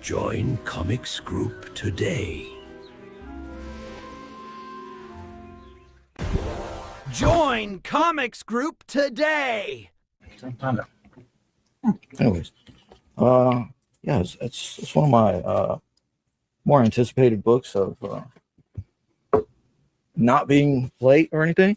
Join Comics Group today. Join Comics Group today. Anyways, yeah, it's one of my more anticipated books of not being late or anything.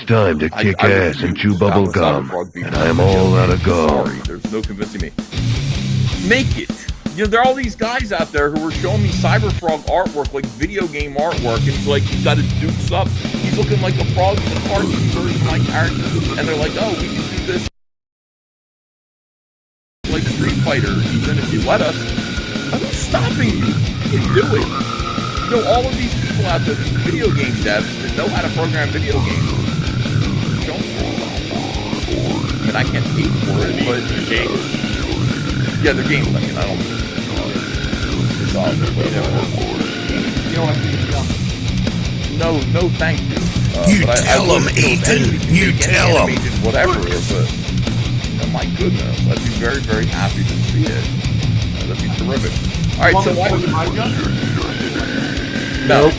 Time to kick ass and chew bubble gum, and I'm all out of gum. Sorry, there's no convincing me. Make it. You know, there are all these guys out there who are showing me Cyberfrog artwork, like video game artwork, and it's like, he's got his dukes up. He's looking like a frog in the cartoon version of my character, and they're like, oh, we can do this like Street Fighter, even if you let us. Who's stopping you? You can do it. You know, all of these people out there, these video game devs that know how to program video games. I mean, I can't pay for it, but yeah, they're game playing. I don't. You know what I mean? No, thank you. You tell them, Ethan. You tell them. Whatever, but you know, my goodness, I'd be very, very happy to see it. That'd be terrific. All right, so why? Nope.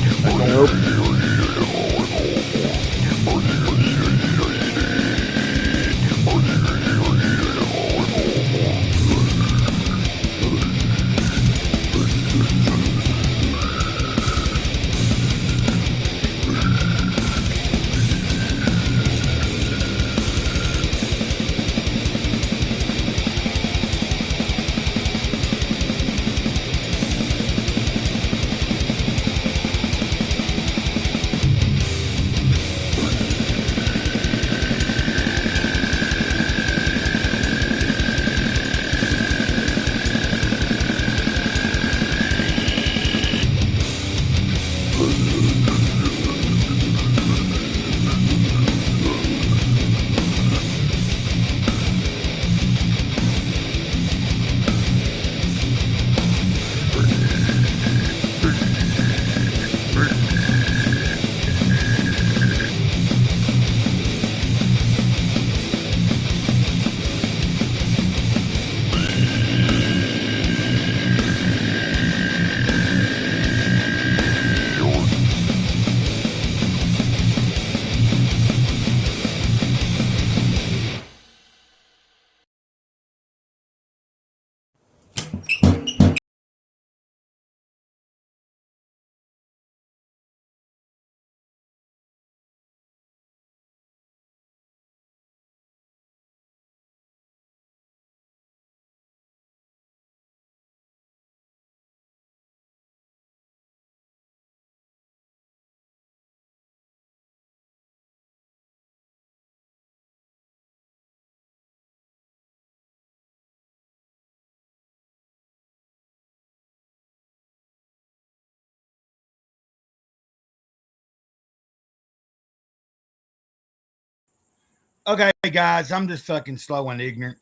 Okay, guys, I'm just fucking slow and ignorant.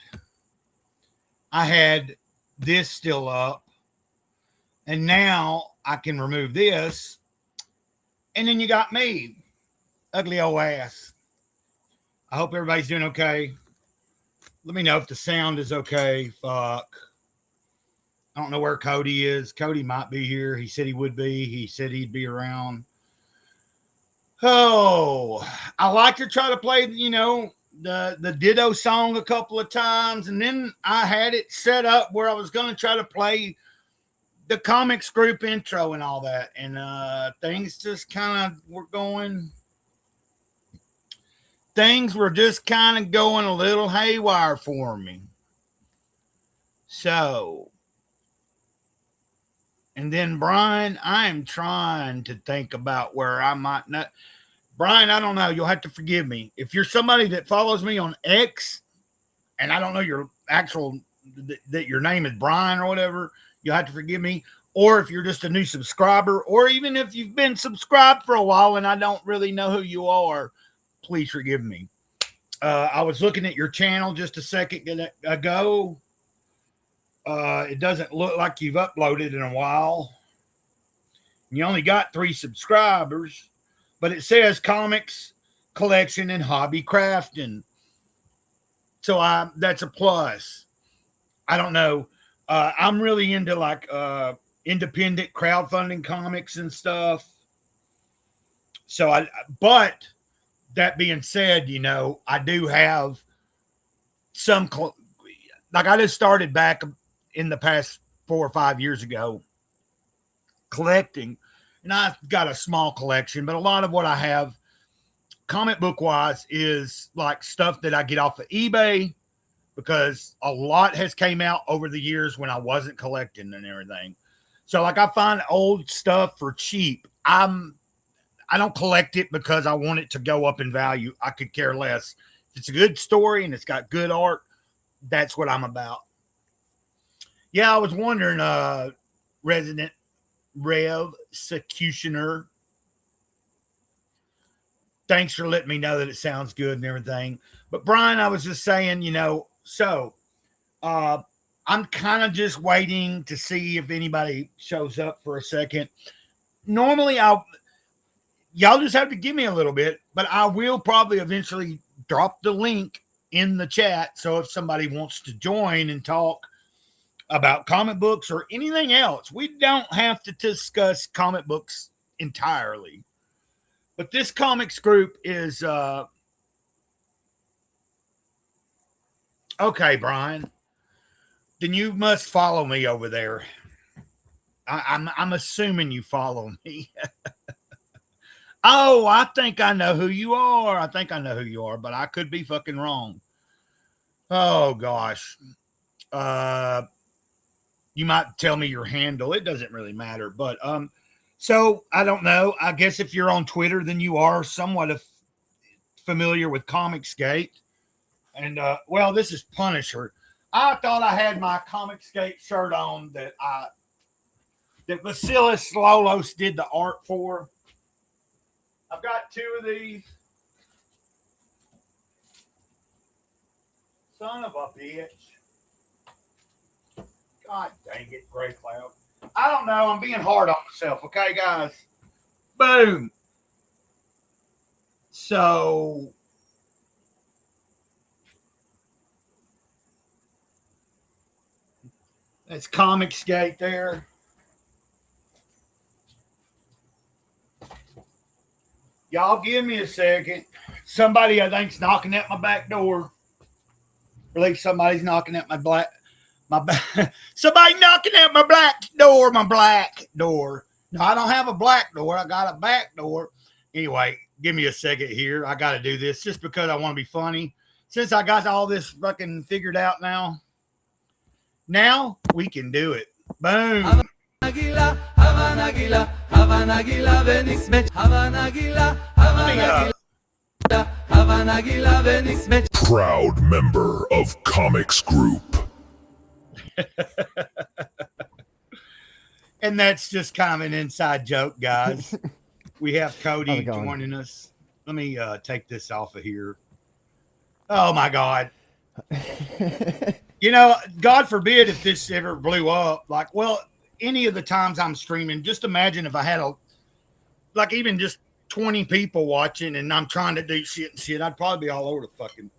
I had this still up, and now I can remove this, and then you got me, ugly old ass. I hope everybody's doing okay. Let me know if the sound is okay. Fuck. I don't know where Cody is. Cody might be here. He said he would be. He said he'd be around. Oh, I like to try to play, the Ditto song a couple of times, and then I had it set up where I was going to try to play the Comics Group intro and all that, and things just kind of were going. Things were just kind of going a little haywire for me. So, and then Brian, I am trying to think about where I might not. Brian, I don't know. You'll have to forgive me. If you're somebody that follows me on X, and I don't know your actual, that your name is Brian or whatever, you'll have to forgive me. Or if you're just a new subscriber, or even if you've been subscribed for a while and I don't really know who you are, please forgive me. I was looking at your channel just a second ago. It doesn't look like you've uploaded in a while. You only got 3 subscribers, but it says comics collection and hobby crafting. So that's a plus. I don't know. I'm really into like independent crowdfunding comics and stuff. So but that being said, I do have some, like I just started back in the past 4 or 5 years ago collecting, and I've got a small collection, but a lot of what I have comic book wise is like stuff that I get off of eBay, because a lot has came out over the years when I wasn't collecting and everything. So like I find old stuff for cheap. I don't collect it because I want it to go up in value. I could care less. If it's a good story and it's got good art, that's what I'm about. Yeah, I was wondering, Resident Rev Secutioner. Thanks for letting me know that it sounds good and everything. But Brian, I was just saying, I'm kind of just waiting to see if anybody shows up for a second. Normally, y'all just have to give me a little bit, but I will probably eventually drop the link in the chat. So if somebody wants to join and talk about comic books or anything else, we don't have to discuss comic books entirely. But this comics group is okay, Brian. Then you must follow me over there. I'm assuming you follow me. Oh, I think I know who you are. But I could be fucking wrong. Oh gosh. You might tell me your handle. It doesn't really matter. But so I don't know. I guess if you're on Twitter, then you are somewhat familiar with Comicsgate. And well, this is Punisher. I thought I had my Comicsgate shirt on that Vasilis Lolos did the art for. I've got 2 of these. Son of a bitch. God dang it, Gray Cloud. I don't know. I'm being hard on myself. Okay, guys. Boom. So that's Comicsgate there. Y'all give me a second. Somebody, I think, is knocking at my back door. I believe somebody's knocking at somebody knocking at my black door. No, I don't have a black door. I got a back door. Anyway, give me a second here. I got to do this just because I want to be funny. Since I got all this fucking figured out now we can do it. Boom. Proud member of Comics Group. And that's just kind of an inside joke, guys. We have Cody joining us. Let me take this off of here. Oh my God. You know, God forbid if this ever blew up. Like, well, any of the times I'm streaming, just imagine if I had like even just 20 people watching and I'm trying to do shit, I'd probably be all over the fucking.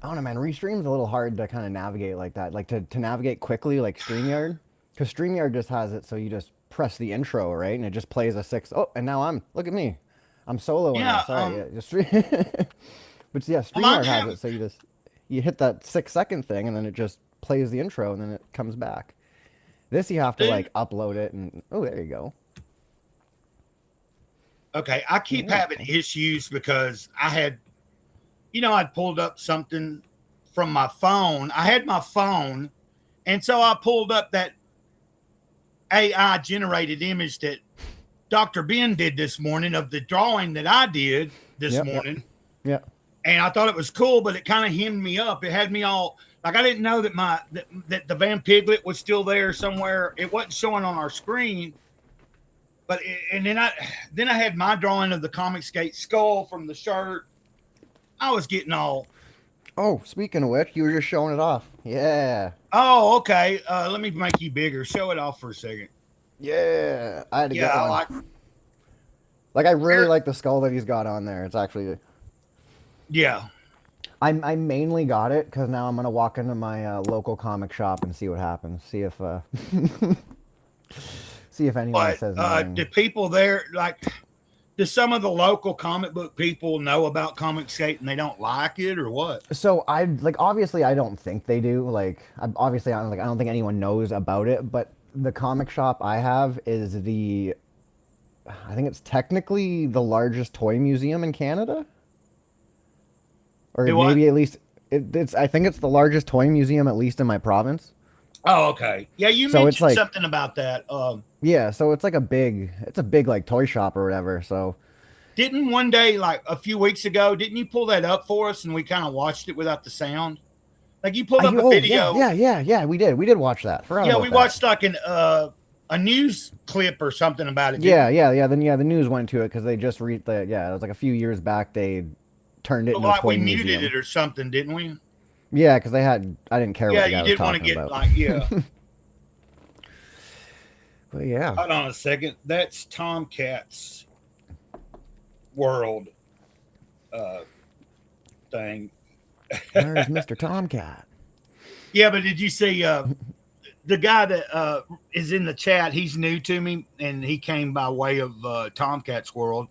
I don't know, man. Restream's a little hard to kind of navigate like that. Like to navigate quickly like StreamYard. Because StreamYard just has it so you just press the intro, right? And it just plays a 6. Oh, and now look at me. I'm solo. Yeah, Sorry. But yeah, StreamYard has it so you hit that 6-second thing and then it just plays the intro and then it comes back. This you have to like upload it and oh, there you go. Okay, I keep having issues because I'd pulled up something from my phone. I had my phone, and so I pulled up that AI generated image that Dr. Ben did this morning of the drawing that I did this morning. Yeah. And I thought it was cool, but it kind of hemmed me up. It had me all like I didn't know that that the Van Piglet was still there somewhere. It wasn't showing on our screen. But and then I had my drawing of the Comicsgate skull from the shirt. I was getting all. Oh, speaking of which, you were just showing it off. Yeah. Oh, okay. Let me make you bigger. Show it off for a second. Yeah. I had to get Yeah, one. Like I really like the skull that he's got on there. It's actually. Yeah. I mainly got it because now I'm gonna walk into my local comic shop and see what happens. See if see if anyone says anything. Do people there do some of the local comic book people know about Comicsgate and they don't like it or what? So obviously I don't think they do. I don't think anyone knows about it. But the comic shop I have is I think it's technically the largest toy museum in Canada, or maybe at least it's. I think it's the largest toy museum at least in my province. Oh, okay. Yeah, you mentioned something about that. Yeah, so it's a big like toy shop or whatever. So didn't one day, like a few weeks ago, didn't you pull that up for us and we kind of watched it without the sound? Like you pulled up a video. Yeah, we did watch that. Watched like a news clip or something about it. Yeah. The news went to it because they just it was like a few years back they turned it into a toy we museum. muted it or something, didn't we? Yeah, because I didn't care what the guy was talking about. Yeah, you didn't want to get But yeah. Hold on a second. That's Tomcat's world thing. There's Mr. Tomcat. Yeah, but did you see the guy that is in the chat? He's new to me, and he came by way of Tomcat's world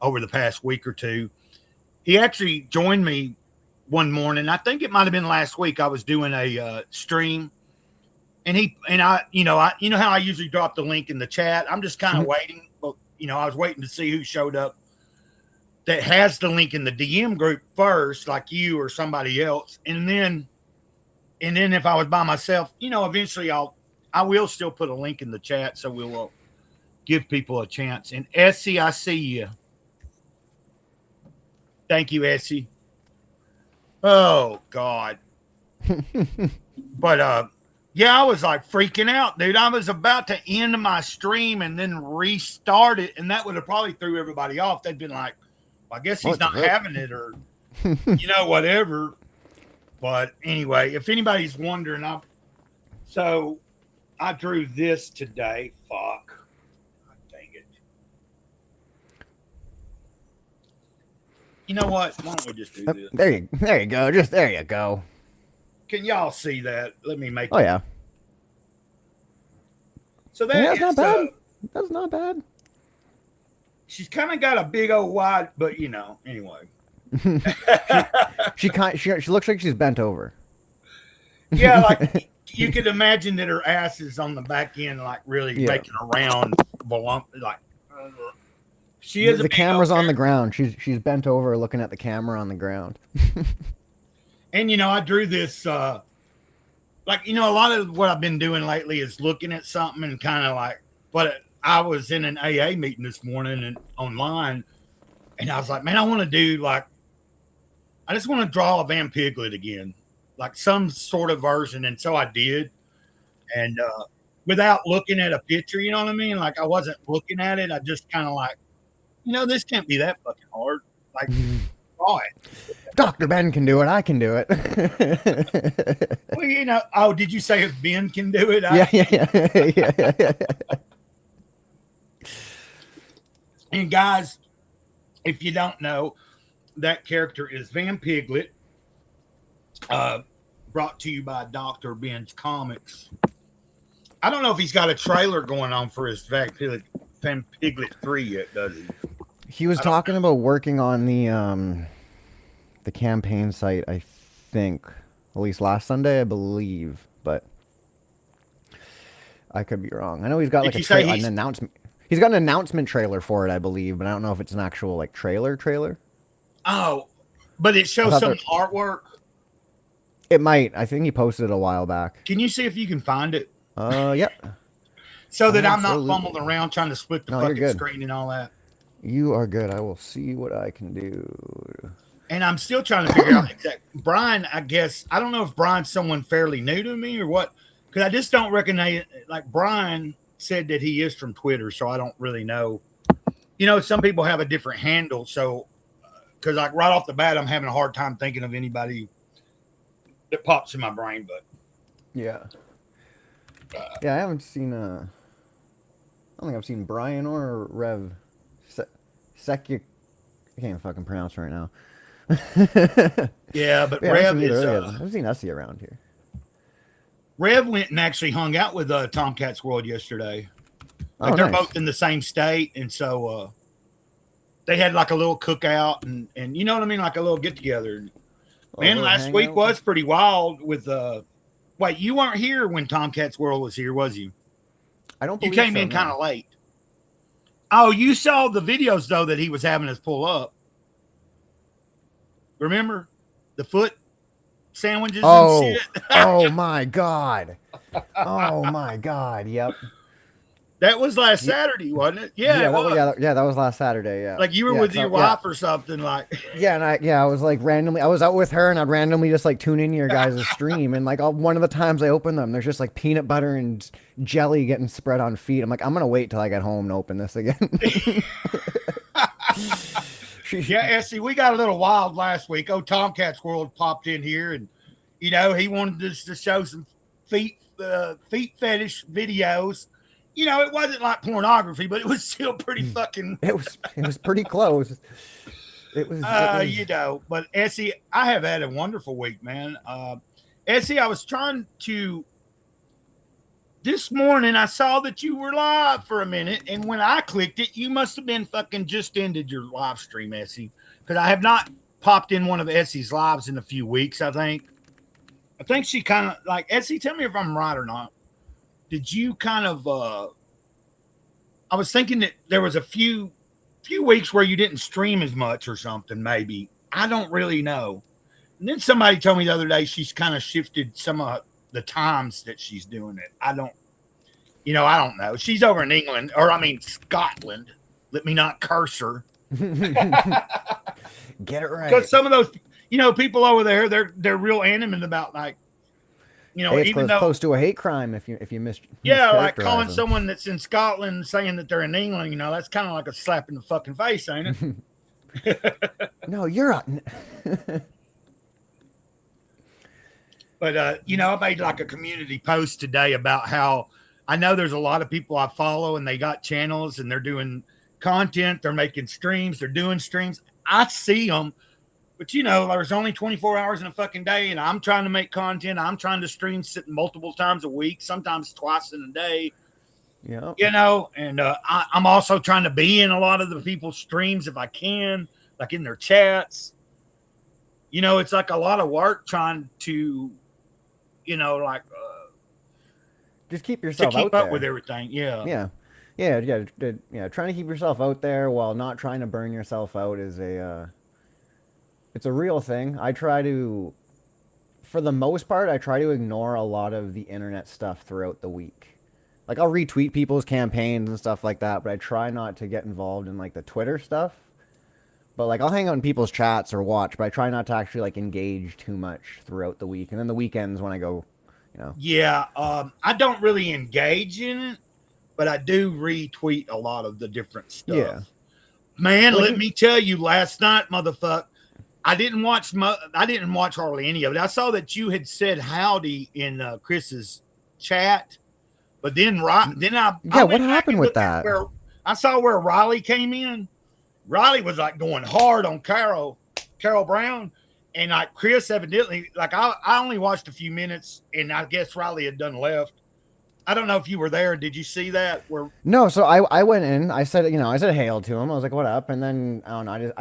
over the past week or two. He actually joined me one morning. I think it might have been last week. I was doing a stream, and I how I usually drop the link in the chat. I'm just kind of waiting, but I was waiting to see who showed up that has the link in the DM group first, like you or somebody else, and then if I was by myself, eventually I will still put a link in the chat, so we will give people a chance. And Essie, I see you. Thank you, Essie. Oh God. But I was like freaking out, dude. I was about to end my stream and then restart it, and that would have probably threw everybody off. They'd been like, well, I guess he's not having it, or whatever. But anyway, if anybody's wondering, I drew this today. Fuck. God dang it. You know what? Why don't we just do this? There you go. Just there you go. Can y'all see that? Let me make. Oh yeah. So that's not bad. That's not bad. She's kind of got a big old wide, but anyway. she looks like she's bent over. Yeah, like you could imagine that her ass is on the back end, like really making a round bump. Like she is. The camera's on the ground. She's bent over, looking at the camera on the ground. And I drew this. A lot of what I've been doing lately is looking at something and kind of like. But I was in an AA meeting this morning and online, and I was like, man, I want to do I just want to draw a Van Piglet again, like some sort of version. And so I did. And without looking at a picture, you know what I mean? Like I wasn't looking at it. I just kind of like, this can't be that fucking hard. Like, saw it. Dr. Ben can do it. I can do it. Well, you know. Oh, did you say if Ben can do it? yeah. And guys, if you don't know, that character is Van Piglet, brought to you by Dr. Ben's Comics. I don't know if he's got a trailer going on for his Van Piglet 3 yet, does he? He was talking about working on the campaign site, I think, at least last Sunday, I believe, but I could be wrong. I know he's got like an announcement. He's got an announcement trailer for it, I believe, but I don't know if it's an actual like trailer. Oh, but it shows some artwork. It might. I think he posted it a while back. Can you see if you can find it? Yep. So that I'm not fumbling around trying to split the fucking good. screen and all that. You are good. I will see what I can do. And I'm still trying to figure out Brian, I guess, I don't know if Brian's someone fairly new to me or what, because I just don't recognize, like Brian said that he is from Twitter, so I don't really know. You know, some people have a different handle, so, because like right off the bat, I'm having a hard time thinking of anybody that pops in my brain, but. Yeah. Yeah, I haven't seen, I don't think I've seen Brian or Rev. I can't fucking pronounce right now. Yeah, but yeah, Rev is. I've seen Essie around here. Rev went and actually hung out with Tomcats World yesterday. Like they're both in the same state, and so they had like a little cookout, and you know what I mean, like a little get together. Man, last week was pretty wild. With wait, you weren't here when Tomcats World was here, was you? I don't. You came in kind of late. Oh, you saw the videos though that he was having us pull up. Remember the foot sandwiches and shit? Oh my god. Oh my god. Yep. That was last Saturday, wasn't it? Yeah, that was last Saturday. Yeah. Like you were with your wife or something, like. Yeah, and I was like randomly. I was out with her, and I'd randomly just like tune into your guys' stream, and like one of the times I open them, there's just like peanut butter and jelly getting spread on feet. I'm like, I'm gonna wait till I get home to open this again. Yeah, Essie, we got a little wild last week. Oh, Tomcats World popped in here, and you know he wanted us to show some feet fetish videos. You know, it wasn't like pornography, but it was still pretty fucking. It was pretty close. It was. You know, but Essie, I have had a wonderful week, man. Essie, I was trying to. This morning, I saw that you were live for a minute, and when I clicked it, you must have been fucking just ended your live stream, Essie, because I have not popped in one of Essie's lives in a few weeks. I think she kind of like Essie. Tell me if I'm right or not. Did you kind of? I was thinking that there was a few weeks where you didn't stream as much or something. Maybe I don't really know. And then somebody told me the other day she's kind of shifted some of the times that she's doing it. I don't know. She's over in England, or I mean Scotland. Let me not curse her. Get it right. Because some of those, people over there, they're real animate about like. Hey, even though close to a hate crime if you miss. Yeah, like calling someone that's in Scotland saying that they're in England, that's kind of like a slap in the fucking face, ain't it? No, you're not. But I made like a community post today about how I know there's a lot of people I follow and they got channels and they're doing content, they're making streams, they're doing streams. I see them. But, there's only 24 hours in a fucking day, and I'm trying to make content. I'm trying to stream multiple times a week, sometimes twice in a day. Yeah. And I'm also trying to be in a lot of the people's streams if I can, like in their chats. It's like a lot of work trying to, just keep yourself to keep out up there. with everything. Yeah. Yeah. Trying to keep yourself out there while not trying to burn yourself out is it's a real thing. For the most part, I try to ignore a lot of the internet stuff throughout the week. Like, I'll retweet people's campaigns and stuff like that, but I try not to get involved in, like, the Twitter stuff. But, like, I'll hang out in people's chats or watch, but I try not to actually, like, engage too much throughout the week. And then the weekends when I go, Yeah, I don't really engage in it, but I do retweet a lot of the different stuff. Yeah. Man, let me tell you, last night, motherfucker, I didn't watch hardly any of it. I saw that you had said howdy in Chris's chat, but then I Yeah, I what went back happened and with looked at that? where I saw where Riley came in. Riley was like going hard on Carol Brown, and like Chris evidently, like I only watched a few minutes, and I guess Riley had done left. I don't know if you were there. Did you see that? Where No, so I went in. I said hail to him. I was like, "What up?" And then I don't know.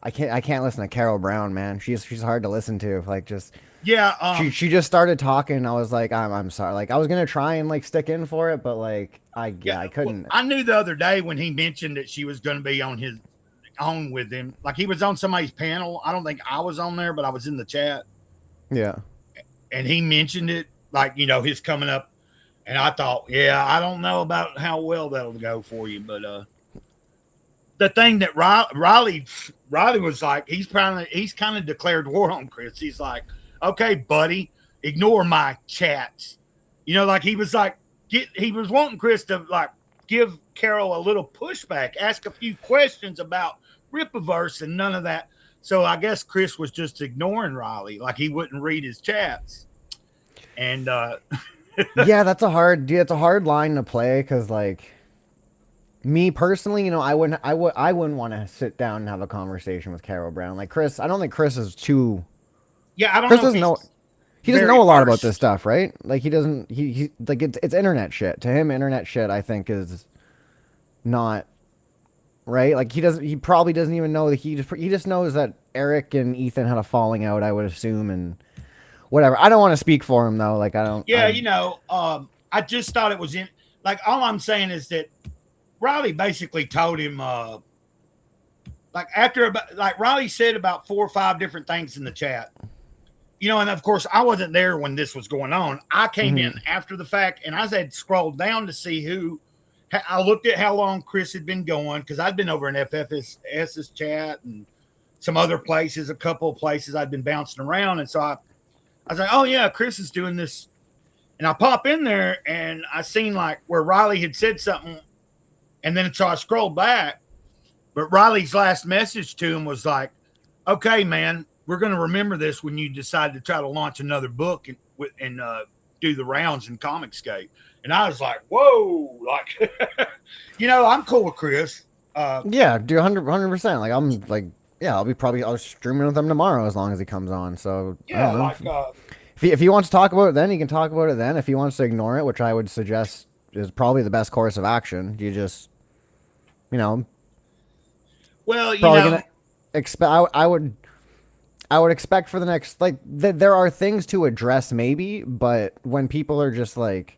I can't listen to Carol Brown, man. She's hard to listen to. Like just yeah, she just started talking. I was like, I'm sorry. Like I was gonna try and like stick in for it, but like I couldn't. Well, I knew the other day when he mentioned that she was going to be on with him, like he was on somebody's panel. I don't think I was on there, but I was in the chat, Yeah. and he mentioned it, like his coming up, and I thought, yeah, I don't know about how well that'll go for you, but the thing that Riley was like, he's kind of declared war on Chris. He's like, okay, buddy, ignore my chats, like he was like. He was wanting Chris to like give Carol a little pushback, ask a few questions about Rippaverse and none of that. So I guess Chris was just ignoring Riley, like he wouldn't read his chats. And Yeah, it's a hard line to play because like me personally, I wouldn't want to sit down and have a conversation with Carol Brown. Like Chris, I don't think Chris is too. yeah, I don't Chris know. doesn't know. He doesn't very know a lot about versed. this stuff, right? Like he doesn't. He like it's internet shit to him. Internet shit, I think, is not right. Like he probably doesn't even know that he just knows that Eric and Ethan had a falling out. I would assume, and whatever. I don't want to speak for him though. Like I don't. Yeah, I just thought it was in. Like all I'm saying is that Riley basically told him, like Riley said about 4 or 5 different things in the chat. And of course, I wasn't there when this was going on. I came in after the fact, and I had scrolled down to see who. I looked at how long Chris had been going because I'd been over in FFS's chat and some other places, a couple of places I'd been bouncing around, and so I was like, "Oh yeah, Chris is doing this," and I pop in there and I seen like where Riley had said something, and then so I scrolled back, but Riley's last message to him was like, "Okay, man. We're going to remember this when you decide to try to launch another book and do the rounds in Comicscape." And I was like, whoa, like, I'm cool with Chris. Yeah, do 100%. Like I'm like, yeah, I'll streaming with him tomorrow as long as he comes on. So Yeah, I don't know. like, If he wants to talk about it, then he can talk about it. Then if he wants to ignore it, which I would suggest is probably the best course of action, you just, well, probably gonna expect. I would expect for the next there are things to address maybe, but when people are just like,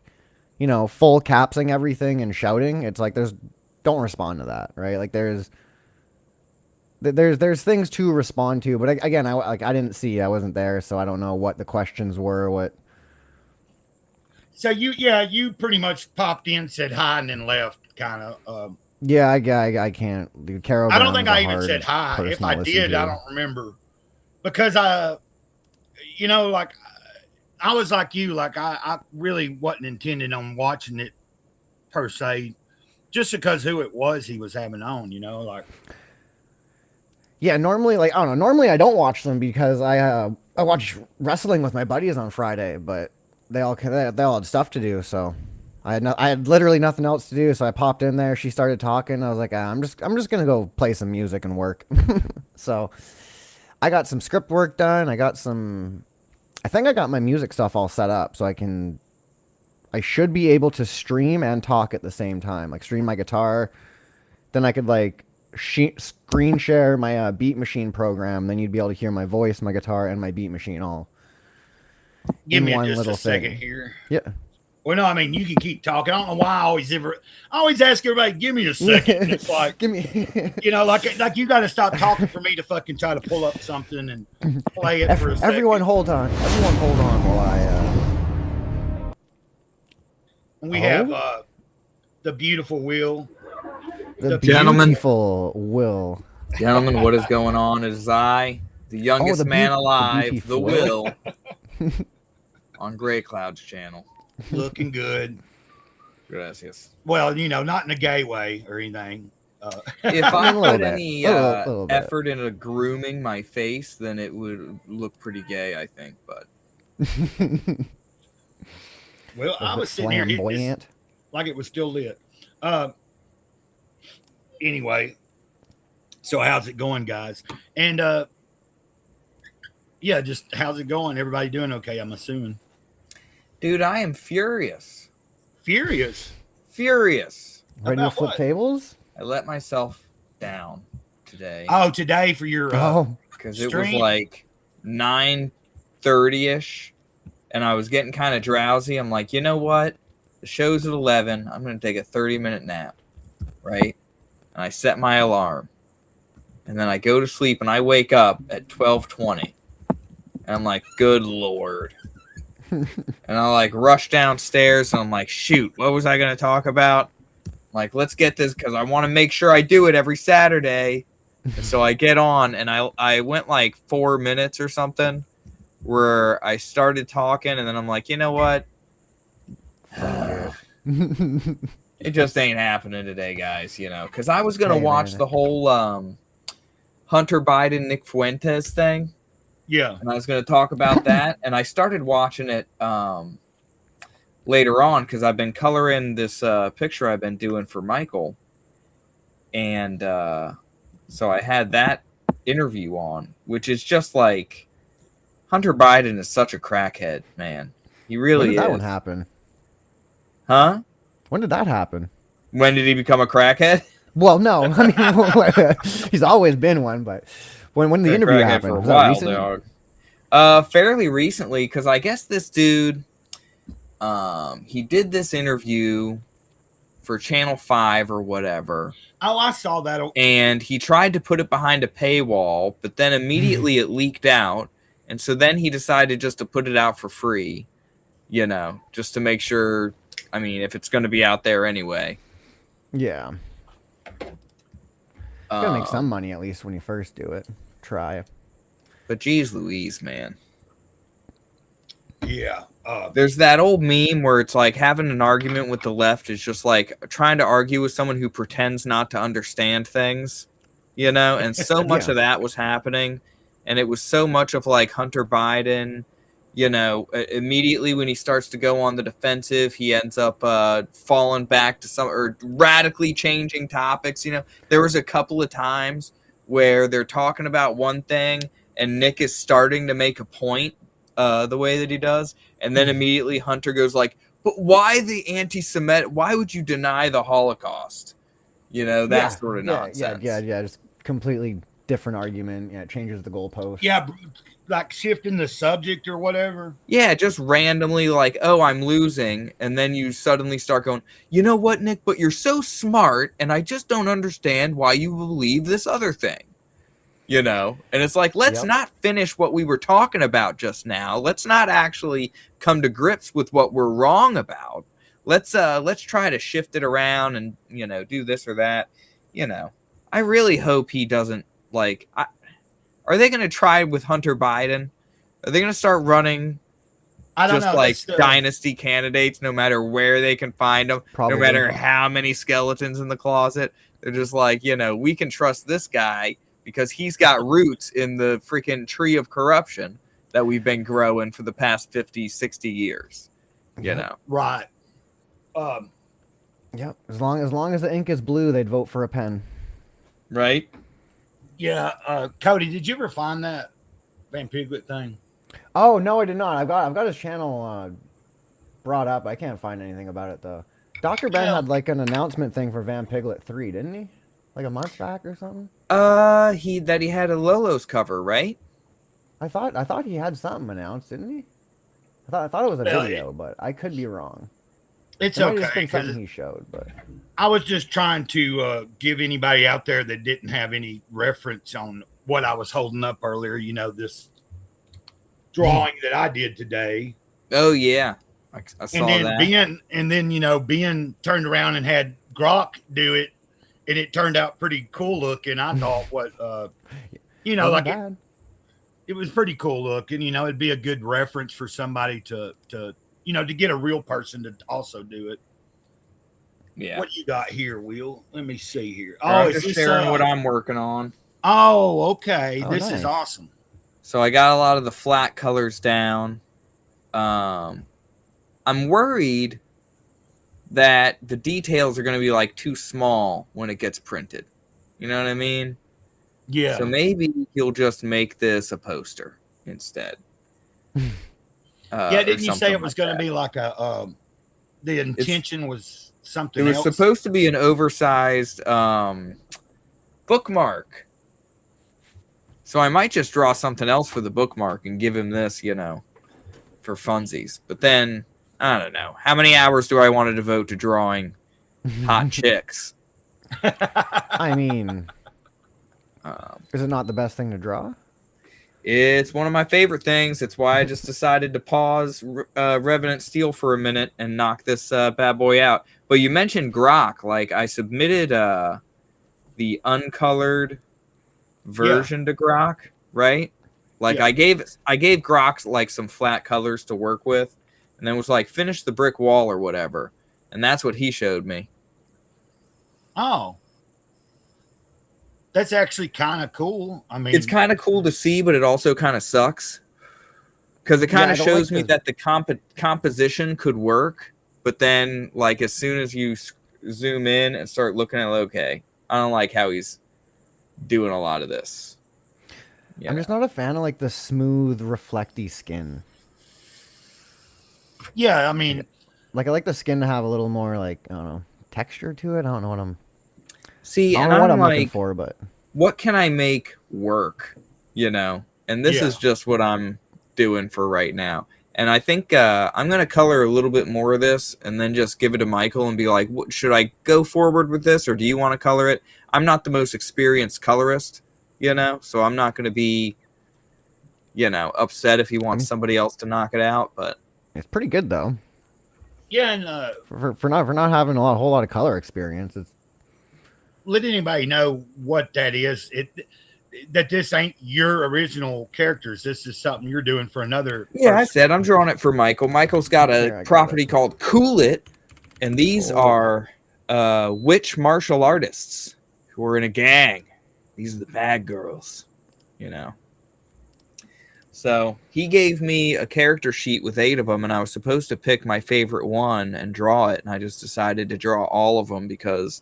full capsing everything and shouting, it's like don't respond to that, right? Like there's things to respond to, but again, I didn't see, I wasn't there, so I don't know what the questions were. What? So you pretty much popped in, said hi, and then left, kind of. Yeah, I can't. Dude, Carol. I don't think Brown's I a even hard said hi. person If to I listen did, to. I don't remember because I was like you, like I really wasn't intending on watching it per se, just because who it was he was having on, like. Yeah, normally, like I don't know. Normally, I don't watch them because I watch wrestling with my buddies on Friday, but they all had stuff to do, so I had literally nothing else to do. So I popped in there. She started talking. I was like, I'm just gonna go play some music and work. So I got some script work done. I think I got my music stuff all set up, so I should be able to stream and talk at the same time. Like stream my guitar, then I could like screen share my Beat Machine program. Then you'd be able to hear my voice, my guitar, and my Beat Machine all. Give me one just little a second thing. here. Yeah. Well, no, I mean, you can keep talking. I don't know why I always ask everybody, give me a second. It's like, Give me. like you got to stop talking for me to fucking try to pull up something and play it for a second. Everyone hold on while I. We have the beautiful Will. The Gentlemen. beautiful Will. Gentlemen, what is going on? It is I, the youngest the man the alive, beautiful. the Will, on Grey Cloud's channel. Looking good. Gracias. Well, not in a gay way or anything. If I a little put bit. any A little bit. effort into grooming my face, then it would look pretty gay, I think. But Well, I was sitting here hitting this flamboyant. like it was still lit. Anyway, so how's it going, guys? And yeah, just how's it going? Everybody doing okay? I'm assuming. dude, I am furious. Furious. Ready to About flip what? tables? I let myself down today Oh, today for your Oh, because it was stream? like 9:30ish, and I was getting kind of drowsy. I'm like, you know what? The show's at 11. I'm gonna take a 30-minute nap, right? And I set my alarm, and then I go to sleep, and I wake up at 12:20, and I'm like, good lord. And I like rush downstairs, and I'm like, shoot, what was I gonna talk about? Like, let's get this because I want to make sure I do it every Saturday. And so I get on, and I went like 4 minutes or something where I started talking, and then I'm like, you know what? It just ain't happening today, guys, you know, because I was going to Hey, watch man. the whole Hunter Biden, Nick Fuentes thing, Yeah. and I was going to talk about that, and I started watching it later on because I've been coloring this picture I've been doing for Michael, and so I had that interview on, which is just like Hunter Biden is such a crackhead, man. He when really did that is. one happen? Huh? When did that happen? When did he become a crackhead? Well, no, I mean he's always been one, but when the Been a interview crackhead happened, for a was that while, recent? dog. Fairly recently, because I guess this dude, he did this interview for Channel 5 or whatever, Oh, I saw that. and he tried to put it behind a paywall, but then immediately it leaked out, and so then he decided just to put it out for free, you know, just to make sure, I mean, if it's going to be out there anyway. Yeah, gotta make Uh, some money at least when you first do it. Try. But geez Louise, man. Yeah. There's that old meme where it's like having an argument with the left is just like trying to argue with someone who pretends not to understand things, you know? And so much Yeah. of that was happening. And it was so much of like Hunter Biden, you know, immediately when he starts to go on the defensive, he ends up falling back to some or radically changing topics. You know, there was a couple of times where they're talking about one thing and Nick is starting to make a point the way that he does. And then immediately Hunter goes like, but why the anti-Semitic? Why would you deny the Holocaust? You know, that sort of nonsense. Yeah, just completely different argument. Yeah, it changes the goalpost. Yeah. Like shifting the subject or whatever. Yeah, just randomly like, oh, I'm losing. And then you suddenly start going, you know what, Nick, but you're so smart. And I just don't understand why you believe this other thing. You know, and it's like, let's not finish what we were talking about just now. Let's not actually come to grips with what we're wrong about. Let's try to shift it around and, you know, do this or that. You know, I really hope he doesn't like, are they going to try with Hunter Biden? Are they going to start running I don't just know. like That's, dynasty candidates, no matter where they can find them, Probably no matter not. how many skeletons in the closet? They're just like, you know, we can trust this guy because he's got roots in the freaking tree of corruption that we've been growing for the past 50, 60 years, you know? right. Yep. As long as the ink is blue, they'd vote for a pen. Right? Yeah. Cody, did you ever find that Van Piglet thing? Oh no, I did not. I've got his channel brought up. I can't find anything about it though. Dr. Ben had like an announcement thing for Van Piglet 3, didn't he? Like a month back or something. He had a Lolo's cover, right? I thought he had something announced, didn't he? I thought it was a Well, video, but I could be wrong. It's It might have okay. just been 'Cause something he showed, but I was just trying to give anybody out there that didn't have any reference on what I was holding up earlier, you know, this drawing that I did today. Oh, yeah. I saw And then that. Ben turned around and had Grok do it, and it turned out pretty cool looking. I thought wasn't like bad. it was pretty cool looking. You know, it'd be a good reference for somebody to get a real person to also do it. Yeah. What you got here, Will? Let me see here. I'm is just this, sharing what I'm working on. Oh, okay. Oh, This is nice. awesome. So I got a lot of the flat colors down. I'm worried that the details are going to be like too small when it gets printed. You know what I mean? Yeah. So maybe you'll just make this a poster instead. Yeah, Or didn't you say something it was like going to that. be like a the intention was It something was else? supposed to be an oversized bookmark. So I might just draw something else for the bookmark and give him this, you know, for funsies. But then, I don't know. How many hours do I want to devote to drawing hot chicks? I mean, is it not the best thing to draw? It's one of my favorite things. It's why I just decided to pause Revenant Steel for a minute and knock this bad boy out. But you mentioned Grok. Like, I submitted the uncolored version to Grok, right? Like, Yeah. I gave Grok like some flat colors to work with, and then was like, finish the brick wall or whatever. And that's what he showed me. Oh. That's actually kind of cool. I mean, It's kind of cool to see, but it also kind of sucks because it kind Yeah, of I don't shows like me the- that the composition could work, but then like as soon as you zoom in and start looking at, okay, I don't like how he's doing a lot of this. You I'm know? just not a fan of like the smooth, reflecty skin. yeah, I mean, Like I like the skin to have a little more like I don't know texture to it. I don't know what I'm. See, I and don't know what I'm I'm looking like, for, but what can I make work? You know, and this Yeah. is just what I'm doing for right now. And I think I'm going to color a little bit more of this and then just give it to Michael and be like, should I go forward with this or do you want to color it? I'm not the most experienced colorist, you know, so I'm not going to be, you know, upset if he wants somebody else to knock it out. But it's pretty good though. yeah, and For not having a whole lot of color experience. It's let anybody know what that is. That this ain't your original characters. This is something you're doing for another. yeah, I person. said I'm drawing it for Michael. Michael's got Here, I a got property it. called Cool It, and these Oh. are witch martial artists who are in a gang. These are the bad girls, you know. So he gave me a character sheet with 8 of them, and I was supposed to pick my favorite one and draw it, and I just decided to draw all of them because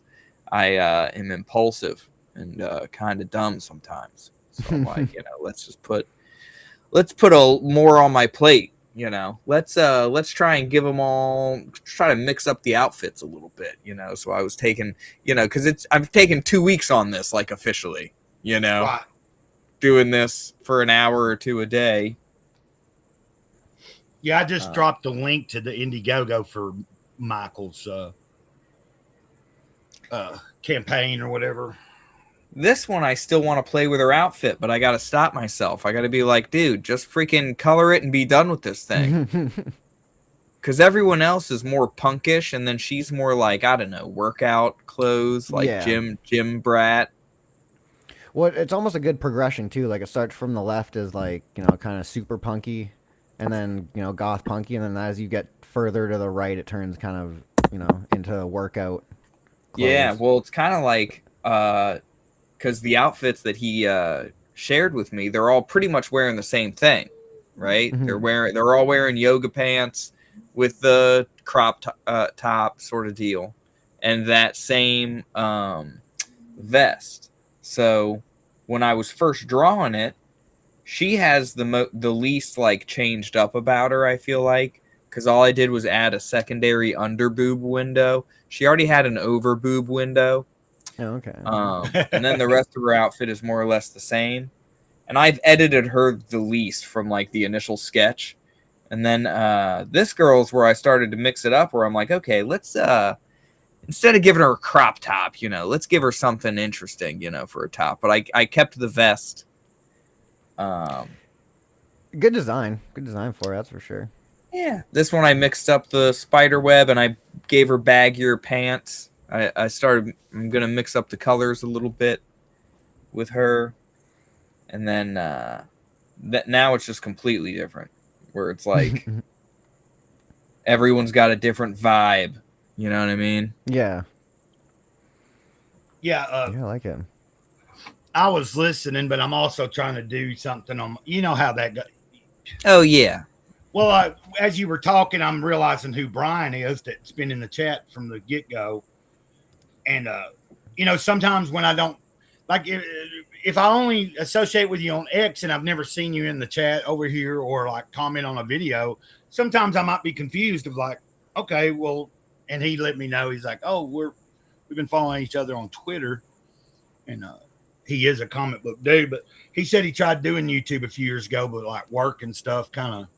I am impulsive and kind of dumb sometimes. So I'm like, you know, let's put a more on my plate. You know, let's try and give them all. Try to mix up the outfits a little bit. You know, so I was taking, you know, because I've taken 2 weeks on this, like officially. You know, Right. doing this for an hour or 2 a day. Yeah, I just dropped the link to the Indiegogo for Michael's campaign or whatever. This one, I still want to play with her outfit, but I got to stop myself. I got to be like, dude, just freaking color it and be done with this thing. Because everyone else is more punkish, and then she's more like, I don't know, workout clothes, like Yeah. gym brat. well, it's almost a good progression too. Like it starts from the left as like kind of super punky, and then goth punky, and then as you get further to the right, it turns kind of into workout. Yeah, clothes. well, it's kind of like, because the outfits that he shared with me, they're all pretty much wearing the same thing, right? Mhm. They're all wearing yoga pants with the crop top sort of deal, and that same vest. So when I was first drawing it, she has the least like changed up about her, I feel like, because all I did was add a secondary under boob window. She already had an over boob window. Oh, okay. And then the rest of her outfit is more or less the same. And I've edited her the least from like the initial sketch. And then this girl's where I started to mix it up, where I'm like, okay, let's instead of giving her a crop top, let's give her something interesting, for a top. But I kept the vest. Good design for it, that's for sure. Yeah. This one I mixed up the spider web and I gave her baggier pants. I'm going to mix up the colors a little bit with her. And then now it's just completely different, where it's like everyone's got a different vibe. You know what I mean? Yeah. Yeah, Yeah, I like it. I was listening, but I'm also trying to do something on. You know how that goes. Oh yeah. Well, as you were talking, I'm realizing who Brian is that's been in the chat from the get go. And, sometimes when I don't, like, if I only associate with you on X and I've never seen you in the chat over here or like comment on a video, sometimes I might be confused of like, okay, well, and he let me know. He's like, oh, we've been following each other on Twitter. And, he is a comic book dude, but he said he tried doing YouTube a few years ago, but like work and stuff kind of,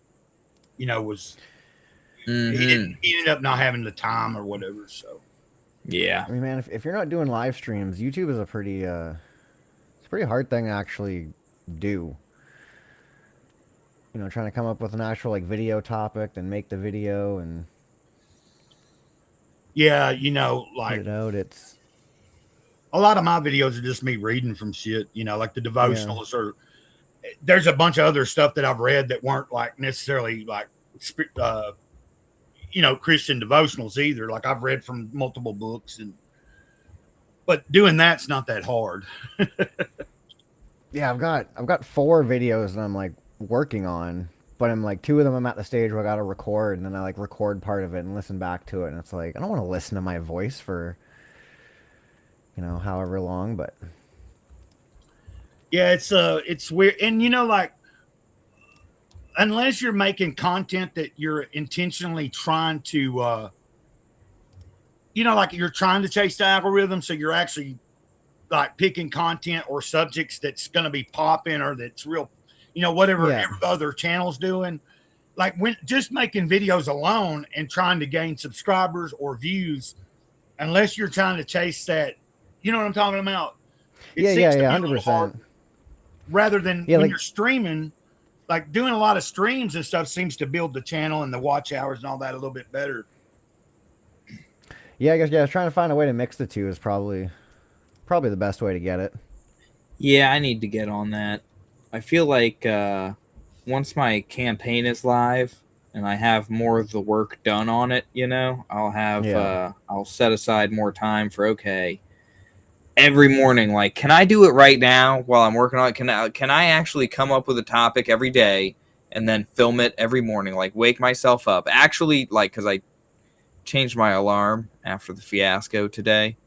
was he ended up not having the time or whatever. So Yeah. I mean, man, if you're not doing live streams, YouTube is a pretty it's a pretty hard thing to actually do. Trying to come up with an actual like video topic, then make the video and yeah, put like it out. It's a lot of my videos are just me reading from shit, like the devotionals or there's a bunch of other stuff that I've read that weren't like necessarily like, Christian devotionals either. Like I've read from multiple books but doing that's not that hard. yeah, I've got 4 videos that I'm like working on, but I'm like 2 of them I'm at the stage where I got to record, and then I like record part of it and listen back to it, and it's like I don't want to listen to my voice for however long, but Yeah, it's weird. And like unless you're making content that you're intentionally trying to like you're trying to chase the algorithm, so you're actually like picking content or subjects that's going to be popping or that's real, whatever every other channel's doing. Like when just making videos alone and trying to gain subscribers or views, unless you're trying to chase that, you know what I'm talking about? Yeah, seems to be a little 100%. hard. Rather than when you're streaming, like doing a lot of streams and stuff seems to build the channel and the watch hours and all that a little bit better. Yeah, I guess trying to find a way to mix the two is probably the best way to get it. Yeah, I need to get on that. I feel like once my campaign is live and I have more of the work done on it, I'll have I'll set aside more time for every morning, like, can I do it right now while I'm working on it? Can I actually come up with a topic every day and then film it every morning? Like, wake myself up. Actually, like, because I changed my alarm after the fiasco today.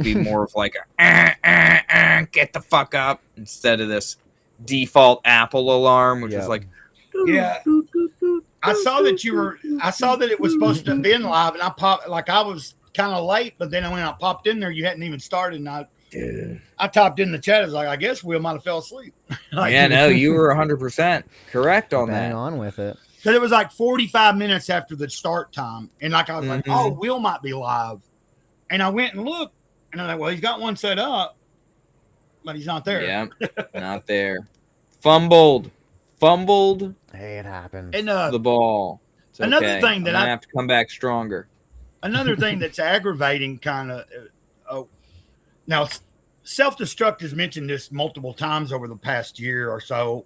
Be more of like get the fuck up instead of this default Apple alarm, which is like, yeah. I saw that it was supposed to have been live, and I was kind of late, but then when I popped in there, you hadn't even started, and I typed in the chat. I was like, I guess Will might have fell asleep. You were 100% correct on Bang that. on with it. Because it was like 45 minutes after the start time, and like I was like, oh, Will might be live, and I went and looked, and I'm like, well, he's got one set up, but he's not there. Yeah, not there. Fumbled. Hey, it happens. And The ball. It's another okay. thing that I'm gonna have to come back stronger. Another thing that's aggravating, kind of. Now, self-destruct has mentioned this multiple times over the past year or so.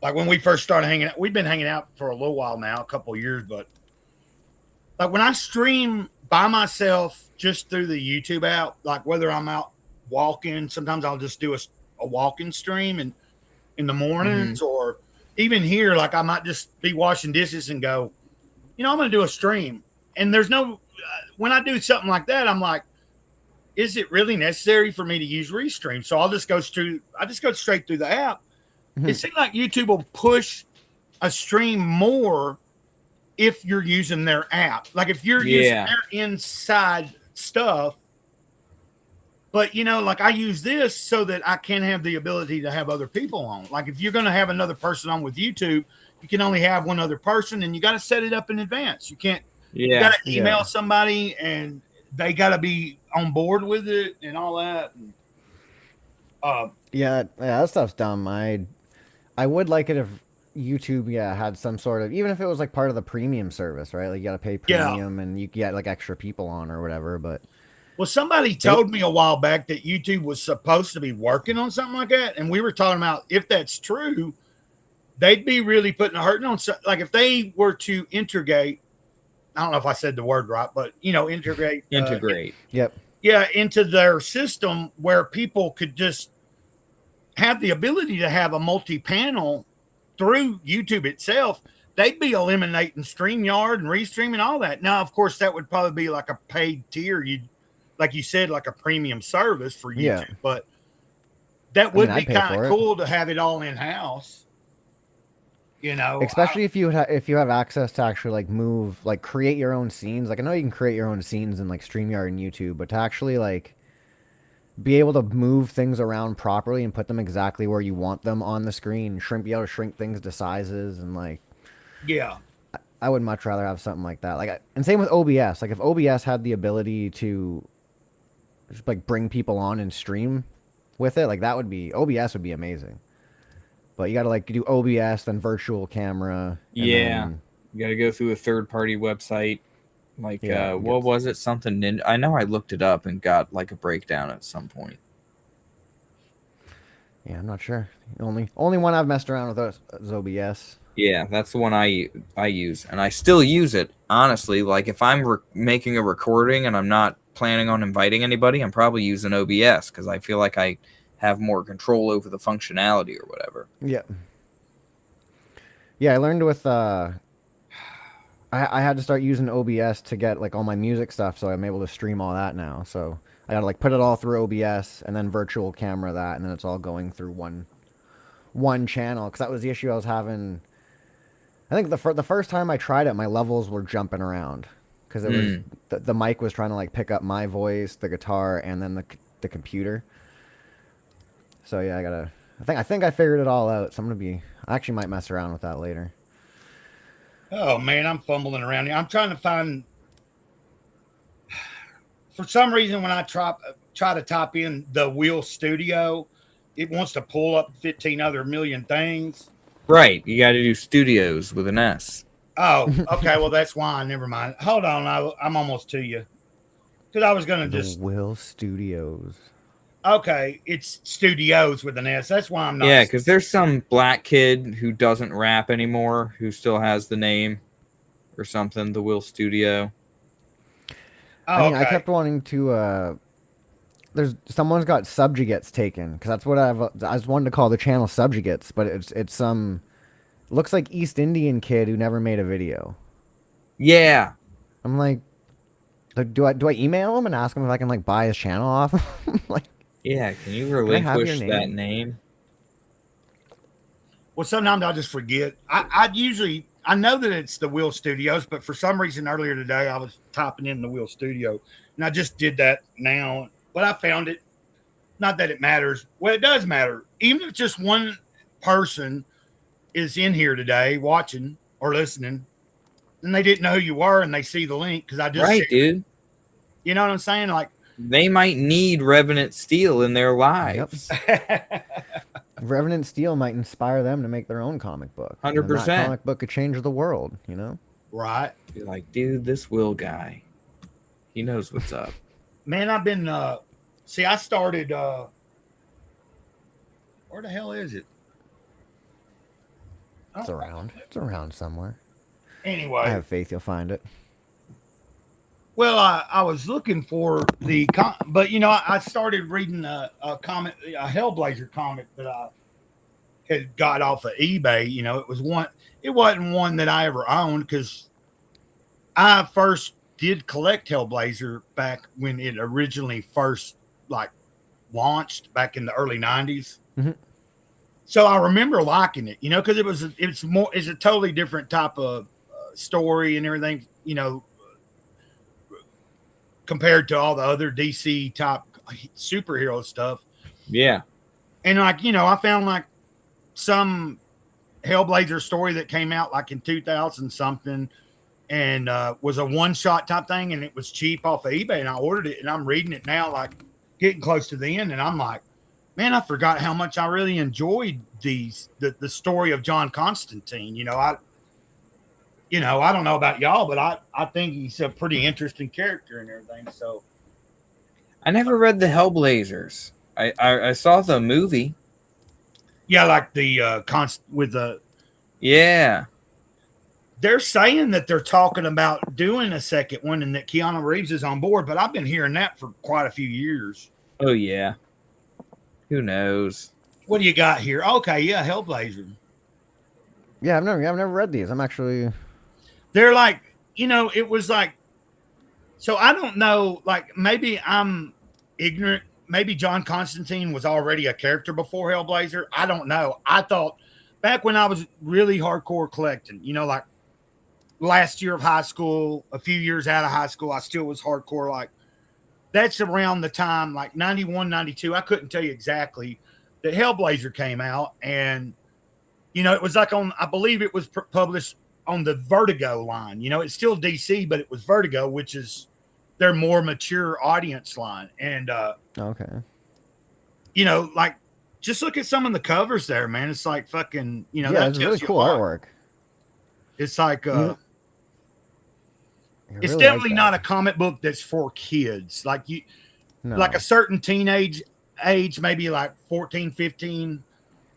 Like when we first started hanging out, we've been hanging out for a little while now, a couple of years, but like when I stream by myself just through the YouTube app, like whether I'm out walking, sometimes I'll just do a walking stream and in the mornings, or even here, like I might just be washing dishes and go, I'm going to do a stream. And there's no, when I do something like that, I'm like, is it really necessary for me to use Restream? So I'll just go straight through the app. It seems like YouTube will push a stream more if you're using their app. Like if you're using their inside stuff, but like I use this so that I can have the ability to have other people on. Like if you're going to have another person on with YouTube, you can only have one other person, and you got to set it up in advance. You can't, you got to email somebody and they got to be on board with it and all that. Yeah, that stuff's dumb. I would like it if YouTube, had some sort of, even if it was like part of the premium service, right? Like you got to pay premium and you get like extra people on or whatever. But well, somebody told me a while back that YouTube was supposed to be working on something like that, and we were talking about if that's true, they'd be really putting a hurting on. Like if they were to integrate I don't know if I said the word right, but integrate Integrate. Yep. into their system where people could just have the ability to have a multi-panel through YouTube itself. They'd be eliminating StreamYard and Restream and all that. Now, of course, that would probably be like a paid tier. Like you said, like a premium service for YouTube. Yeah. But that would be I'd pay kind for of it. cool to have it all in house. Especially if you have access to actually like move, like create your own scenes. Like I know you can create your own scenes in like StreamYard and YouTube, but to actually like be able to move things around properly and put them exactly where you want them on the screen, be able to shrink things to sizes and like. Yeah. I would much rather have something like that. Like, and same with OBS. Like if OBS had the ability to just like bring people on and stream with it, like OBS would be amazing. But you got to like do OBS, then virtual camera. Yeah. You got to go through a third-party website. Like, Yeah, what was it? Something Ninja. I know I looked it up and got like a breakdown at some point. Yeah, I'm not sure. The only one I've messed around with is OBS. Yeah, that's the one I use, and I still use it. Honestly, like if I'm making a recording and I'm not planning on inviting anybody, I'm probably using OBS because I feel like I have more control over the functionality or whatever. Yeah. Yeah, I learned with I had to start using OBS to get like all my music stuff, so I'm able to stream all that now. So I gotta like put it all through OBS and then virtual camera that, and then it's all going through one channel. Because that was the issue I was having. I think the first time I tried it, my levels were jumping around because it was the mic was trying to like pick up my voice, the guitar, and then the computer. So yeah, I think I figured it all out. So I actually might mess around with that later. Oh man, I'm fumbling around here. I'm trying to find. For some reason, when I try to type in the Wheel Studio, it wants to pull up 15 other million things. Right, you got to do studios with an S. Oh, okay. Well, that's why. Never mind. Hold on. I'm almost to you. Because I was going to just. Will Studios. Okay. It's studios with an S. That's why I'm not. Yeah, because there's some black kid who doesn't rap anymore who still has the name or something, the Will Studio. Oh, I kept wanting to. Someone's got subjugates taken because that's what I was wanting to call the channel subjugates, but it's some looks like East Indian kid who never made a video. Yeah, I'm like, do I email him and ask him if I can like buy his channel off? Like, yeah. Can you I have your relinquish that name? Well, sometimes I just forget. I know that it's the Wheel Studios, but for some reason earlier today I was typing in the Wheel Studio, and I just did that now. But I found it. Not that it matters. Well, it does matter. Even if just one person is in here today watching or listening, and they didn't know who you were, and they see the link because I just Right, dude. You know what I'm saying? Like they might need Revenant Steel in their lives. Revenant Steel might inspire them to make their own comic book. 100%. And that comic book could change the world. You know? Right. Be like, dude, this Will guy, he knows what's up. Man, I've been I started where the hell is it? It's around. It's around somewhere. Anyway. I have faith you'll find it. Well, I was looking for but I started reading a comic, a Hellblazer comic that I had got off of eBay. It wasn't one that I ever owned because I first did collect Hellblazer back when it originally first launched back in the early 90s. Mm-hmm. So I remember liking it, because it's a totally different type of story and everything, compared to all the other DC type superhero stuff. Yeah. And I found some Hellblazer story that came out in 2000 something and was a one-shot type thing, and it was cheap off of eBay, and I ordered it, and I'm reading it now, getting close to the end, and I'm like, man, I forgot how much I really enjoyed the story of John Constantine. I don't know about y'all, but I think he's a pretty interesting character and everything. So I never read the Hellblazers. I saw the movie. Yeah, like the with the yeah. they're saying that they're talking about doing a second one and that Keanu Reeves is on board, but I've been hearing that for quite a few years. Oh yeah. Who knows? What do you got here? Okay, yeah, Hellblazer. Yeah, I've never read these. I'm actually. They're like, it was like, so I don't know, like maybe I'm ignorant. Maybe John Constantine was already a character before Hellblazer. I don't know. I thought back when I was really hardcore collecting, like last year of high school, a few years out of high school, I still was hardcore. Like that's around the time, like 91, 92. I couldn't tell you exactly that Hellblazer came out. And, it was like I believe it was published on the Vertigo line. It's still DC, but it was Vertigo, which is their more mature audience line. And, Okay. Like just look at some of the covers there, man. It's like fucking, Yeah, that it's tells really you cool a lot. artwork. It's like, I it's really definitely like not that. a comic book that's for kids. Like No. like a certain teenage age, maybe like 14, 15,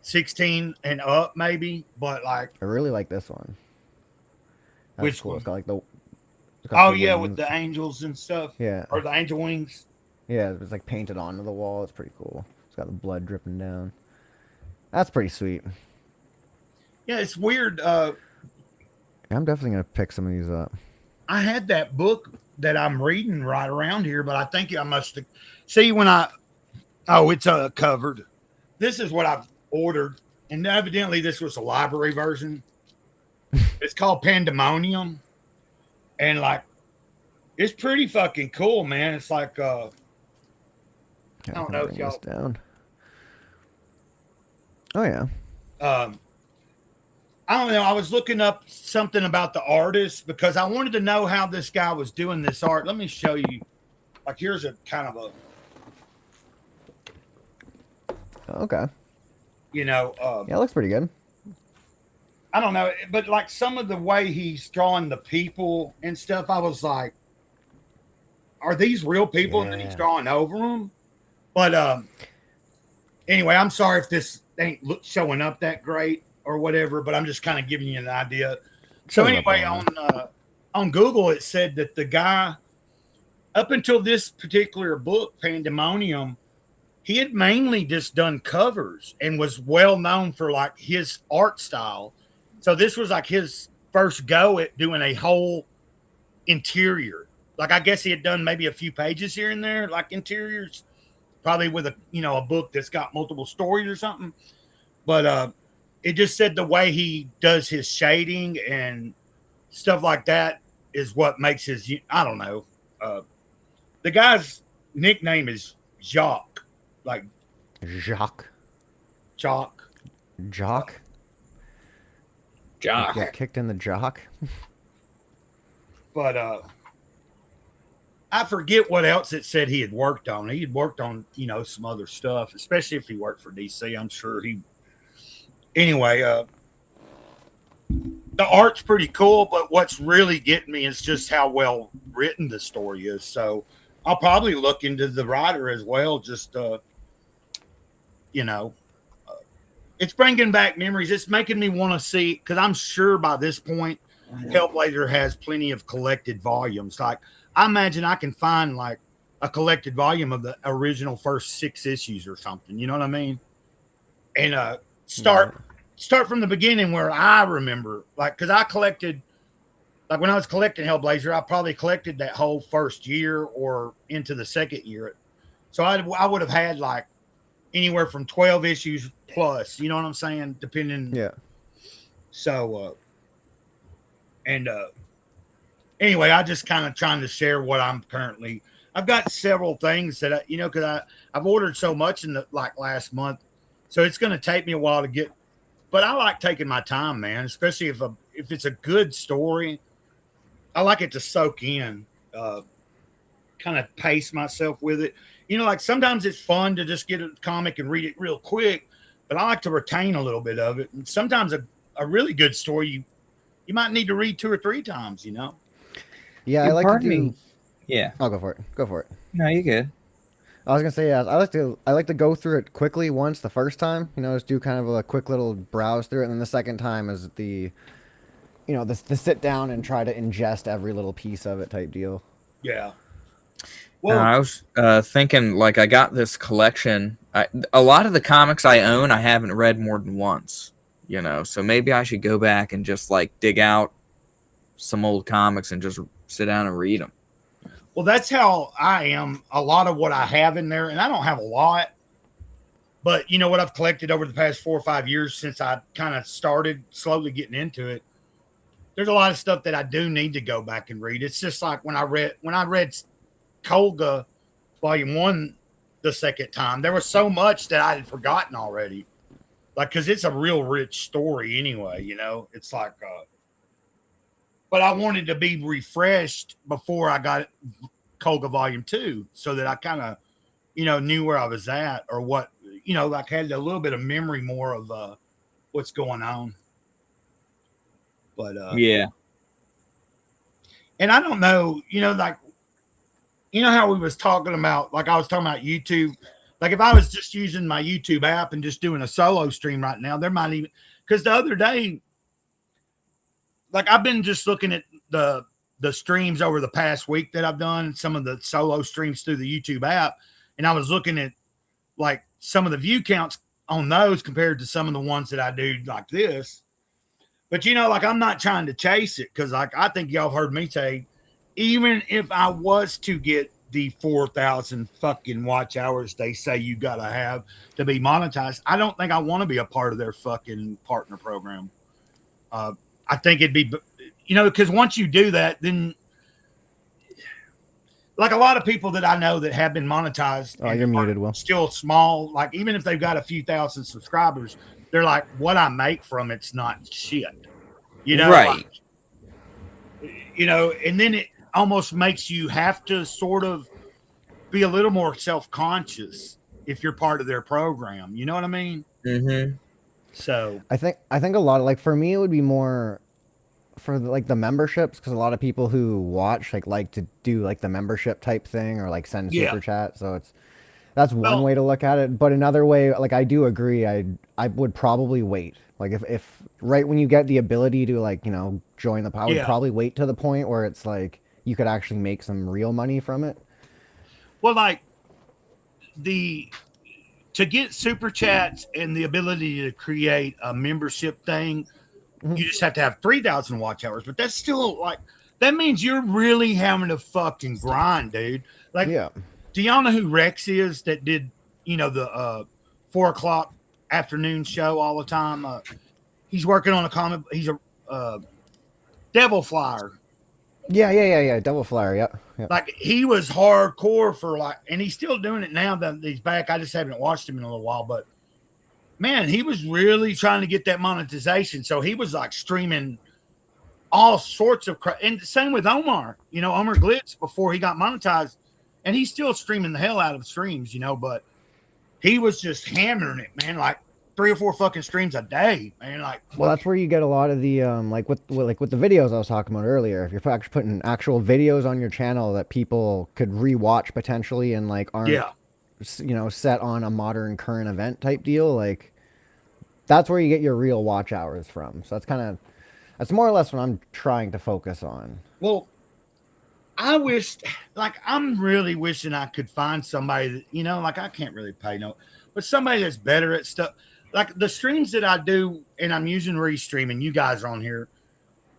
16 and up maybe. But like, I really like this one. That's Which cool. one? It's got like the. it's got oh the yeah, wings. with the angels and stuff. Yeah. Or the angel wings. Yeah, it's like painted onto the wall. It's pretty cool. It's got the blood dripping down. That's pretty sweet. Yeah, it's weird. I'm definitely gonna pick some of these up. I had that book that I'm reading right around here, but I think I must have see when it's covered. This is what I've ordered, and evidently this was a library version. It's called Pandemonium, and like it's pretty fucking cool, man. It's like I don't know if bring y'all this down. Oh yeah. I don't know. I was looking up something about the artist because I wanted to know how this guy was doing this art. Let me show you. Like, here's a kind of Okay. yeah, it looks pretty good. I don't know, but like some of the way he's drawing the people and stuff, I was like, are these real people that he's Yeah. drawing over them? But anyway, I'm sorry if this ain't showing up that great or whatever, but I'm just kind of giving you an idea. So Shows up anyway, on on Google, it said that the guy, up until this particular book, Pandemonium, he had mainly just done covers and was well known for like his art style. So this was like his first go at doing a whole interior. Like I guess he had done maybe a few pages here and there, like interiors, probably with a book that's got multiple stories or something. But it just said the way he does his shading and stuff like that is what makes his, I don't know. The guy's nickname is Jacques, like Jock. Jock. Jock. Jock. Get kicked in the jock. But I forget what else it said he had worked on. He had worked on, some other stuff, especially if he worked for DC. I'm sure he. Anyway, the art's pretty cool, but what's really getting me is just how well written the story is. So I'll probably look into the writer as well. Just, it's bringing back memories. It's making me want to see, because I'm sure by this point, Hellblazer has plenty of collected volumes. Like, I imagine I can find like a collected volume of the original first 6 issues or something. You know what I mean? And start from the beginning where I remember, like, because I collected, like when I was collecting Hellblazer, I probably collected that whole first year or into the second year. So I would have had like anywhere from 12 issues plus. You know what I'm saying? Depending. Yeah. So, anyway, I just kind of trying to share what I'm currently. I've got several things that because I've ordered so much in the last month, so it's going to take me a while to get. But I like taking my time, man. Especially if it's a good story, I like it to soak in. Kind of pace myself with it. Like sometimes it's fun to just get a comic and read it real quick, but I like to retain a little bit of it. And sometimes a really good story you might need to read 2 or 3 times. Yeah, I like to Pardon do. me. Yeah. I'll go for it. Go for it. No, you're good. I was gonna say, yeah, I like to go through it quickly once the first time, just do kind of a quick little browse through it, and then the second time is the you know, the sit down and try to ingest every little piece of it type deal. Yeah. Well, I was thinking, like, I got this collection. A lot of the comics I own, I haven't read more than once, you know, so maybe I should go back and just, like, dig out some old comics and just sit down and read them. Well, that's how I am. A lot of what I have in there, and I don't have a lot, but you know what I've collected over the past 4 or 5 years since I kind of started slowly getting into it. There's a lot of stuff that I do need to go back and read. It's just like when I read Kolga Volume 1 the second time, there was so much that I had forgotten already. Like, because it's a real rich story anyway, you know? It's like, but I wanted to be refreshed before I got Kolga Volume 2 so that I kind of, you know, knew where I was at or what, you know, like had a little bit of memory more of what's going on. But yeah. And I don't know, you know, like, you know how we was talking about, like I was talking about YouTube. Like if I was just using my YouTube app and just doing a solo stream right now, there might even, because the other day, like I've been just looking at the streams over the past week that I've done, some of the solo streams through the YouTube app, and I was looking at like some of the view counts on those compared to some of the ones that I do like this. But you know, like I'm not trying to chase it because like I think y'all heard me say, even if I was to get the 4,000 fucking watch hours they say you gotta have to be monetized, I don't think I want to be a part of their fucking partner program. I think it'd be, you know, because once you do that, then like a lot of people that I know that have been monetized. Oh, you're muted, Will. Still small. Like even if they've got a few thousand subscribers, they're like, what I make from it's not shit. You know, right. Like, you know, and then it almost makes you have to sort of be a little more self-conscious if you're part of their program. You know what I mean? Mm-hmm. So I think a lot of, like, for me, it would be more for the memberships, because a lot of people who watch like to do like the membership type thing or like send super chat. So that's one way to look at it. But another way, like I do agree, I would probably wait. Like if right when you get the ability to like, you know, join the I would probably wait to the point where it's like you could actually make some real money from it. Well, like to get super chats and the ability to create a membership thing, you just have to have 3,000 watch hours. But that's still like, that means you're really having to fucking grind, dude. Like, do y'all know who Rex is that did, you know, the 4 o'clock afternoon show all the time? He's working on a comic. He's a Devil Flyer. Yeah. Devil Flyer. Yeah. Like he was hardcore for like, and he's still doing it now that he's back. I just haven't watched him in a little while, but man, he was really trying to get that monetization. So he was like streaming all sorts of crap. And same with Omar, you know, Omar Glitz before he got monetized, and he's still streaming the hell out of streams, you know, but he was just hammering it, man. Like 3 or 4 fucking streams a day, man. Like, well, that's where you get a lot of the like with the videos I was talking about earlier. If you're actually putting actual videos on your channel that people could rewatch potentially and like aren't, you know, set on a modern current event type deal, like that's where you get your real watch hours from. So that's more or less what I'm trying to focus on. Well, I wish, like, I'm really wishing I could find somebody that, you know, like I can't really pay but somebody that's better at stuff. Like the streams that I do, and I'm using Restream, and you guys are on here.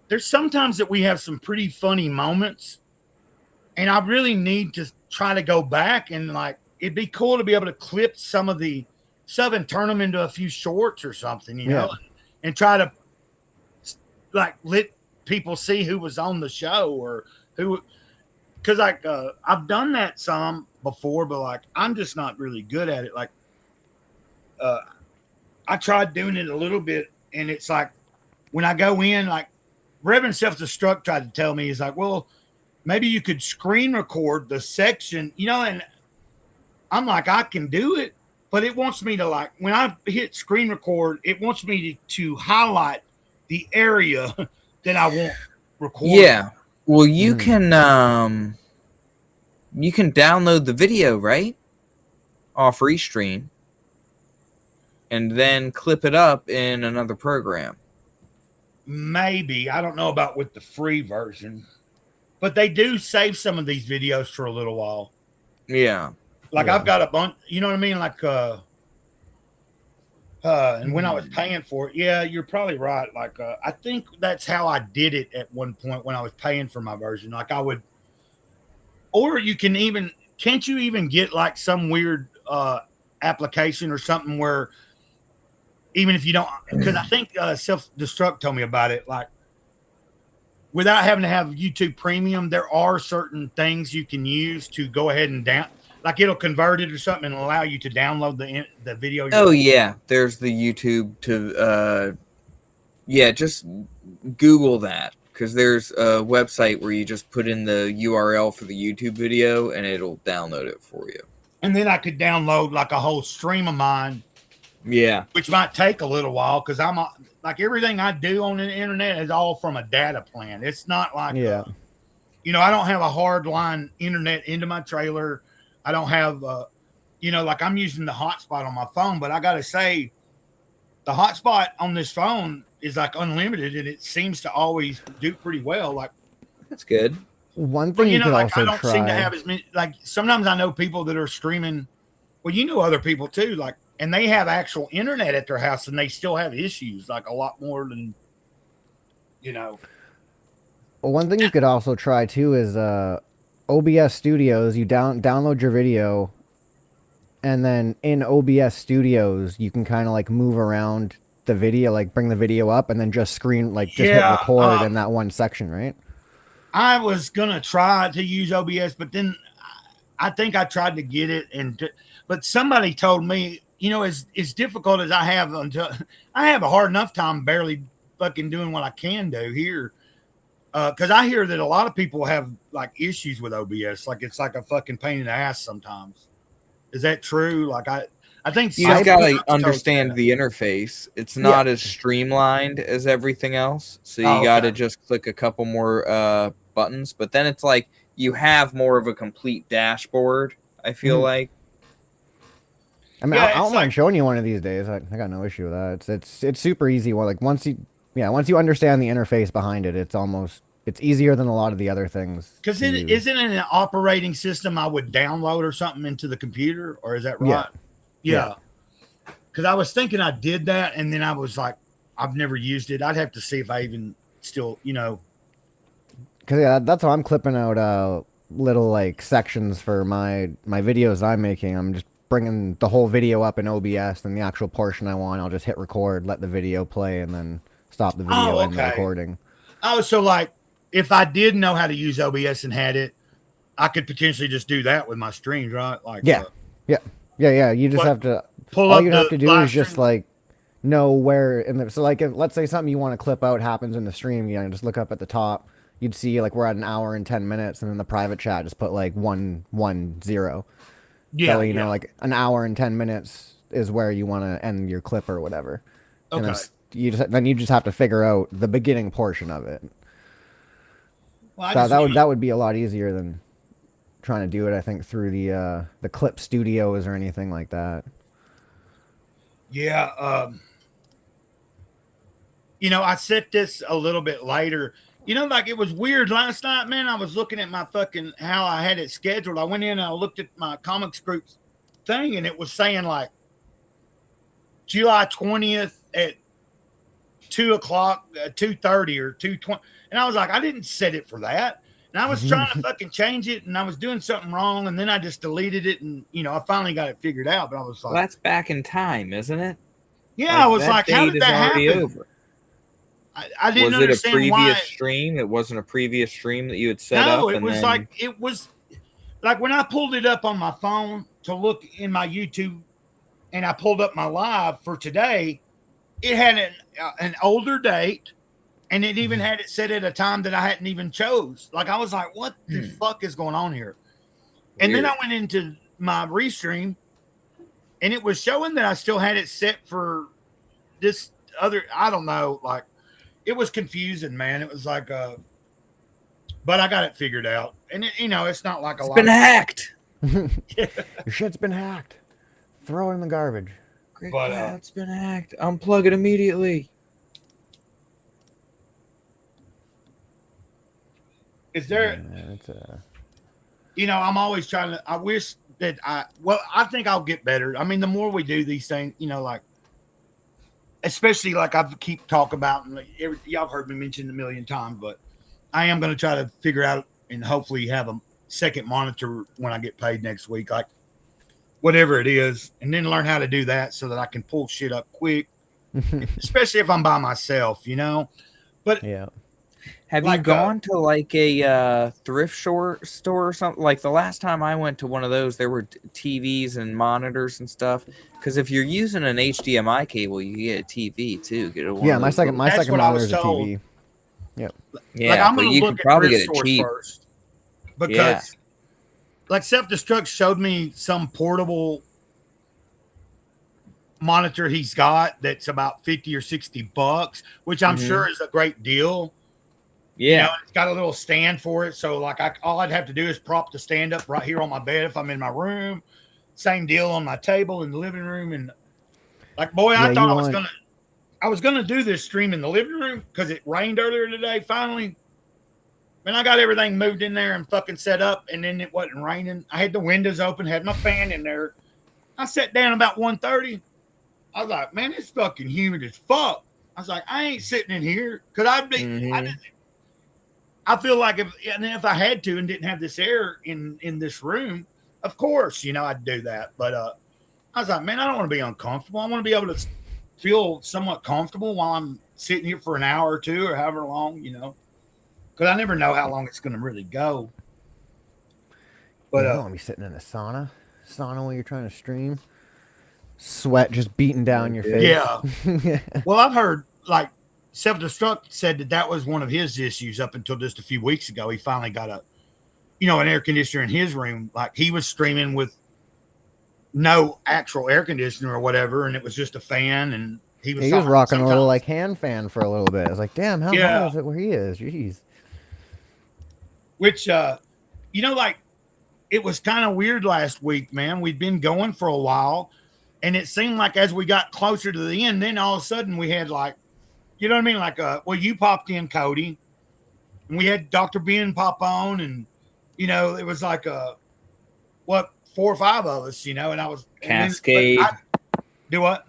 There's sometimes that we have some pretty funny moments, and I really need to try to go back and like, it'd be cool to be able to clip some of the stuff and turn them into a few shorts or something, you know, and try to like let people see who was on the show or who, because like I've done that some before, but like I'm just not really good at it. Like I tried doing it a little bit, and it's like when I go in, like Reverend Self-Destruct tried to tell me, he's like, well, maybe you could screen record the section, you know, and I'm like, I can do it, but it wants me to like, when I hit screen record, it wants me to highlight the area that I want recorded. Yeah. Well, you can download the video, right? Off Restream. And then clip it up in another program. maybe. I don't know about with the free version, but they do save some of these videos for a little while. Yeah. Like Yeah. I've got a bunch, you know what I mean? Like, and when I was paying for it, yeah, you're probably right. Like, I think that's how I did it at one point when I was paying for my version. Like I would, or you can even, can't you even get like some weird application or something where even if you don't, because I think Self-Destruct told me about it, like without having to have YouTube Premium, there are certain things you can use to go ahead and like it'll convert it or something and allow you to download the video. Oh yeah, there's the YouTube to yeah, just Google that because there's a website where you just put in the URL for the YouTube video and it'll download it for you. And then I could download like a whole stream of mine, Yeah. which might take a little while because I'm like everything I do on the internet is all from a data plan. It's not like Yeah. you know, I don't have a hard line internet into my trailer. I don't have you know, like I'm using the hotspot on my phone, but I gotta say the hotspot on this phone is like unlimited and it seems to always do pretty well. Like That's good. One but thing you you know, could like I also don't try. seem to have as many like sometimes I know people that are streaming, well, you know other people too, like and they have actual internet at their house and they still have issues, like a lot more than you know. Well, one thing you could also try too is OBS Studios. You download your video, and then in OBS Studios, you can kind of like move around the video, like bring the video up, and then just hit record in that one section, right? I was gonna try to use OBS, but then I think I tried to get it, but somebody told me, you know, as difficult as I have until I have a hard enough time barely fucking doing what I can do here, because I hear that a lot of people have like issues with OBS, like it's like a fucking pain in the ass sometimes. Is that true? Like I think You just gotta Self-Destruct told understand me the interface. It's not as streamlined as everything else, so you Oh, gotta okay. just click a couple more buttons. But then it's like you have more of a complete dashboard. I feel Mhm. like. I mean, Yeah, I don't it's mind like- showing you one of these days. I got no issue with that. It's super easy. Well, like once you understand the interface behind it, it's easier than a lot of the other things. because to it use. isn't an operating system I would download or something into the computer, or is that right? Yeah. Because I was thinking I did that, and then I was like, I've never used it. I'd have to see if I even still, you know. Because that's how I'm clipping out little like sections for my videos I'm making. I'm just bringing the whole video up in OBS, and the actual portion I want, I'll just hit record, let the video play, and then stop the video and the okay. recording. Oh, so like if I did know how to use OBS and had it, I could potentially just do that with my streams, right? Like Yeah. Yeah. You just What? have to. pull All up you the have to do live is just stream. like know where in the. So like, if, let's say something you want to clip out happens in the stream, you know, just look up at the top. You'd see like we're at an hour and 10 minutes, and in the private chat, just put like 110. yeah, So you know, like an hour and 10 minutes is where you want to end your clip or whatever. And okay. then you just have to figure out the beginning portion of it. Well, I So just that would be a lot easier than trying to do it, I think, through the Clip Studios or anything like that. Yeah. You know, I set this a little bit later. You know, like it was weird last night, man. I was looking at my fucking how I had it scheduled. I went in and I looked at my comics group thing, and it was saying like July 20th at 2:00, 2:30 or 2:20. And I was like, I didn't set it for that. And I was trying to fucking change it, and I was doing something wrong, and then I just deleted it, and you know, I finally got it figured out. But I was like, Well, that's back in time, isn't it? yeah, I was that like, how date did is that already happen? over. I didn't Was it a understand previous why. stream? It wasn't a previous stream that you had set No, up. it and was then... like it was like when I pulled it up on my phone to look in my YouTube, and I pulled up my live for today. It had an older date, and it even had it set at a time that I hadn't even chose. Like I was like, "What the fuck is going on here?" And then I went into my restream, and it was showing that I still had it set for this other. I don't know, like. It was confusing, man. It was like, but I got it figured out, and it, you know, it's not like It's been hacked. Your shit's been hacked. Throw it in the garbage. Great, But, it's been hacked. Unplug it immediately. Is there? Yeah, it's I'm always trying to. I wish that I think I'll get better. I mean, the more we do these things, like, especially like I keep talking about, and like y'all have heard me mention a million times, but I am going to try to figure out and hopefully have a second monitor when I get paid next week, like whatever it is, and then learn how to do that so that I can pull shit up quick, especially if I'm by myself, But yeah. Have you gone to like a thrift store or something? Like the last time I went to one of those, there were TVs and monitors and stuff. Because if you're using an HDMI cable, you get a TV too. My second monitor is a TV. Yep. Yeah, like, I'm but gonna you look could at probably thrift get it stores cheap. first, because like Self-Destruct showed me some portable monitor he's got that's about $50 or $60, which I'm sure is a great deal. Yeah, it's got a little stand for it, so like all I'd have to do is prop the stand up right here on my bed if I'm in my room. Same deal on my table in the living room, and like, boy, I thought I was gonna do this stream in the living room because it rained earlier today. Finally, and I got everything moved in there and fucking set up, and then it wasn't raining. I had the windows open, had my fan in there. I sat down about 1:30. I was like, man, it's fucking humid as fuck. I was like, I ain't sitting in here because I'd be. I feel like if I had to and didn't have this air in this room, of course, I'd do that. But I was like, man, I don't want to be uncomfortable. I want to be able to feel somewhat comfortable while I'm sitting here for an hour or two or however long, because I never know how long it's going to really go. But you don't want to be sitting in a sauna while you're trying to stream. Sweat just beating down your face. Yeah. Well, I've heard like Self-Destruct said that was one of his issues up until just a few weeks ago. He finally got an air conditioner in his room. Like, he was streaming with no actual air conditioner or whatever, and it was just a fan, and he was rocking a little like hand fan for a little bit. I was like, damn, how hot is it where he is? Jeez. Which like, it was kind of weird last week, man. We'd been going for a while, and it seemed like as we got closer to the end, then all of a sudden we had like, you know what I mean? Like, you popped in, Cody, and we had Dr. Ben pop on, and, it was like 4 or 5 of us, and I was cascade. Do what?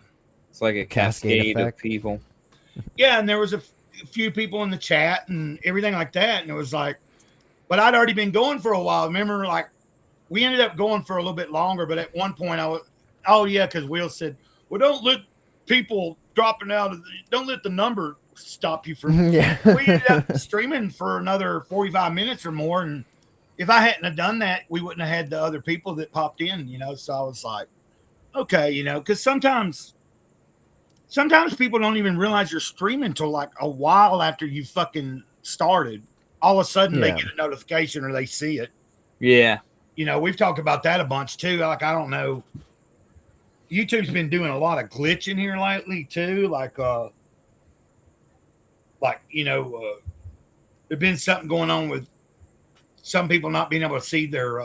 It's like a cascade of people. Yeah, and there was a few people in the chat and everything like that, and it was like, but I'd already been going for a while. Remember, like, we ended up going for a little bit longer, but at one point because Will said, well, don't let people dropping out don't let the number stop you from Yeah. We ended up streaming for another 45 minutes or more, and if I hadn't have done that, we wouldn't have had the other people that popped in, so I was like, okay, because sometimes people don't even realize you're streaming till like a while after you fucking started. All of a sudden they get a notification or they see it. Yeah. We've talked about that a bunch too. Like, I don't know, YouTube's been doing a lot of glitching here lately too. Like, there's been something going on with some people not being able to see their,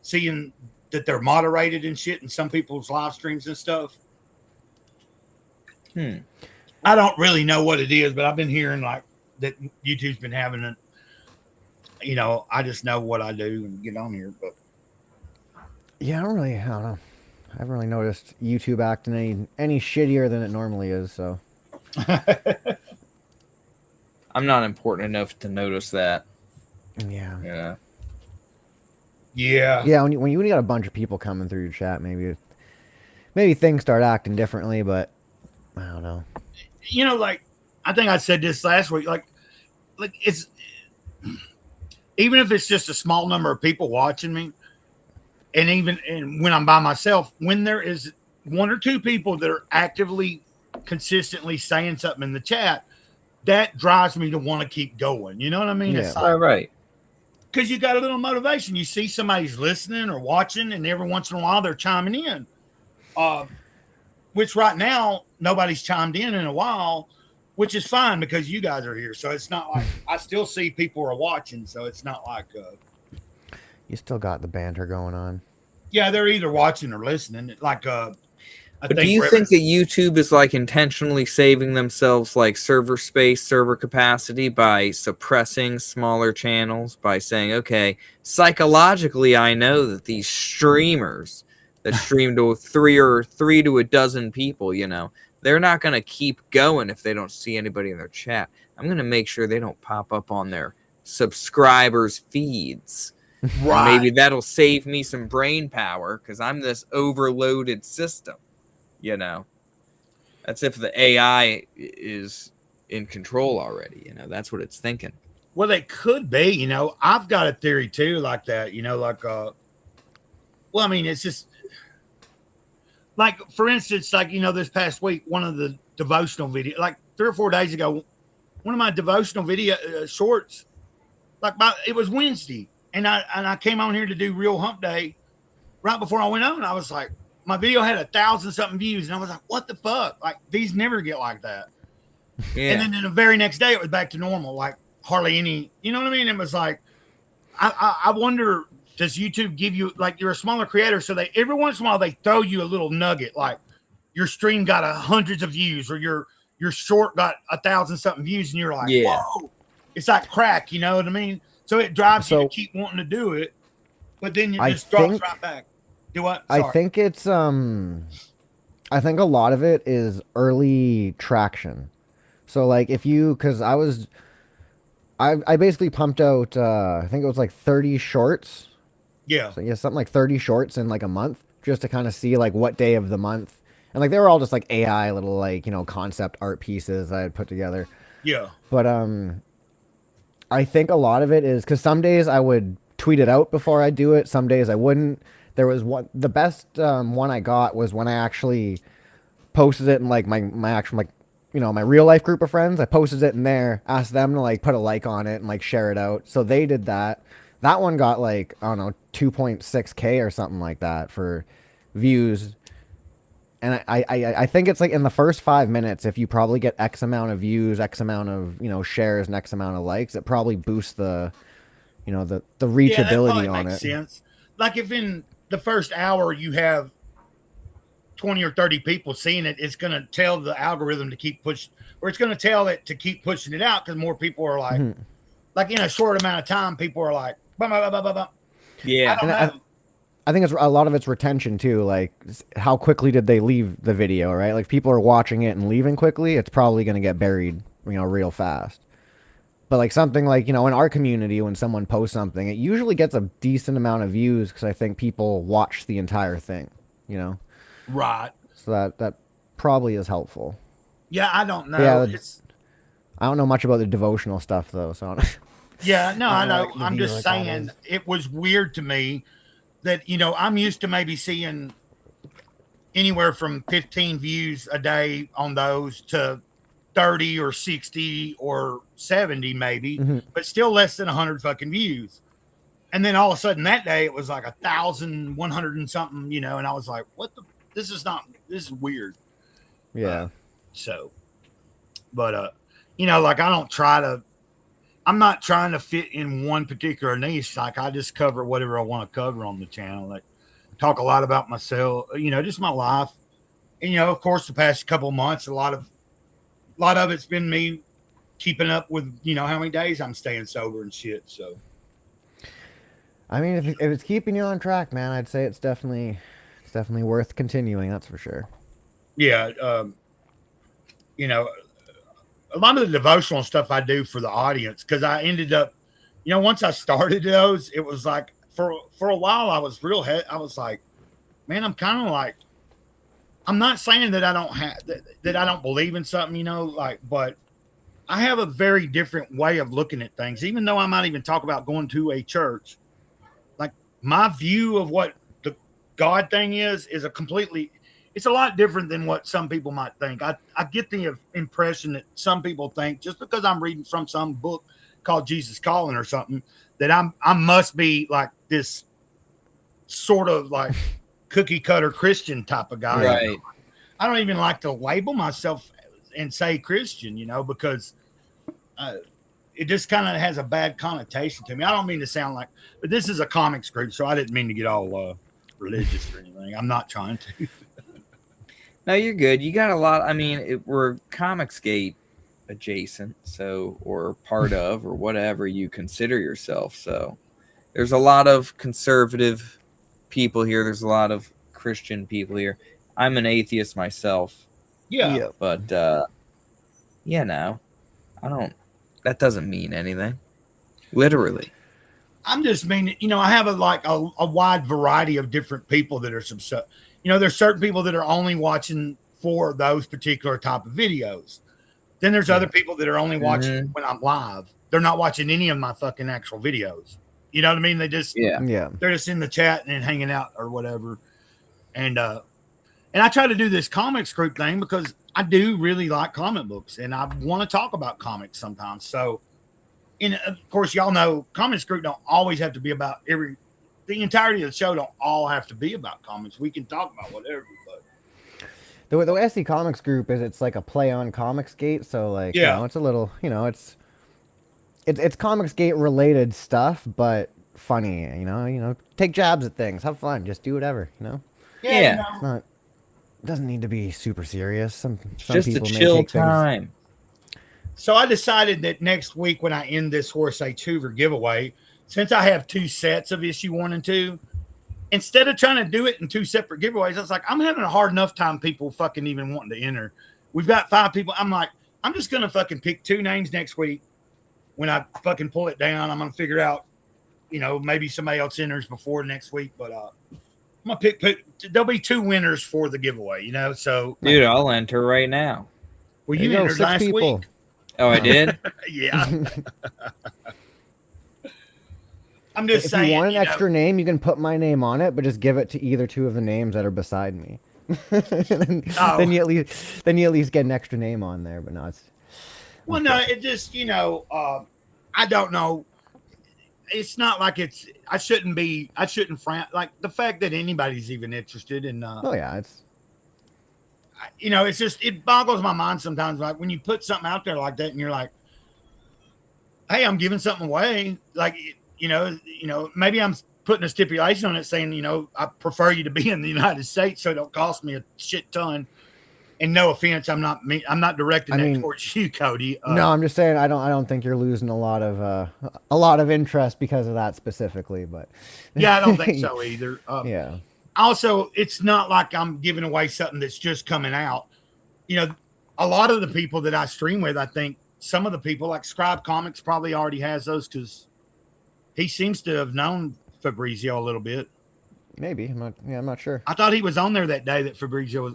seeing that they're moderated and shit in some people's live streams and stuff. I don't really know what it is, but I've been hearing like that YouTube's been having it. I just know what I do and get on here, but yeah, I don't know. I haven't really noticed YouTube acting any shittier than it normally is, so. I'm not important enough to notice that. Yeah. Yeah. Yeah. Yeah, when you got a bunch of people coming through your chat, maybe things start acting differently, but I don't know. Like, I think I said this last week, like it's, even if it's just a small number of people watching me, and when I'm by myself, when there is 1 or 2 people that are actively, consistently saying something in the chat, that drives me to want to keep going. You know what I mean? Yeah. It's like, Right. because you got a little motivation. You see somebody's listening or watching, and every once in a while they're chiming in. Which right now nobody's chimed in a while, which is fine because you guys are here. So it's not like I still see people are watching. So it's not like you still got the banter going on. Yeah, they're either watching or listening. Like But do you think that YouTube is like intentionally saving themselves like server space, server capacity by suppressing smaller channels, by saying, okay, psychologically, I know that these streamers that stream to three to a dozen people, you know, they're not going to keep going if they don't see anybody in their chat. I'm going to make sure they don't pop up on their subscribers' feeds. Right. And maybe that'll save me some brain power because I'm this overloaded system. You know, that's if the AI is in control already. You know, that's what it's thinking. Well, they could be. You know, I've got a theory too, like that. You know, like, well, I mean, it's just like, for instance, like, you know, this past week, one of the devotional video, like 3 or 4 days ago, one of my devotional video shorts, like it was Wednesday, and I came on here to do Real Hump Day. Right before I went on, I was like, my video had 1,000 something views, and I was like, what the fuck? Like, these never get like that. Yeah. And then the very next day, it was back to normal, like hardly any, you know what I mean? It was like, I wonder, does YouTube give you, like, you're a smaller creator, so they, every once in a while, they throw you a little nugget, like your stream got hundreds of views, or your short got 1,000 something views, and you're like, whoa, it's like crack, you know what I mean? So it drives you to keep wanting to do it, but then it just drops right back. Do what? Sorry. I think it's I think a lot of it is early traction. So like if you, because I basically pumped out I think it was like 30 shorts. Yeah. So yeah, something like 30 shorts in like a month, just to kind of see like what day of the month. And like they were all just like AI little, like, you know, concept art pieces I had put together. Yeah. But I think a lot of it is because some days I would tweet it out before I do it, some days I wouldn't. There was one, the best one I got was when I actually posted it in like my actual, like, you know, my real life group of friends. I posted it in there, asked them to like put a like on it and like share it out. So they did that. That one got like, I don't know, 2.6K or something like that for views. And I think it's like in the first 5 minutes, if you probably get X amount of views, X amount of, you know, shares, and X amount of likes, it probably boosts the, you know, the reachability on it. Sense. Like if in the first hour you have 20 or 30 people seeing it, it's going to tell the algorithm to keep pushing, or it's going to tell it to keep pushing it out, because more people are like, like in a short amount of time, people are like, bah, bah, bah, bah, bah. Yeah. I think it's a lot of it's retention too. Like, how quickly did they leave the video, right? Like, if people are watching it and leaving quickly, it's probably going to get buried, you know, real fast. But like something like, you know, in our community, when someone posts something, it usually gets a decent amount of views because I think people watch the entire thing, you know? Right. So that probably is helpful. Yeah, I don't know. Yeah, I don't know much about the devotional stuff though. So yeah, no, I know. I'm just saying it was weird to me that, you know, I'm used to maybe seeing anywhere from 15 views a day on those to 30 or 60 or 70 maybe, but still less than 100 fucking views. And then all of a sudden that day it was like 1,100 and something, you know, and I was like, what the, this is weird. Yeah. But you know, like I'm not trying to fit in one particular niche. Like I just cover whatever I want to cover on the channel. Like talk a lot about myself, you know, just my life. And, you know, of course, the past couple of months, a lot of it's been me keeping up with, you know, how many days I'm staying sober and shit. So, I mean, if it's keeping you on track, man, I'd say it's definitely worth continuing. That's for sure. Yeah. You know, a lot of the devotional stuff I do for the audience, because I ended up, you know, once I started those, it was like for a while I was I was like, man, I'm kind of like, I'm not saying that I don't have that I don't believe in something, you know, like, but I have a very different way of looking at things. Even though I might even talk about going to a church, like my view of what the God thing is it's a lot different than what some people might think. I get the impression that some people think, just because I'm reading from some book called Jesus Calling or something, that I must be like this sort of like cookie cutter Christian type of guy. Right. I don't even like to label myself and say Christian, you know, because it just kind of has a bad connotation to me. I don't mean to sound like, but this is a comics group, so I didn't mean to get all religious or anything. I'm not trying to. No, you're good. You got a lot. I mean, we're Comicsgate adjacent, so, or part of, or whatever you consider yourself. So there's a lot of conservative people here. There's a lot of Christian people here. I'm an atheist myself, Yeah. but no, I don't. That doesn't mean anything. Literally. I'm just mean, I have a wide variety of different people that are there's certain people that are only watching for those particular type of videos. Then there's other people that are only watching when I'm live. They're not watching any of my fucking actual videos. You know what I mean? They just Yeah. they're just in the chat and hanging out or whatever. And I try to do this comics group thing because I do really like comic books and I want to talk about comics sometimes. So, and of course, y'all know comics group don't always have to be about the entirety of the show don't all have to be about comics. We can talk about whatever, but The SC Comics group it's like a play on Comicsgate, so like it's a little it's Comicsgate related stuff, but funny, take jabs at things, have fun, just do whatever, Yeah. It's not doesn't need to be super serious. Some Just a people may chill take things- time. So I decided that next week when I end this Horace H. Hoover giveaway, since I have 2 sets of issue 1 and 2, instead of trying to do it in 2 separate giveaways, I was like, I'm having a hard enough time people fucking even wanting to enter. We've got 5 people. I'm like, I'm just going to fucking pick 2 names next week. When I fucking pull it down, I'm going to figure out, maybe somebody else enters before next week. But I'm going to pick, there'll be 2 winners for the giveaway, So, Dude, I'll enter right now. well, There you you go, entered 6 last people. week. Oh, I did? Yeah. I'm just If saying. you want an extra name, you can put my name on it, but just give it to either 2 of the names that are beside me. then you at least get an extra name on there. But no, it's Well, no, it just, I don't know. It's not like I shouldn't frown. Like the fact that anybody's even interested in, oh yeah, it's it's just, it boggles my mind sometimes. Like when you put something out there like that and you're like, hey, I'm giving something away. Like, maybe I'm putting a stipulation on it saying, I prefer you to be in the United States so it don't cost me a shit ton. And no offense, I'm not directing that towards you, Cody. no, I'm just saying I don't think you're losing a lot of interest because of that specifically. But yeah, I don't think so either. Yeah. Also, it's not like I'm giving away something that's just coming out. A lot of the people that I stream with, I think some of the people like Scribe Comics probably already has those because he seems to have known Fabrizio a little bit. Maybe I'm not sure. I thought he was on there that day that Fabrizio was.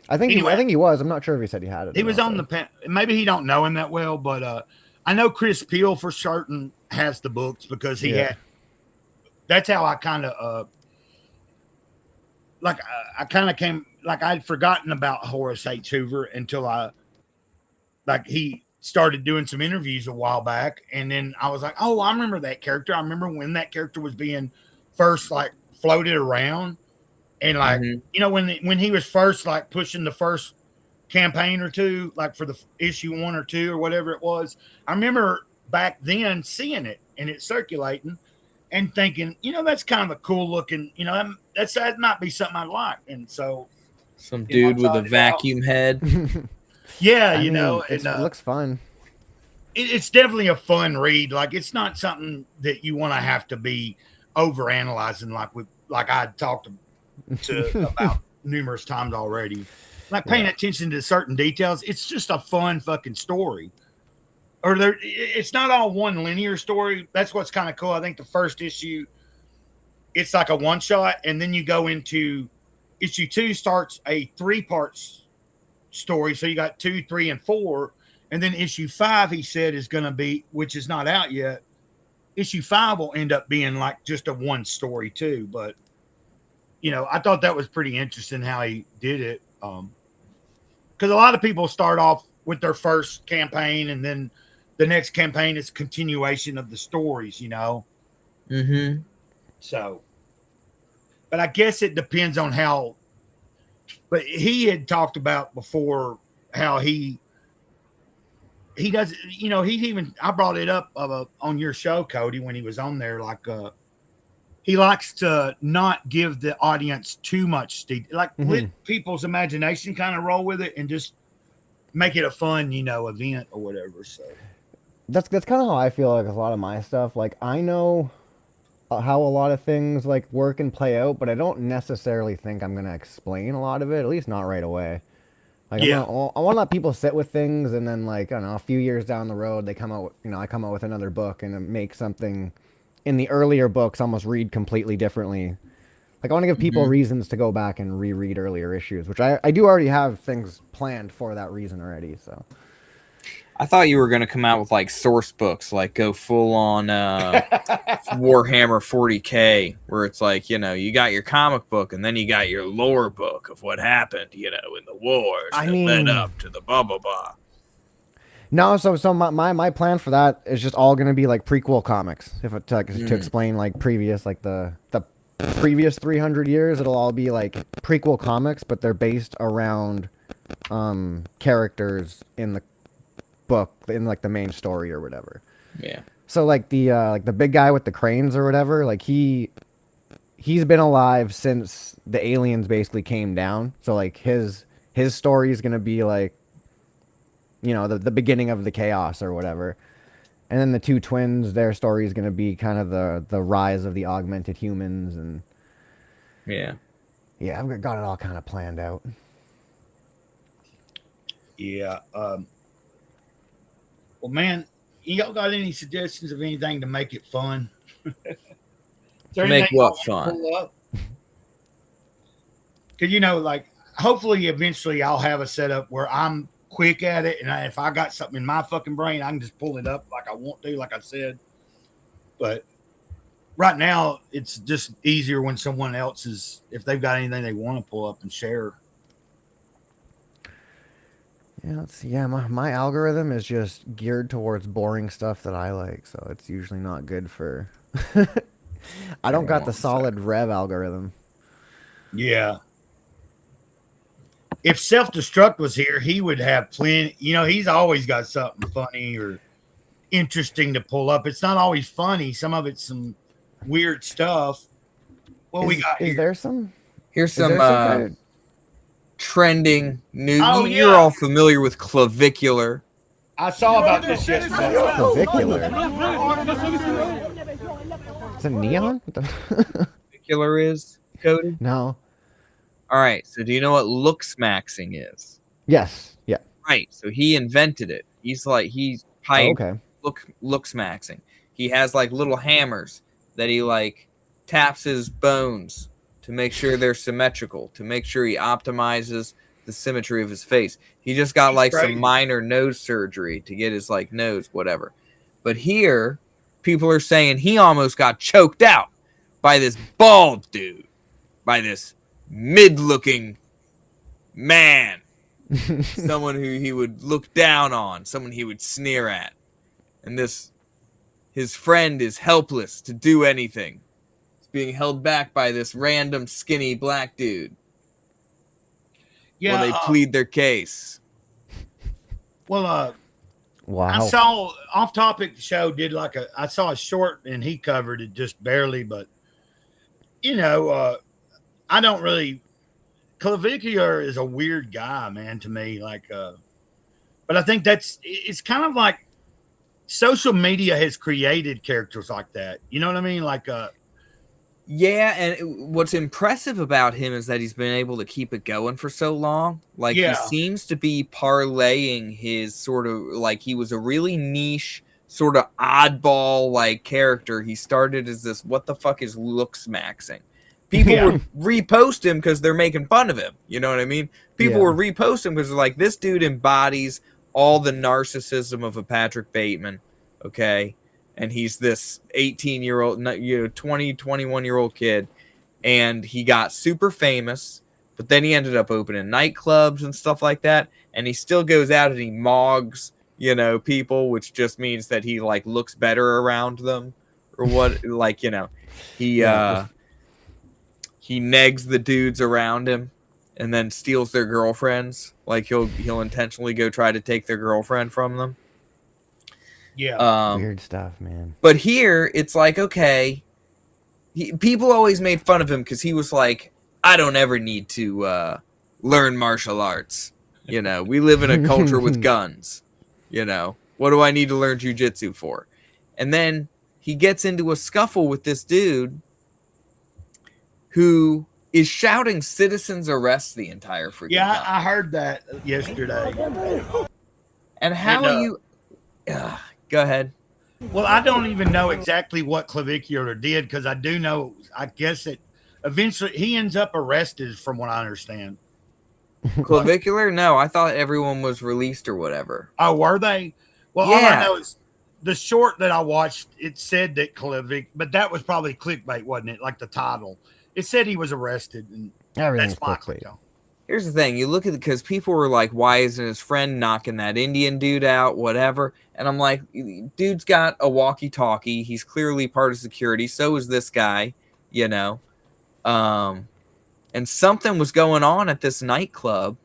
I think Anyway. he was. I'm not sure if he said he had it. He or was not, on though. maybe he don't know him that well, but I know Chris Peel for certain has the books because he had. That's how I kind of I kind of came like I'd forgotten about Horace H. Hoover until he started doing some interviews a while back, and then I was like, oh, I remember that character. I remember when that character was being first floated around. And when he was first pushing the first campaign or 2, for the issue 1 or 2 or whatever it was, I remember back then seeing it and it circulating and thinking, that's kind of a cool looking, that might be something I like. And so Some dude with a vacuum head. yeah, I mean, it looks fun. it's definitely a fun read. Like it's not something that you want to have to be over analyzing like I talked to about numerous times already. Like paying attention to certain details. It's just a fun fucking story. It's not all one linear story. That's what's kind of cool. I think the first issue, it's like a one shot, and then you go into issue 2 starts a 3 parts story. So you got 2, 3, and 4. And then issue 5, he said, is going to be, which is not out yet. Issue 5 will end up being just a 1 story too. But, I thought that was pretty interesting how he did it. Because a lot of people start off with their first campaign and then the next campaign is continuation of the stories, Mm-hmm. So, but I guess it depends on how, but he had talked about before how he does, he's even, I brought it up on your show, Cody, when he was on there, he likes to not give the audience too much let people's imagination kind of roll with it and just make it a fun, event or whatever. So That's kind of how I feel like with a lot of my stuff. Like I know how a lot of things like work and play out, but I don't necessarily think I'm gonna explain a lot of it. At least not right away. Like I want to let people sit with things, and then like I don't know, a few years down the road, they come out. I come out with another book and it makes something in the earlier books almost read completely differently. Like I want to give people reasons to go back and reread earlier issues, which I do already have things planned for that reason already. So I thought you were going to come out with like source books, like go full on Warhammer 40K, where it's like, you got your comic book and then you got your lore book of what happened, in the wars that led up to the blah, blah, blah. No, so my plan for that is just all going to be like prequel comics. If it to explain like previous, like the previous 300 years, it'll all be like prequel comics, but they're based around characters in the book, in like the main story or whatever. Yeah. So like the big guy with the cranes or whatever, like he's been alive since the aliens basically came down. So like his story is going to be like, the beginning of the chaos or whatever. And then the two twins, their story is going to be kind of the rise of the augmented humans. And yeah, I've got it all kind of planned out. Yeah. Well, man, y'all got any suggestions of anything to make it fun? Make what fun? Because, hopefully eventually I'll have a setup where I'm quick at it, and if I got something in my fucking brain, I can just pull it up like I want to, like I said. But right now, it's just easier when someone else if they've got anything they want to pull up and share. Yeah, let's see. Yeah, my algorithm is just geared towards boring stuff that I like, so it's usually not good for. I don't got the solid Rev algorithm. Yeah. If Self-Destruct was here, he would have plenty. He's always got something funny or interesting to pull up. It's not always funny. Some of it's some weird stuff. What we got here? There some? Here's some kind of trending news. Oh, You're all familiar with Clavicular. I saw about this yesterday. Clavicular. Is it Neon? Clavicular is, Cody? No. All right, so do you know what Looksmaxing is? Yes. Yeah. Right, so he invented it. He's Okay. Looksmaxing. He has like little hammers that he like taps his bones to make sure they're symmetrical, to make sure he optimizes the symmetry of his face. He just got some minor nose surgery to get his like nose, whatever. But here, people are saying he almost got choked out by this bald dude, by this mid-looking man, someone who he would look down on, someone he would sneer at, and his friend is helpless to do anything. He's being held back by this random skinny black dude. Yeah, while they plead their case. Well, wow. I saw Off Topic show did I saw a short and he covered it just barely, but I don't really. Clavicular is a weird guy, man, to me. But I think it's kind of like social media has created characters like that. You know what I mean? Yeah, and what's impressive about him is that he's been able to keep it going for so long. He seems to be parlaying his sort of he was a really niche, sort of oddball character. He started as this, what the fuck is Looksmaxing? People would repost him because they're making fun of him. You know what I mean? People would repost him because they're like, this dude embodies all the narcissism of a Patrick Bateman. Okay. And he's this 18-year-old, 20, 21-year-old kid. And he got super famous, but then he ended up opening nightclubs and stuff like that. And he still goes out and he mogs, people, which just means that he looks better around them or what, he negs the dudes around him and then steals their girlfriends. He'll intentionally go try to take their girlfriend from them. Yeah. Weird stuff, man. But here it's okay, people always made fun of him because he was like, I don't ever need to learn martial arts. You know, we live in a culture with guns. You know, what do I need to learn jujitsu for? And then he gets into a scuffle with this dude who is shouting citizens arrest the entire freaking time. I heard that yesterday. And how are you... go ahead. Well, I don't even know exactly what Clavicular did, because I do know, I guess it eventually he ends up arrested, from what I understand. Clavicular? No, I thought everyone was released or whatever. Oh, were they? Well, all Yeah. I know is the short that I watched, it said that but that was probably clickbait, wasn't it? Like the title. It said he was arrested, and Everything's that's my clickbait. click. Here's the thing. You look at it because people were like, why isn't his friend knocking that Indian dude out, whatever? And I'm like, dude's got a walkie-talkie. He's clearly part of security. So is this guy, you know. And something was going on at this nightclub.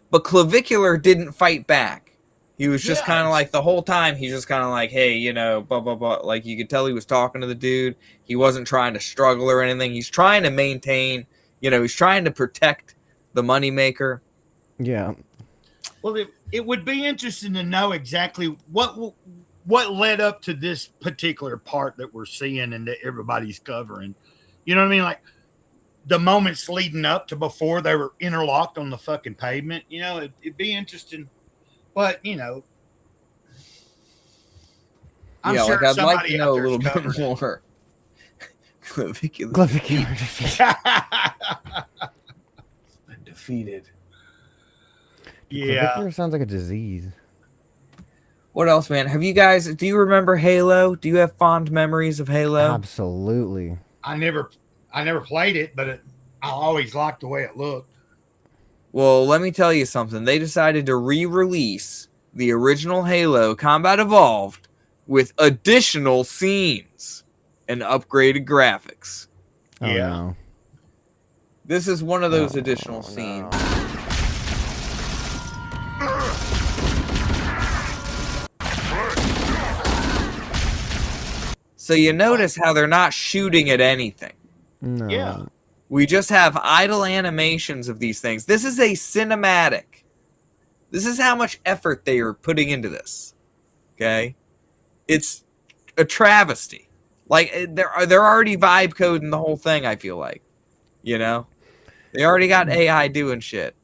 But Clavicular didn't fight back. He was just kind of like, the whole time, he's just kind of like, hey, you know, blah, blah, blah. Like, you could tell he was talking to the dude. He wasn't trying to struggle or anything. He's trying to maintain, you know, he's trying to protect the moneymaker. Yeah. Well, it would be interesting to know exactly what led up to this particular part that we're seeing and that everybody's covering. You know what I mean? Like the moments leading up to before they were interlocked on the fucking pavement. You know, it'd be interesting. But, you know, I'm sure like I'd like somebody to know out a there's little covered bit more. Clavicular. Clavicular defeat. Defeated. Yeah. Clavicular sounds like a disease. What else, man? Do you remember Halo? Do you have fond memories of Halo? Absolutely. I never played it, but I always liked the way it looked. Well, let me tell you something. They decided to re-release the original Halo Combat Evolved with additional scenes and upgraded graphics. Oh, Yeah. no. This is one of those additional scenes. So you notice how they're not shooting at anything. No. Yeah. We just have idle animations of these things. This is a cinematic. This is how much effort they are putting into this. Okay? It's a travesty. Like, they're already vibe coding the whole thing, I feel like. You know? They already got AI doing shit.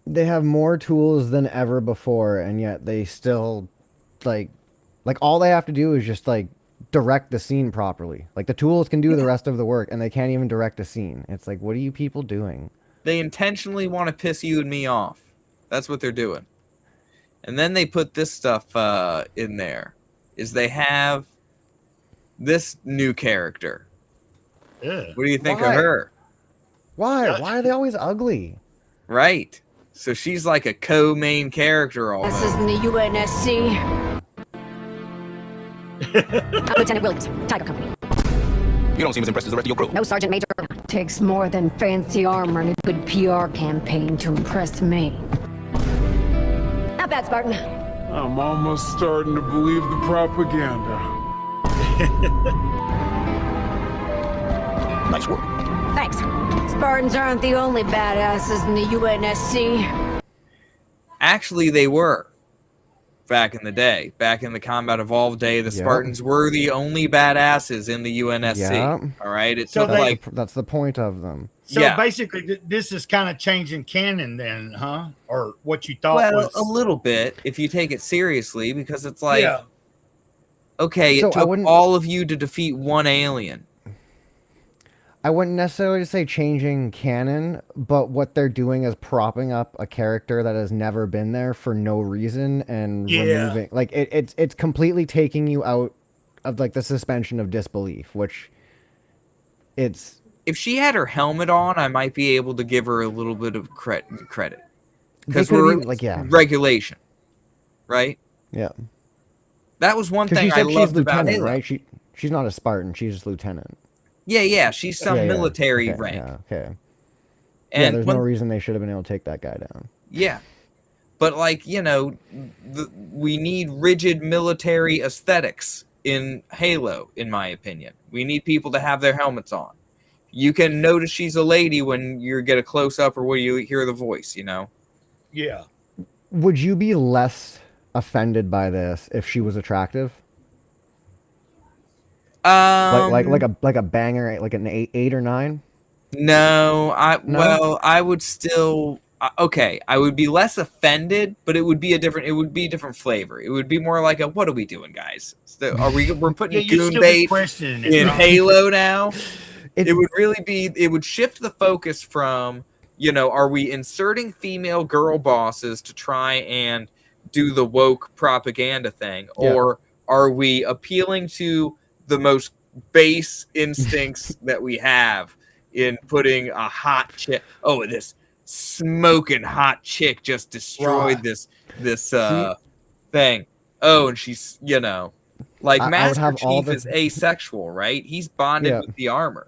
They have more tools than ever before, and yet they still, like all they have to do is just, like, direct the scene properly. Like, the tools can do the rest of the work, and they can't even direct a scene. It's like, what are you people doing? They intentionally want to piss you and me off. That's what they're doing. And then they put this stuff in there. Is they have this new character. Yeah. What do you think Why? of her? Why? Why are they always ugly? Right. So she's like a co-main character almost. This is in the UNSC. I'm Lieutenant Williams, Tiger Company. You don't seem as impressed as the rest of your crew. No Sergeant Major. Takes more than fancy armor and a good PR campaign to impress me. Not bad, Spartan. I'm almost starting to believe the propaganda. Nice work. Thanks. Spartans aren't the only badasses in the UNSC. Actually, they were. Back in the day. Back in the Combat Evolved day, the Spartans were the only badasses in the UNSC. Yeah. All right? It So took like... That's the point of them. So Yeah. basically, this is kind of changing canon then, huh? Or what you thought Well, was... a little bit, if you take it seriously, because it's like... Yeah. Okay, So it I took wouldn't- all of you to defeat one alien. I wouldn't necessarily say changing canon, but what they're doing is propping up a character that has never been there for no reason and removing, like, it's completely taking you out of, like, the suspension of disbelief, which it's... If she had her helmet on, I might be able to give her a little bit of credit. They Because could've we're even, like, yeah. regulation, right? Yeah. That was one Because thing she I said she's loved about lieutenant, Halo. right? She's not a Spartan, she's just lieutenant. Yeah, she's some Yeah, yeah. military Okay, rank. Yeah, okay. And Yeah, there's when- no reason they should have been able to take that guy down. Yeah. But, like, you know, we need rigid military aesthetics in Halo, in my opinion. We need people to have their helmets on. You can notice she's a lady when you get a close up or when you hear the voice, you know? Yeah. Would you be less offended by this if she was attractive? Like a banger, like an 8 or 9? No, No? well, I would still okay. I would be less offended, but it would be a different flavor. It would be more like a, what are we doing, guys? So we're putting goon bait in Halo now? It would really be, it would shift the focus from, you know, are we inserting female girl bosses to try and do the woke propaganda thing, or are we appealing to the most base instincts that we have in putting a hot chick? Oh, this smoking hot chick just destroyed this thing. Oh, and she's, you know, like Master Chief is asexual, right? He's bonded with the armor.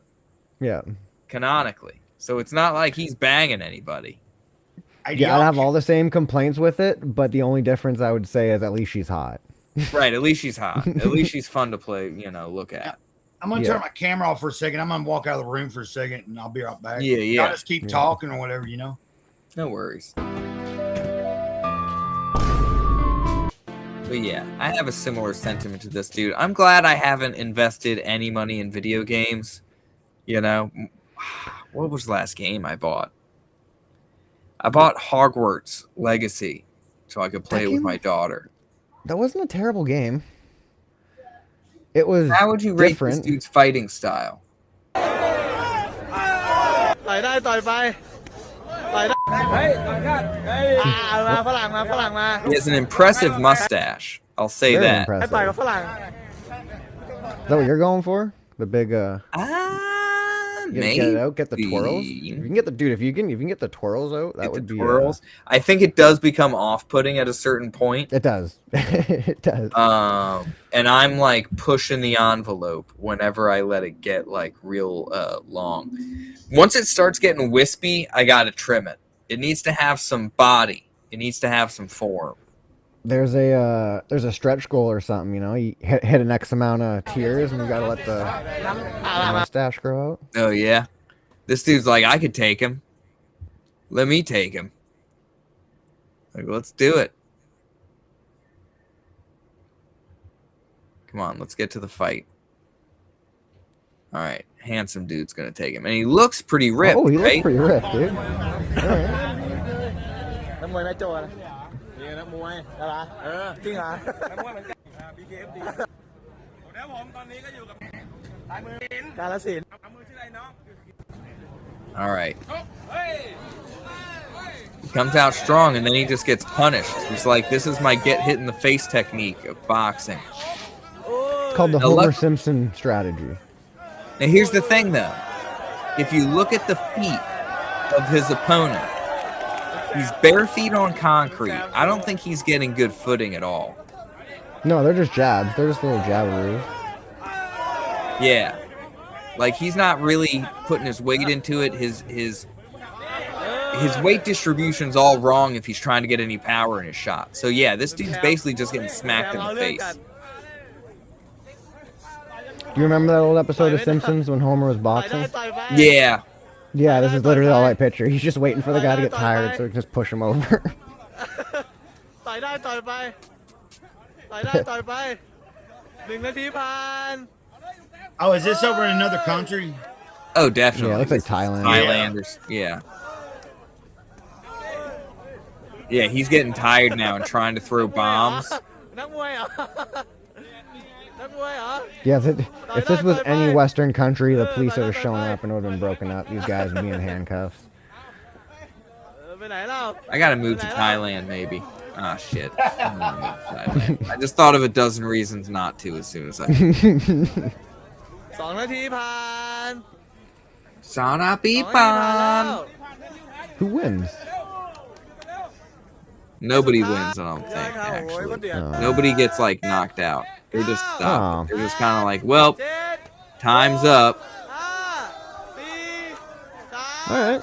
Yeah. Canonically. So it's not like he's banging anybody. Yeah, I'd have all the same complaints with it, but the only difference I would say is at least she's hot. Right, at least she's hot. At least she's fun to play, you know, look at. I'm going to turn my camera off for a second. I'm going to walk out of the room for a second, and I'll be right back. Yeah. Y'all just keep talking or whatever, you know? No worries. But yeah, I have a similar sentiment to this dude. I'm glad I haven't invested any money in video games. You know, what was the last game I bought? I bought Hogwarts Legacy so I could play it with my daughter. That wasn't a terrible game. It was How would you rate different. this dude's fighting style? He has an impressive mustache. I'll say Very that. impressive. Is that what you're going for? The big Maybe. Get it out, get the twirls. If you can get if you can get the twirls out, that would be twirls. I think it does become off-putting at a certain point. It does. It does. And I'm like pushing the envelope whenever I let it get like real long. Once it starts getting wispy, I gotta trim it. It needs to have some body. It needs to have some form. There's a stretch goal or something, you know. You hit an X amount of tiers, and you gotta let the mustache grow out. Oh yeah, this dude's like, I could take him. Let me take him. Like, let's do it. Come on, let's get to the fight. All right, handsome dude's gonna take him, and he looks pretty ripped. Oh, he right? looks pretty ripped, dude. All right. All right. He comes out strong, and then he just gets punished. He's like, this is my get hit in the face technique of boxing. It's called the Homer Simpson strategy. Now, here's the thing, though. If you look at the feet of his opponent, he's bare feet on concrete. I don't think he's getting good footing at all. No, they're just jabs. They're just little jabberoos. Yeah. Like, he's not really putting his weight into it. His weight distribution's all wrong if he's trying to get any power in his shot. So, yeah, this dude's basically just getting smacked in the face. Do you remember that old episode of Simpsons when Homer was boxing? Yeah. Yeah, this is literally all I picture. He's just waiting for the guy to get tired so he can just push him over. Oh, is this over in another country? Oh, definitely. Yeah, it looks like Thailand. Thailanders. Yeah. Yeah, he's getting tired now and trying to throw bombs. Yeah, if this was any Western country, the police would have shown up and it would have been broken up. These guys would be in handcuffs. I gotta move to Thailand, maybe. Ah, shit. I just thought of a dozen reasons not to as soon as I could. Who wins? Nobody wins, I don't think, actually. Nobody gets, like, knocked out. They're just stopped. They're just kind of like, well, time's up. Alright.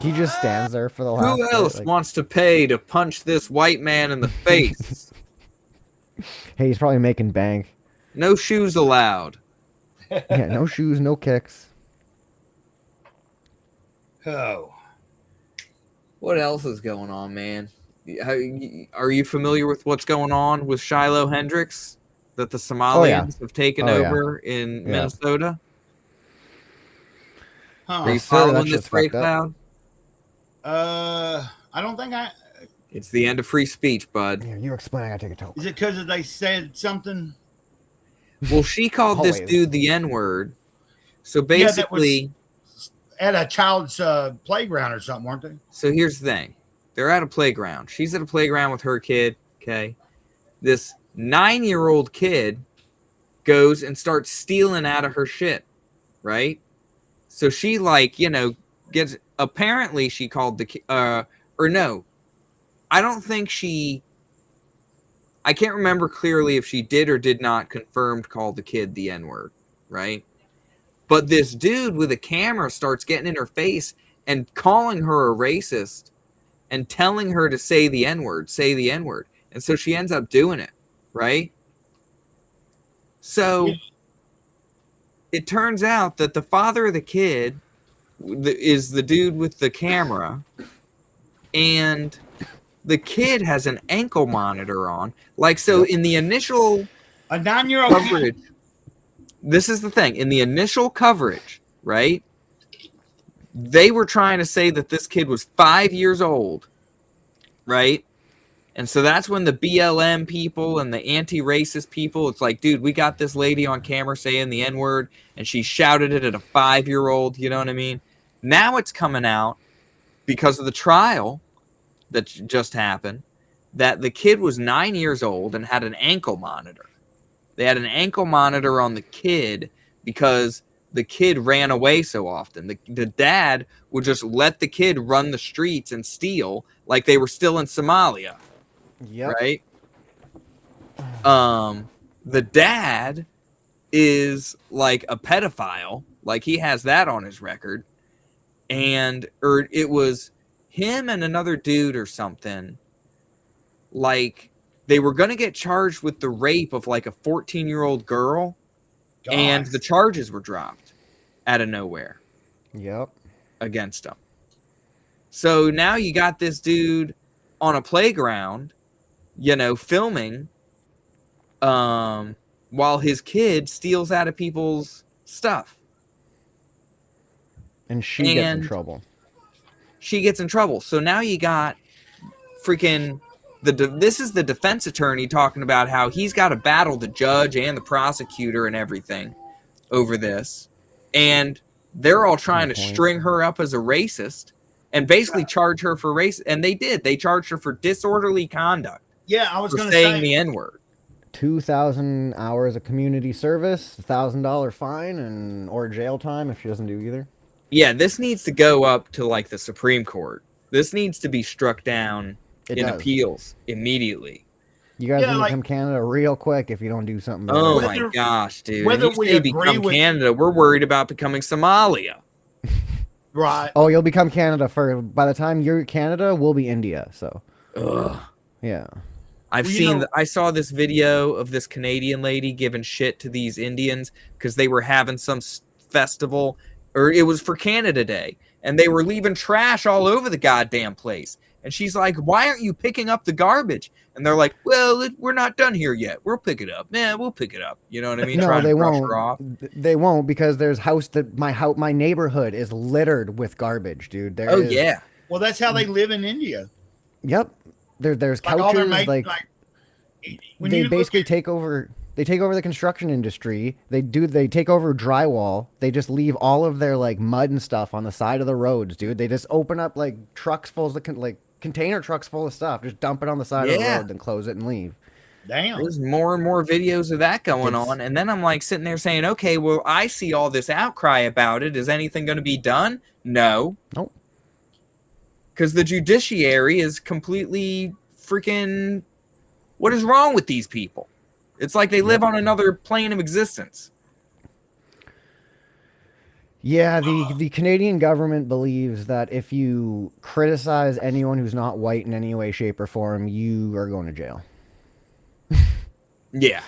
He just stands there for the last Who else wants to pay to punch this white man in the face? Hey, he's probably making bank. No shoes allowed. Yeah, no shoes, no kicks. Oh. What else is going on, man? Are you familiar with what's going on with Shiloh Hendricks? That the Somalians have taken over in Minnesota? Huh. Are you Sir, that following shit's this, Grey fucked up. Cloud? I don't think I. It's the end of free speech, bud. Here, you explain. I gotta take a toke. Is it because they said something? Well, she called this Always. dude the N-word. So Yeah, that basically, at a child's playground or something, weren't they? so here's the thing. They're at a playground. She's at a playground with her kid, okay? This 9-year-old kid goes and starts stealing out of her shit, right? So she, like, you know, gets... Apparently, she called the... or no. I don't think she... I can't remember clearly if she did or did not confirmed call the kid the N-word, right? But this dude with a camera starts getting in her face and calling her a racist and telling her to say the N-word, say the N-word. And so she ends up doing it, right? So it turns out that the father of the kid is the dude with the camera, and the kid has an ankle monitor on. Like, so in the initial A 9-year-old coverage, this is the thing. In the initial coverage, right, they were trying to say that this kid was 5 years old, right? And so that's when the BLM people and the anti-racist people, it's like, dude, we got this lady on camera saying the N-word, and she shouted it at a 5-year-old, you know what I mean? Now it's coming out, because of the trial that just happened, that the kid was 9 years old and had an ankle monitor. They had an ankle monitor on the kid because the kid ran away so often. The dad would just let the kid run the streets and steal like they were still in Somalia. Yep. Right? The dad is like a pedophile. Like, he has that on his record. Or it was him and another dude or something. Like, they were going to get charged with the rape of like a 14-year-old girl. God. And the charges were dropped out of nowhere. Yep. Against them. So now you got this dude on a playground, you know, filming while his kid steals out of people's stuff. And she gets in trouble. She gets in trouble. So now you got freaking this is the defense attorney talking about how he's got to battle the judge and the prosecutor and everything over this. And they're all trying to string her up as a racist and basically charge her for race. And they did. They charged her for disorderly conduct. Yeah, I was for going to saying say the N-word. 2,000 hours of community service, $1,000 fine, or jail time if she doesn't do either. Yeah, this needs to go up to like the Supreme Court. This needs to be struck down in appeals immediately. You guys need to come Canada real quick if you don't do something. Oh my gosh, dude! whether You we say agree become with- Canada, we're worried about becoming Somalia. right. Oh, you'll become Canada by the time you're Canada, we'll be India. So, Ugh. yeah. I saw this video of this Canadian lady giving shit to these Indians because they were having some festival, or it was for Canada Day, and they were leaving trash all over the goddamn place. And she's like, why aren't you picking up the garbage? And they're like, well, we're not done here yet. We'll pick it up. Man, we'll pick it up. You know what I mean? No, Trying they to brush won't. her off. They won't because there's my neighborhood is littered with garbage, dude. Oh, yeah. Well, that's how they live in India. Yep. There's Like all their couches mates, like when they you look basically at- take over. They take over the construction industry. They take over drywall. They just leave all of their like mud and stuff on the side of the roads, dude. They just open up like trucks full of container trucks full of stuff. Just dump it on the side of the road, then close it and leave. Damn. There's more and more videos of that going on. And then I'm like sitting there saying, okay, well, I see all this outcry about it. Is anything going to be done? No. Nope. Because the judiciary is completely freaking... What is wrong with these people? It's like they live on another plane of existence. Yeah, the Canadian government believes that if you criticize anyone who's not white in any way, shape, or form, you are going to jail. Yeah.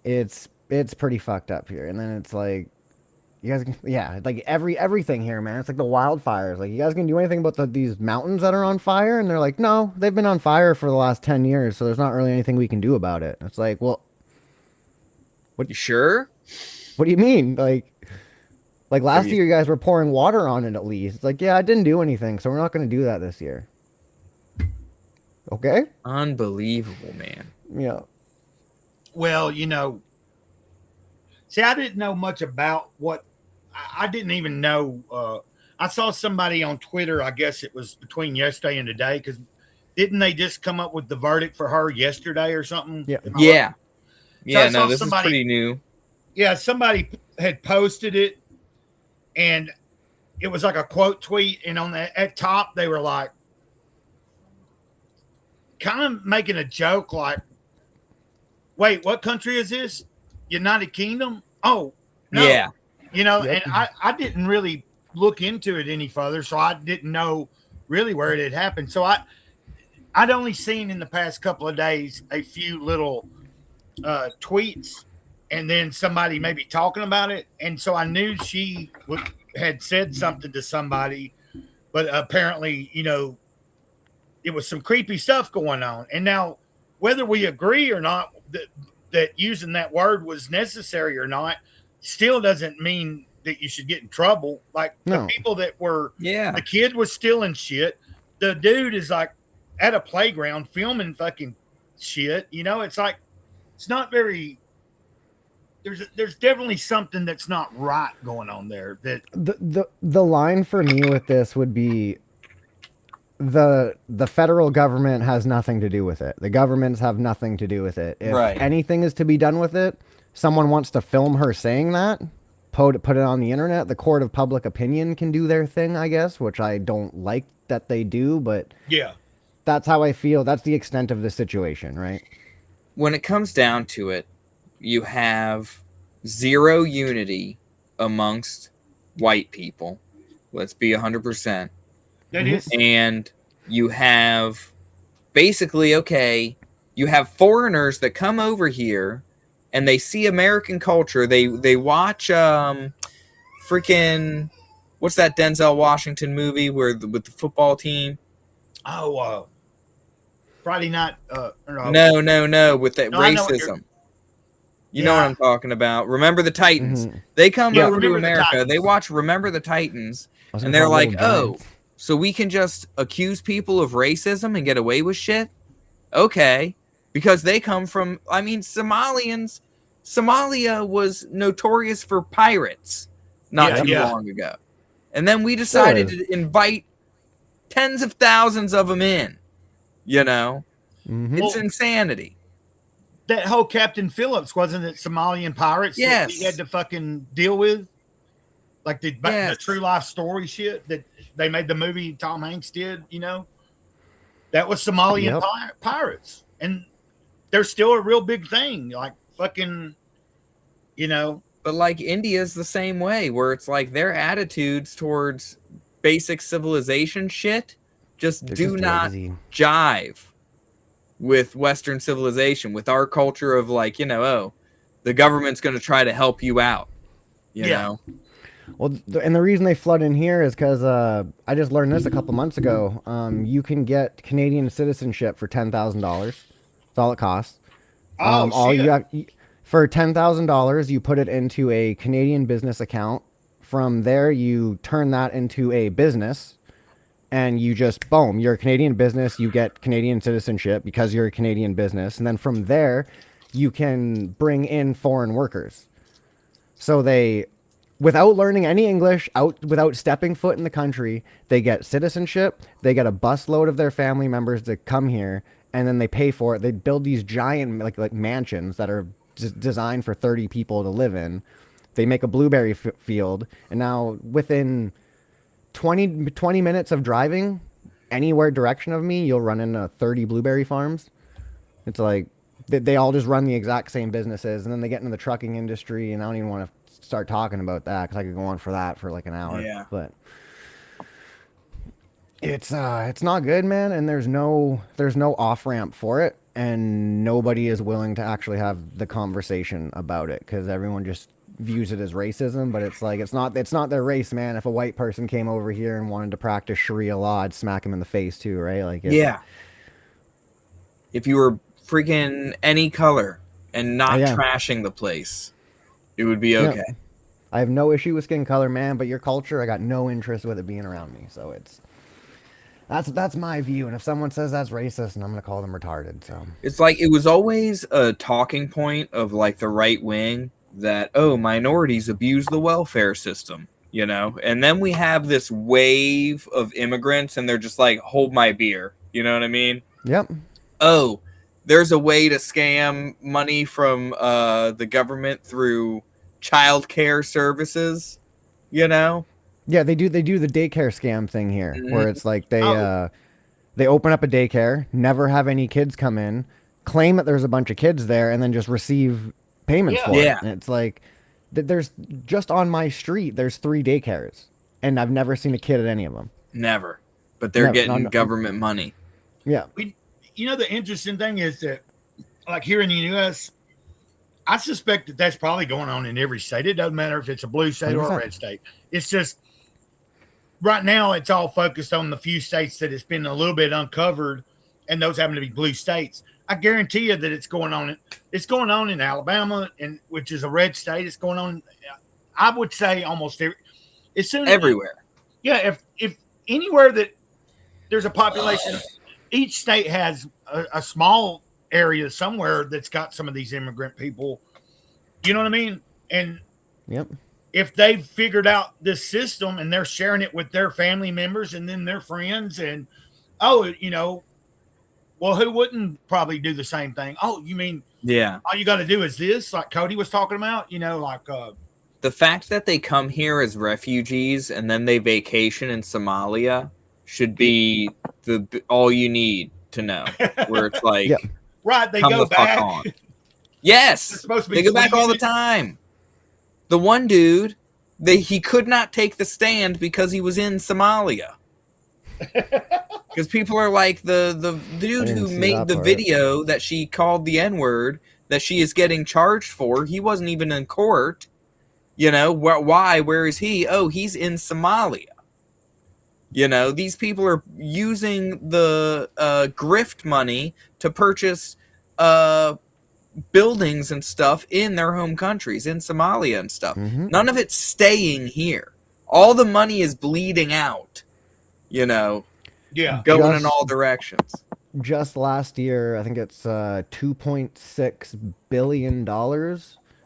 It's pretty fucked up here. And then it's like, you guys can, yeah, like everything here, man. It's like the wildfires. Like, you guys can do anything about these mountains that are on fire? And they're like, no, they've been on fire for the last 10 years, so there's not really anything we can do about it. It's like, well, You sure? what do you mean? Like last year, you guys were pouring water on it at least. It's like, yeah, I didn't do anything, so we're not going to do that this year. Okay? Unbelievable, man. Yeah. Well, see, I didn't know much about what I didn't even know. I saw somebody on Twitter, I guess it was between yesterday and today, because didn't they just come up with the verdict for her yesterday or something? Yeah. Yeah. So I Yeah, saw this somebody- is pretty new. Yeah, somebody had posted it, and it was like a quote tweet, and on the at top they were like, kind of making a joke, like, "Wait, what country is this? United Kingdom? Oh, no." Yeah. And I didn't really look into it any further, so I didn't know really where it had happened. So I'd only seen in the past couple of days a few little tweets, and then somebody maybe talking about it, and so I knew she had said something to somebody, but apparently, it was some creepy stuff going on. And now, whether we agree or not that using that word was necessary or not, still doesn't mean that you should get in trouble. Like No. the people that were, Yeah. the kid was stealing shit. The dude is like at a playground filming fucking shit. It's like, it's not very, there's definitely something that's not right going on there. That The line for me with this would be the federal government has nothing to do with it. The governments have nothing to do with it. If Right. anything is to be done with it, someone wants to film her saying that, put it on the internet, the court of public opinion can do their thing, I guess, which I don't like that they do, but yeah. that's how I feel. That's the extent of the situation, right? When it comes down to it, you have zero unity amongst white people. Let's be 100%. That is. And you have basically, okay, you have foreigners that come over here and they see American culture. They watch freaking what's that Denzel Washington movie with the football team? Oh, Friday night. No, with that No, I know what you're- racism. You know what I'm talking about. Remember the Titans. Mhm. They come Yeah, over to Remember the America. Titans. They watch Remember the Titans, I was and gonna they're call like, Little "Oh, Giants. so we can just accuse people of racism and get away with shit?" Okay, because they come from. I mean, Somalians. Somalia was notorious for pirates not Yeah, too yeah. long ago, and then we decided to invite tens of thousands of them in. Mhm. It's insanity. That whole Captain Phillips, wasn't it Somalian pirates that Yes. he had to fucking deal with? Like the Yes. true life story shit that they made the movie Tom Hanks did, That was Somalian Yep. pirates. And they're still a real big thing. Like fucking, But like India's the same way, where it's like their attitudes towards basic civilization shit just They're do just not lazy. jive with Western civilization, with our culture of like, oh, the government's going to try to help you out. You Yeah. know? Well, and the reason they flood in here is because I just learned this a couple months ago. You can get Canadian citizenship for $10,000. That's all it costs. Oh, all shit. you have for $10,000, you put it into a Canadian business account. From there, you turn that into a business, and you just boom, you're a Canadian business. You get Canadian citizenship because you're a Canadian business, and then from there, you can bring in foreign workers. So they, without learning any English, without stepping foot in the country, they get citizenship. They get a busload of their family members to come here, and then they pay for it. They build these giant like mansions that are designed for 30 people to live in. They make a blueberry field, and now within 20 minutes of driving anywhere direction of me, you'll run into 30 blueberry farms. It's like they all just run the exact same businesses, and then they get into the trucking industry, and I don't even want to start talking about that because I could go on for that for like an hour. Yeah. But it's not good, man, and there's no off ramp for it. and nobody is willing to actually have the conversation about it because everyone just views it as racism. But it's like it's not their race, man. If a white person came over here and wanted to practice Sharia law, I'd smack him in the face too, right? Like yeah. If you were freaking any color and not trashing the place, it would be okay. Yeah. I have no issue with skin color, man, but your culture, I got no interest with it being around me. So that's my view. And if someone says that's racist, and I'm gonna call them retarded. So it's like it was always a talking point of like the right wing that minorities abuse the welfare system, you know. And then we have this wave of immigrants, and they're just like, hold my beer, you know what I mean? Yep. Oh, there's a way to scam money from the government through child care services, you know? Yeah, they do the daycare scam thing here, where it's like they open up a daycare, never have any kids come in, claim that there's a bunch of kids there, and then just receive payments for it. And it's like there's just on my street, there's 3 daycares, and I've never seen a kid at any of them. Never. But they're getting government money. Yeah. You know, the interesting thing is that, like here in the U.S., I suspect that that's probably going on in every state. It doesn't matter if it's a blue state 100%. or a red state. It's just right now it's all focused on the few states that it's been a little bit uncovered, and those happen to be blue states. I guarantee you that it's going on. It's going on in Alabama, and which is a red state. It's going on. I would say almost everywhere. Yeah, if anywhere that there's a population, each state has a small area somewhere that's got some of these immigrant people. You know what I mean? And if they've figured out this system and they're sharing it with their family members and then their friends, and you know, well, who wouldn't probably do the same thing? Oh, you mean all you got to do is this, like Cody was talking about, you know, like the fact that they come here as refugees and then they vacation in Somalia should be all you need to know, where it's like right, they go back. Yes, they go back all the time. The one dude, he could not take the stand because he was in Somalia. Because people are like, the dude who made the video that she called the N-word that she is getting charged for, he wasn't even in court. You know, why? Where is he? Oh, he's in Somalia. You know, these people are using the grift money to purchase buildings and stuff in their home countries, in Somalia and stuff. None of it's staying here. All the money is bleeding out, you know, going in all directions. Just last year, I think it's $2.6 billion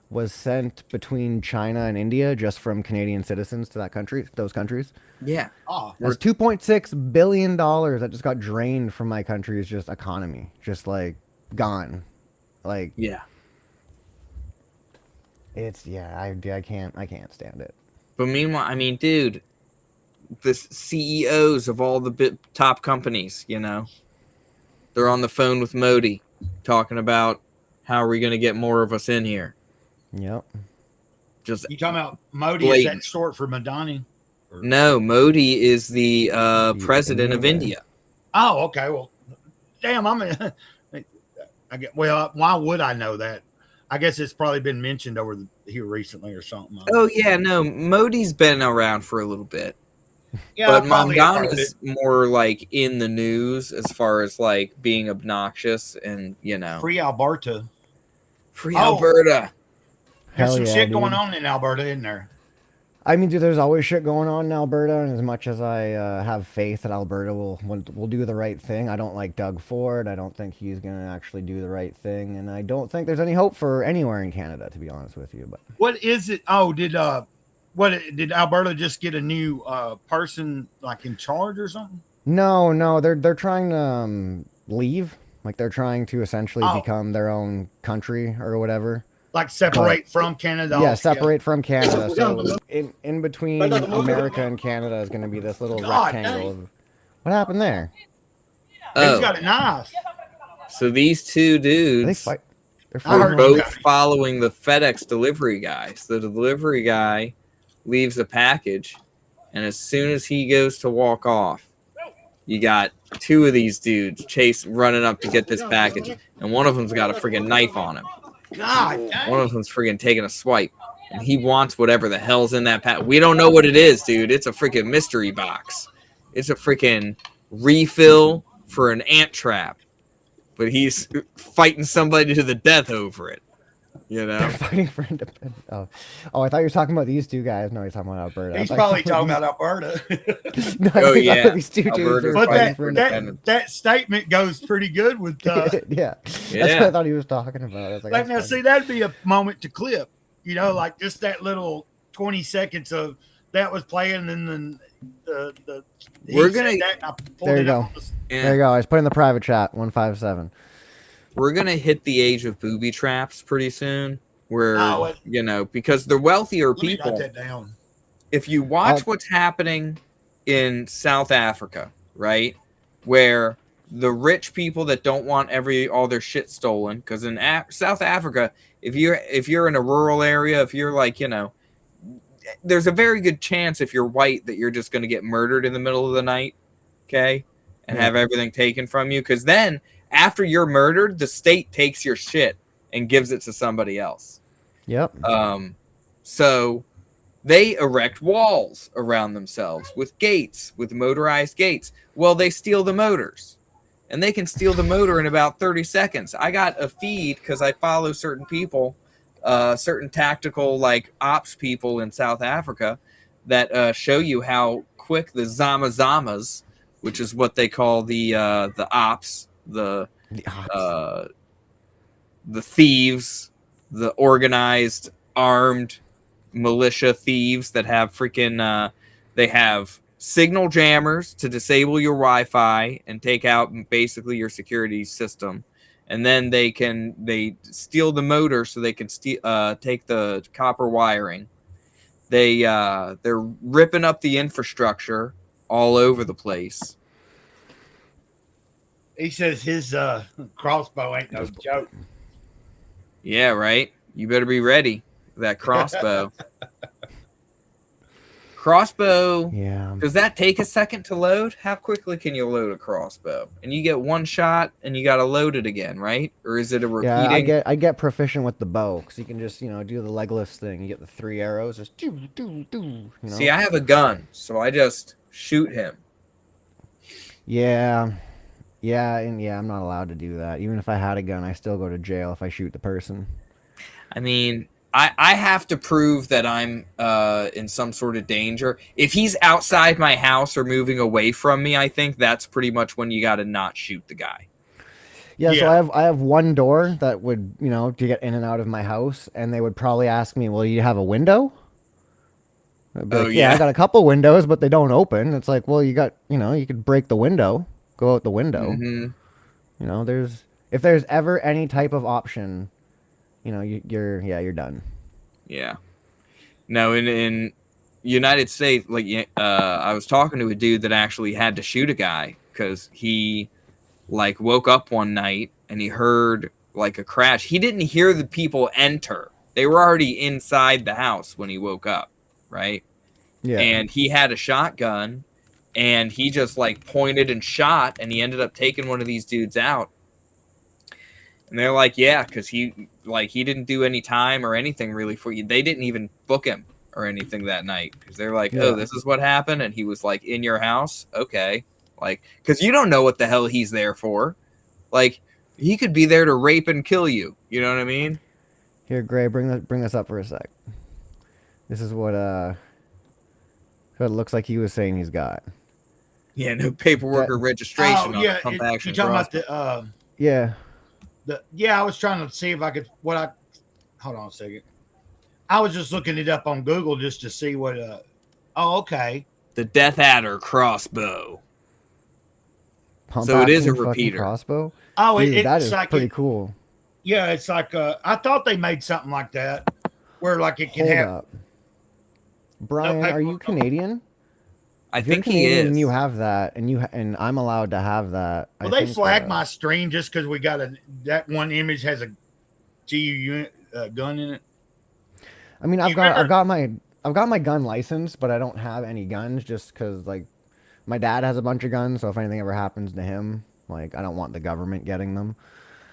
was sent between China and India just from Canadian citizens to those countries. Yeah. There's $2.6 billion that just got drained from my country's just economy. Just like gone. Like, it's, I can't stand it. But meanwhile, I mean, dude, the CEOs of all the top companies, you know, they're on the phone with Modi talking about how are we going to get more of us in here. Yep. Just you talking about Modi? Is that short for Madani? No, Modi is the president of India. Oh, okay. Well, damn, why would I know that? I guess it's probably been mentioned here recently or something. Oh yeah, no, Modi's been around for a little bit. Yeah, but Mamdana's more like in the news as far as like being obnoxious and, you know. Free Alberta. Alberta. There's some shit going on in Alberta, isn't there? I mean, dude, there's always shit going on in Alberta, and as much as I have faith that Alberta will do the right thing, I don't like Doug Ford. I don't think he's going to actually do the right thing, and I don't think there's any hope for anywhere in Canada, to be honest with you. But what is it? Oh, did Alberta just get a new person like in charge or something? No, they're trying to leave. Like they're trying to essentially become their own country or whatever. Like separate from Canada. Yeah, separate from Canada. So in between America and Canada is going to be this little rectangle. What happened there? He's got a knife. So these two dudes are both following the FedEx delivery guy. So the delivery guy leaves a package, and as soon as he goes to walk off, you got two of these dudes running up to get this package, and one of them's got a friggin' knife on him. God dang. One of them's friggin' taking a swipe, and he wants whatever the hell's in that pack. We don't know what it is, dude. It's a freaking mystery box. It's a freaking refill for an ant trap, but he's fighting somebody to the death over it. You know, They're fighting for independence. Oh, I thought you were talking about these two guys. No, he's talking about Alberta. He's probably talking about Alberta. No, Oh, I thought yeah. these two dudes Alberta's were But fighting for independence. that statement goes pretty good with. Yeah, that's what Yeah. I thought he was talking about. I was like, Like that's now, funny. see, that'd be a moment to clip. You know, like just that little 20 seconds of that was playing, and then the he We're said gonna- that, and I pulled There you it go. up. Yeah. There you go. I was put in the private chat 157. We're gonna hit the age of booby traps pretty soon. Where Oh, it- you know, because the wealthier Let me people. write that down. If you watch I'll- what's happening in South Africa, right, where the rich people that don't want all their shit stolen, because in South Africa, if you're in a rural area, if you're like, you know, there's a very good chance if you're white that you're just going to get murdered in the middle of the night, okay, and have everything taken from you, because then after you're murdered, the state takes your shit and gives it to somebody else. Yep. So they erect walls around themselves with gates, with motorized gates. Well, they steal the motors, and they can steal the motor in about 30 seconds. I got a feed because I follow certain people, certain tactical like ops people in South Africa that show you how quick the Zamazamas, which is what they call the ops, the thieves, the organized armed militia thieves that have freaking they have signal jammers to disable your Wi-Fi and take out basically your security system, and then they steal the motor so they can take the copper wiring. They're ripping up the infrastructure all over the place. He says his crossbow ain't no joke. Yeah, right. You better be ready for that crossbow. Crossbow. Yeah. Does that take a second to load? How quickly can you load a crossbow? And you get one shot and you got to load it again, right? Or is it a repeating? Yeah, I get proficient with the bow because you can just do the Legolas thing. You get the 3 arrows, just do. See, I have a gun, so I just shoot him. Yeah, I'm not allowed to do that. Even if I had a gun, I still go to jail if I shoot the person. I mean, I have to prove that I'm in some sort of danger. If he's outside my house or moving away from me, I think that's pretty much when you got to not shoot the guy. Yeah, so I have one door that would, to get in and out of my house, and they would probably ask me, well, you have a window? I'd be like, I got a couple windows, but they don't open. It's like, well, you got, you could break the window, go out the window. Mm-hmm. If there's ever any type of option, you're done. Yeah. No, in United States, I was talking to a dude that actually had to shoot a guy because he woke up one night and he heard a crash. He didn't hear the people enter. They were already inside the house when he woke up, right? Yeah. And he had a shotgun and he just pointed and shot, and he ended up taking one of these dudes out. And they're like, yeah, because he didn't do any time or anything really for you. They didn't even book him or anything that night because they're like, oh, this is what happened. And he was in your house. Okay. Because you don't know what the hell he's there for. He could be there to rape and kill you. You know what I mean? Here, Gray, bring this up for a sec. This is what it looks like he was saying he's got. Yeah, no paperwork or registration. Oh, yeah. Pump action You're talking about crossbow. I was trying to see if I could hold on a second. I was just looking it up on Google just to see what okay. The Death Adder crossbow. Pump So it is a action fucking repeater. Crossbow? Oh, Dude, that it's is pretty cool. Yeah, it's I thought they made something like that where it can Hold have up. Brian, are you Canadian? I If you're think he Canadian is. and you have that, and I'm allowed to have that. Well, they flagged my stream just because we got that one image has a GU gun in it. I mean, I've got my gun license, but I don't have any guns just because My dad has a bunch of guns, so if anything ever happens to him, like I don't want the government getting them.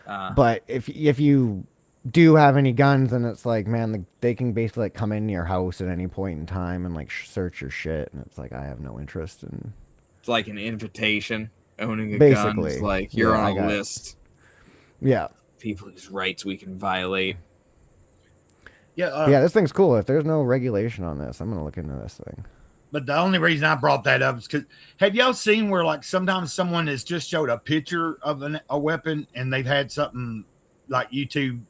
But if you do have any guns, then it's like, man, they can basically like come into your house at any point in time and like search your shit, and it's like I have no interest in. It's like an invitation. Owning a gun Basically, is like you're yeah, on a list. Yeah. People whose rights we can violate. Yeah. Yeah, this thing's cool. If there's no regulation on this, I'm gonna look into this thing. But the only reason I brought that up is because have y'all seen where like sometimes someone has just showed a picture of a weapon and they've had something like YouTube.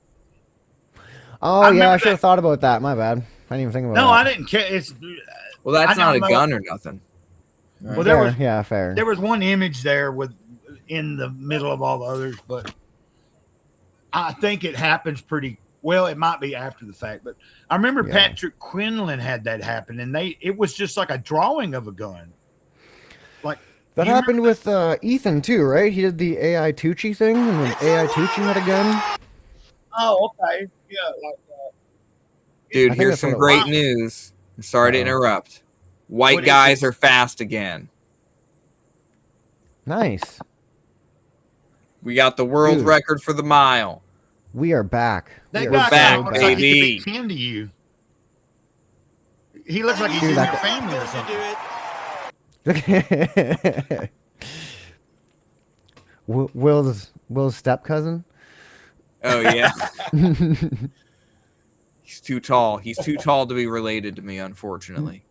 Oh yeah, I should have thought about that. My bad. I didn't even think about that. No, I didn't care. It's Well, that's I not don't a know. gun or nothing. Well, Right. there Fair, was yeah, fair. There was one image there with in the middle of all the others, but I think it happens pretty well. It might be after the fact, but I remember Yeah. Patrick Quinlan had that happen, and it was just like a drawing of a gun. Like That you happened with Ethan too, right? He did the AI Tucci thing, and then AI Tucci had a gun. Oh, okay, yeah, like Dude, I think here's that's some what it great was. news. I'm sorry to Uh-oh. interrupt. White What is guys it? are fast again. Nice. We got the world Dude. record for the mile. We are back. that We are guy back, kinda looks like he baby. could be kin to you. He looks like he's Dude, in that your guy- family or something. Will's step cousin. Oh yeah. He's too tall. He's too tall to be related to me, unfortunately.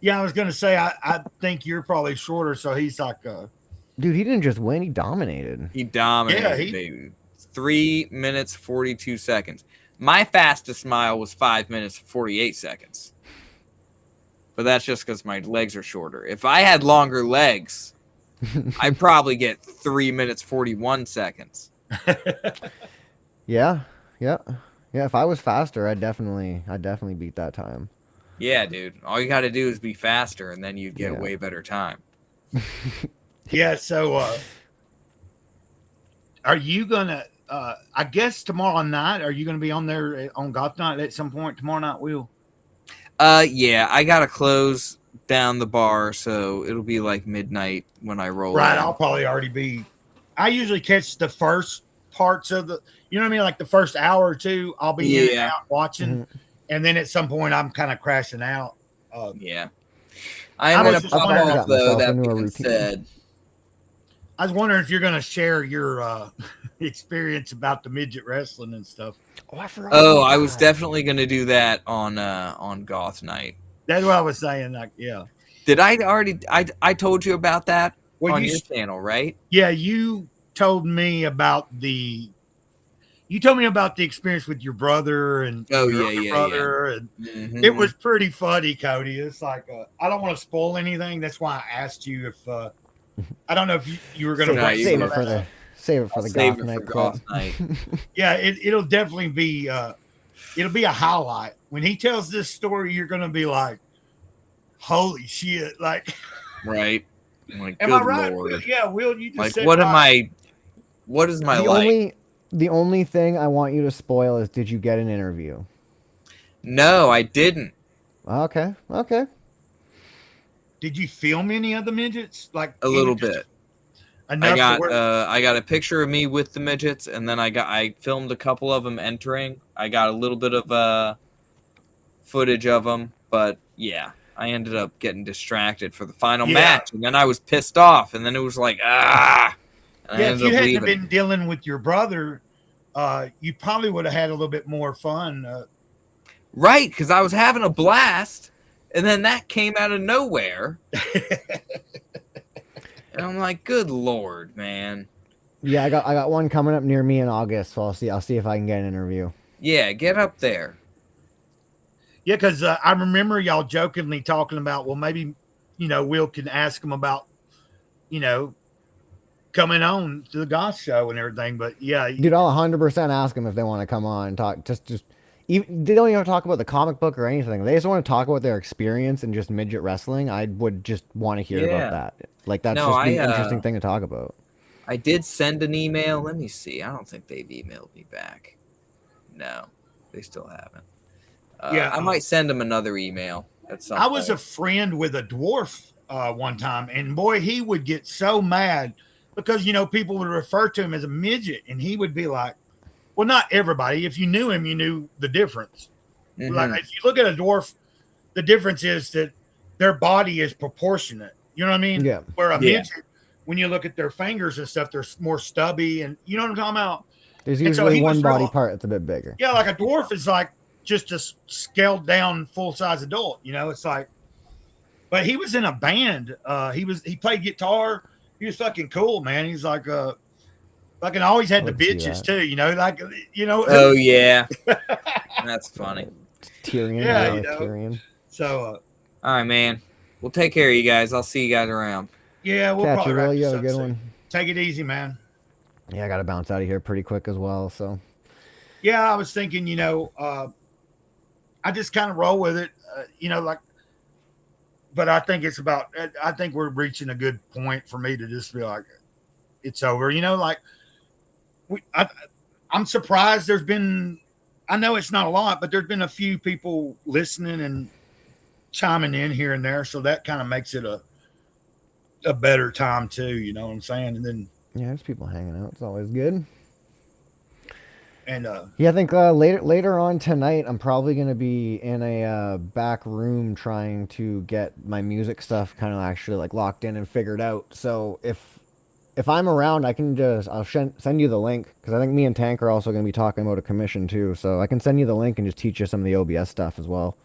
Yeah, I was gonna say I think you're probably shorter, so he's like Dude, he didn't just win; he dominated. He dominated, Yeah, he- baby. 3 minutes 42 seconds. My fastest mile was 5 minutes 48 seconds. But that's just because my legs are shorter. If I had longer legs, I'd probably get 3 minutes 41 seconds. Yeah. If I was faster, I'd definitely beat that time. Yeah, dude. All you got to do is be faster, and then you'd get Yeah. way better time. yeah. So are you gonna? I guess tomorrow night. Are you gonna be on there on Goth Night at some point tomorrow night, Will? Yeah, I gotta close down the bar, so it'll be like midnight when I roll. Right. in. I'll probably already be. I usually catch the first parts of the. You know what I mean? Like the first hour or two, I'll be in and Yeah. out watching, and then at some point, I'm kind of crashing out. Yeah. I'm was gonna just pop wondering- off though. myself That into a being routine. said, I was wondering if you're going to share your experience about the midget wrestling and stuff. Oh, I forgot. oh, about I was that. definitely gonna do that on Goth Night. That's what I was saying. Like, yeah. Did I already? I told you about that Well, on you your channel, right? Yeah, you told me about the. You told me about the experience with your brother and Oh, your yeah, other yeah, brother, and Mhm. it was pretty funny, Cody. It's like I don't want to spoil anything. That's why I asked you if I don't know if you were going to No, bring you Save some it of for that. the Save goth it for night Goth clip. Night. Yeah, it'll definitely be it'll be a highlight when he tells this story. You're going to be like, "Holy shit!" Like, Right? I'm like, am good I right? Lord. Will? Yeah, Will, you just Like, said what am right. I? What is my The life? only thing I want you to spoil is, did you get an interview? No, I didn't. Okay. Did you film any of the midgets? Like A little even just bit. Enough I got a picture of me with the midgets, and then I filmed a couple of them entering. I got a little bit of footage of them, but yeah, I ended up getting distracted for the final Yeah. match, and then I was pissed off, and then it was like and I Yeah, if ended you up hadn't leaving. been dealing with your brother, you probably would have had a little bit more fun. Right, because I was having a blast, and then that came out of nowhere. And I'm like, good Lord, man. Yeah, I got one coming up near me in August, so I'll see if I can get an interview. Yeah, get up there. Yeah, because I remember y'all jokingly talking about, well, maybe, Will can ask him about, coming on to the goth show and everything. But yeah, Dude, I'll 100% ask them if they want to come on and talk. Even, they don't even talk about the comic book or anything. They just want to talk about their experience in just midget wrestling. I would just want to hear Yeah. about that. Like, that's No, just the I, interesting thing to talk about. I did send an email. Let me see. I don't think they've emailed me back. No, they still haven't. Yeah. I might send them another email at some I was a point. friend with a dwarf one time, and boy, he would get so mad because people would refer to him as a midget, and he would be like, "Well, not everybody. If you knew him, you knew the difference. Like if you look at a dwarf, the difference is that their body is proportionate. You know what I mean? Yeah. Where a midget, when you look at their fingers and stuff, they're more stubby, and you know what I'm talking about. There's And so usually he was one body real- part that's a bit bigger. Yeah, like a dwarf is like just a scaled down full size adult. It's like, but he was in a band. He played guitar. He was fucking cool, man. He's like fucking always had the Let's see bitches that. too. Oh yeah, that's funny. Tyrion. Yeah, I you like know. Tyrion. So All right, man. Well, take care of you guys. I'll see you guys around. yeah, we'll Catch probably you, wrap Will. You this have a up good soon. one. Take it easy, man. Yeah, I got to bounce out of here pretty quick as well. So Yeah, I was thinking, I just kind of roll with it, but I think I think we're reaching a good point for me to just be like, it's over. I'm surprised I know it's not a lot, but there's been a few people listening and chiming in here and there. So that kind of makes it a better time too. You know what I'm saying? And then, yeah, there's people hanging out. It's always good. and, Yeah, I think later on tonight, I'm probably gonna be in a back room trying to get my music stuff kind of actually like locked in and figured out. So if I'm around, I'll send you the link because I think me and Tank are also gonna be talking about a commission too. So I can send you the link and just teach you some of the OBS stuff as well.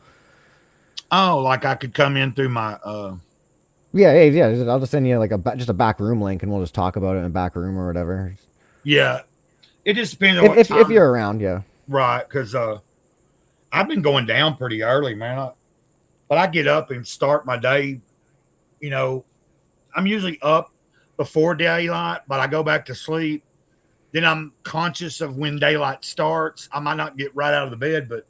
oh, like I could come in through my, Yeah. I'll just send you like just a back room link and we'll just talk about it in a back room or whatever. yeah, it just depends on If what time. you're around, yeah. Right, because I've been going down pretty early, man. But I get up and start my day. I'm usually up before daylight, but I go back to sleep. Then I'm conscious of when daylight starts. I might not get right out of the bed, but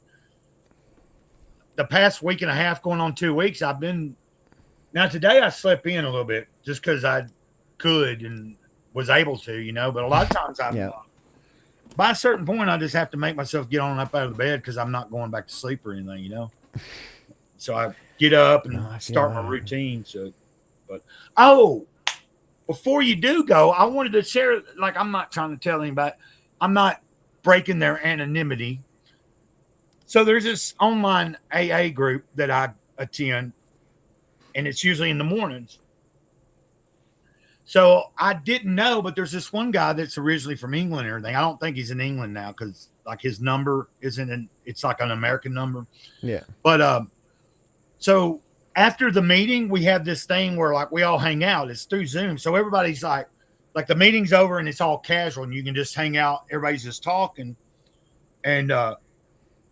the past week and a half, going on 2 weeks, now today I slept in a little bit just because I could and was able to, but a lot of times Yeah. by a certain point, I just have to make myself get on up out of the bed because I'm not going back to sleep or anything, So I get up and No, I feel start my that. routine. Before you do go, I wanted to share, like, I'm not trying to tell anybody, I'm not breaking their anonymity. So there's this online AA group that I attend, and it's usually in the mornings. So I didn't know, but there's this one guy that's originally from England and everything. I don't think he's in England now because like his number it's like an American number. Yeah. But so after the meeting, we have this thing where like we all hang out. It's through Zoom. So everybody's like the meeting's over and it's all casual and you can just hang out. Everybody's just talking. And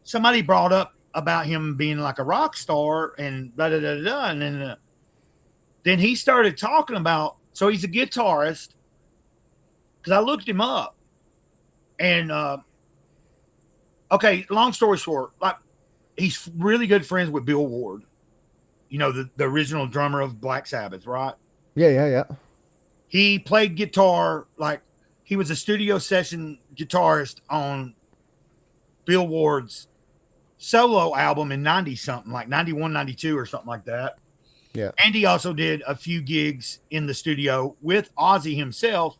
somebody brought up about him being like a rock star and da da da da. And then he started talking about, so he's a guitarist because I looked him up. And okay, long story short, like he's really good friends with Bill Ward, the original drummer of Black Sabbath, right? Yeah. He played guitar, like he was a studio session guitarist on Bill Ward's solo album in 90 something, like 91, 92 or something like that. Yeah. And he also did a few gigs in the studio with Ozzy himself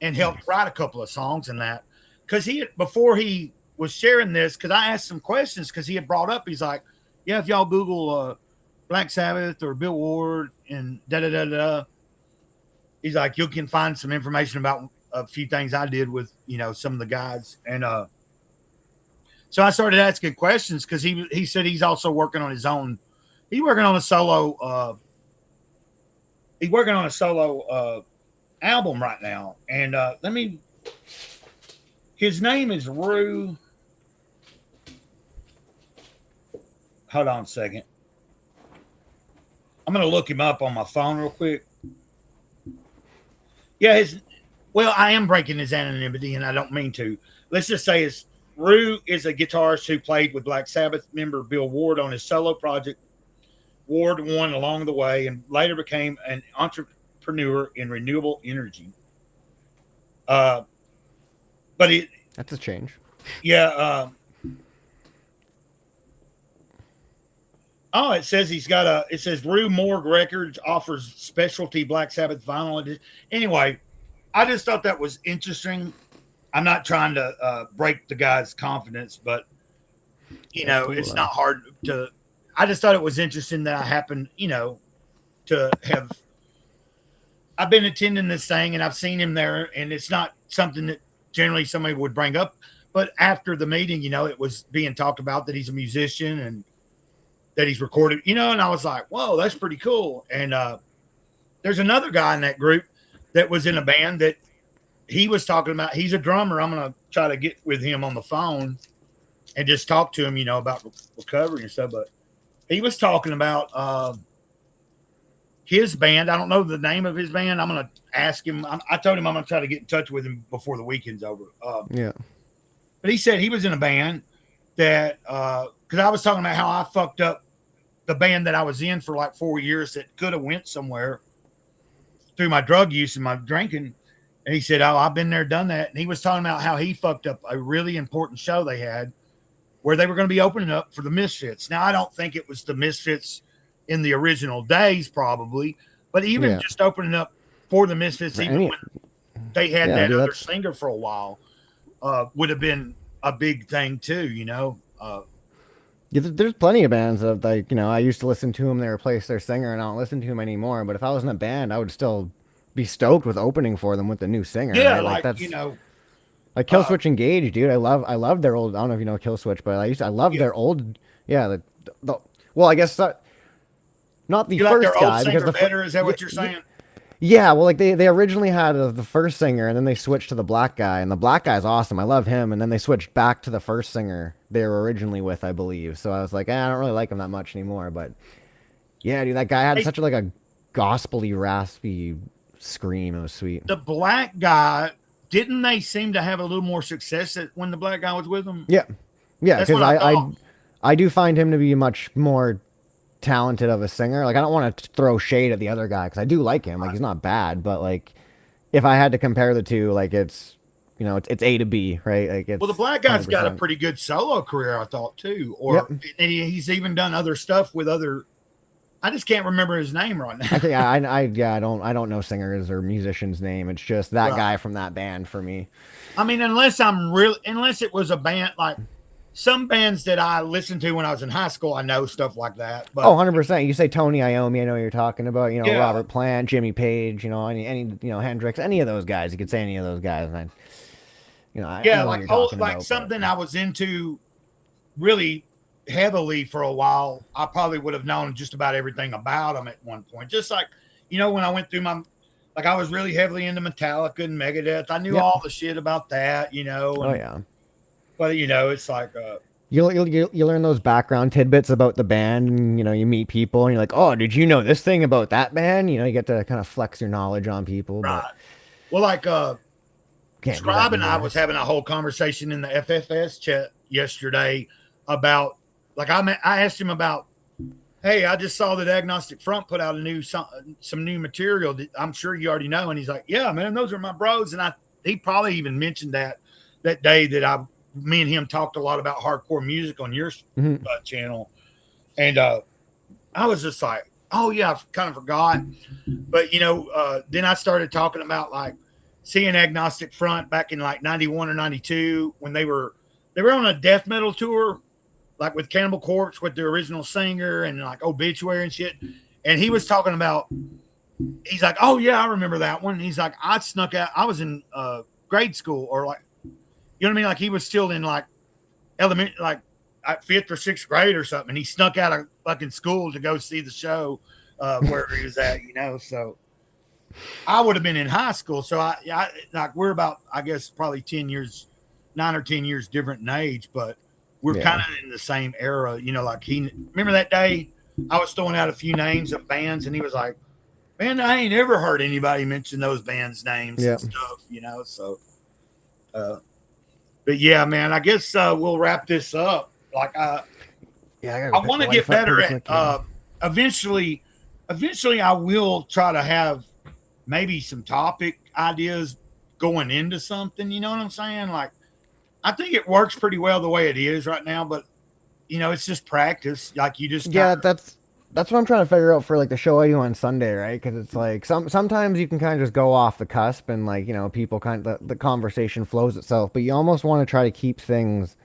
and helped write a couple of songs and that. Because before he was sharing this, because I asked some questions because he had brought up, he's like, yeah, if y'all Google Black Sabbath or Bill Ward and da-da-da-da, he's like, you can find some information about a few things I did with, some of the guys. And so I started asking questions because he said he's also working on his own. He's working on a solo album right now. And his name is Rue. Hold on a second. I'm going to look him up on my phone real quick. Yeah, I am breaking his anonymity and I don't mean to. Let's just say Rue is a guitarist who played with Black Sabbath member Bill Ward on his solo project. Ward won along the way and later became an entrepreneur in renewable energy. But That's a change. Yeah. Oh, it says it says Rue Morgue Records offers specialty Black Sabbath vinyl edition. Anyway, I just thought that was interesting. I'm not trying to break the guy's confidence, but it's not hard to. I just thought it was interesting that I happened, to have. I've been attending this thing and I've seen him there, and it's not something that generally somebody would bring up. But after the meeting, it was being talked about that he's a musician and that he's recorded, and I was like, whoa, that's pretty cool. And there's another guy in that group that was in a band that he was talking about. He's a drummer. I'm going to try to get with him on the phone and just talk to him, about recovery and stuff. But he was talking about his band. I don't know the name of his band. I'm going to ask him. I told him I'm going to try to get in touch with him before the weekend's over. Yeah. But he said he was in a band that, because I was talking about how I fucked up the band that I was in for like 4 years that could have went somewhere through my drug use and my drinking. And he said, oh, I've been there, done that. And he was talking about how he fucked up a really important show they had where they were going to be opening up for the Misfits. Now, I don't think it was the Misfits in the original days, probably, but even just opening up for the Misfits, even when they had that other singer for a while, would have been a big thing too, There's plenty of bands that, like, I used to listen to them. They replaced their singer, and I don't listen to him anymore. But if I was in a band, I would still be stoked with opening for them with the new singer. Yeah, right? like that's, like Killswitch Engage, dude. I love their old. I don't know if you know Killswitch, but I love their old. Yeah, well, I guess not the you first like their guy old because singer better. Is that what you're saying? Yeah, well, like they originally had the first singer, and then they switched to the black guy, and the black guy's awesome. I love him, and then they switched back to the first singer they were originally with, I believe. So I was like, I don't really like him that much anymore. But yeah, dude, that guy had such a gospel-y, raspy scream. It was sweet. The black guy, didn't they seem to have a little more success when the black guy was with them? Yeah, because I do find him to be much more talented of a singer. Like, I don't want to throw shade at the other guy because I do like him. Like, he's not bad, but like, if I had to compare the two, like, it's it's A to B, right? Like, it's well, the black guy's 100%. got a pretty good solo career, I thought too. Or and he's even done other stuff with other. I just can't remember his name right now. I think I don't know singers or musicians' name. It's just that guy from that band for me. I mean, unless it was a band like. Some bands that I listened to when I was in high school, I know stuff like that. But 100%. You say Tony Iommi, I know what you're talking about. Robert Plant, Jimmy Page. Any Hendrix, any of those guys. You could say any of those guys. And I know what you're talking about, something I was into really heavily for a while. I probably would have known just about everything about them at one point. Just like when I went through I was really heavily into Metallica and Megadeth. I knew all the shit about that. But it's like you learn those background tidbits about the band, and you meet people, and you're like, oh, did you know this thing about that band? You get to kind of flex your knowledge on people. Right. But well, like Scribe and I was having a whole conversation in the FFS chat yesterday about I asked him about, hey, I just saw that Agnostic Front put out some new material that I'm sure you already know, and he's like, yeah, man, those are my bros, and he probably even mentioned that day that me and him talked a lot about hardcore music on your channel. And I was just like, oh yeah, I kind of forgot. But then I started talking about like seeing Agnostic Front back in like 91 or 92 when they were on a death metal tour, like with Cannibal Corpse with their original singer and like Obituary and shit. And he was talking about, he's like, oh yeah, I remember that one. And he's like, I snuck out, I was in grade school or like, you know what I mean? Like he was still in like elementary, like 5th or 6th grade or something. And he snuck out of fucking school to go see the show where he was at, So I would have been in high school. So I like we're about, I guess, probably 9 or 10 years different in age, but we're kind of in the same era. Like remember that day I was throwing out a few names of bands and he was like, man, I ain't ever heard anybody mention those bands' names and stuff, So, but yeah, man, I guess we'll wrap this up. Like, I want to get better at. Eventually, I will try to have maybe some topic ideas going into something. You know what I'm saying? Like, I think it works pretty well the way it is right now. But you know, it's just practice. Like you just Yeah, that's what I'm trying to figure out for like the show I do on Sunday, right? Because it's like sometimes you can kind of just go off the cusp and like, you know, people kind of the conversation flows itself, but you almost want to try to keep things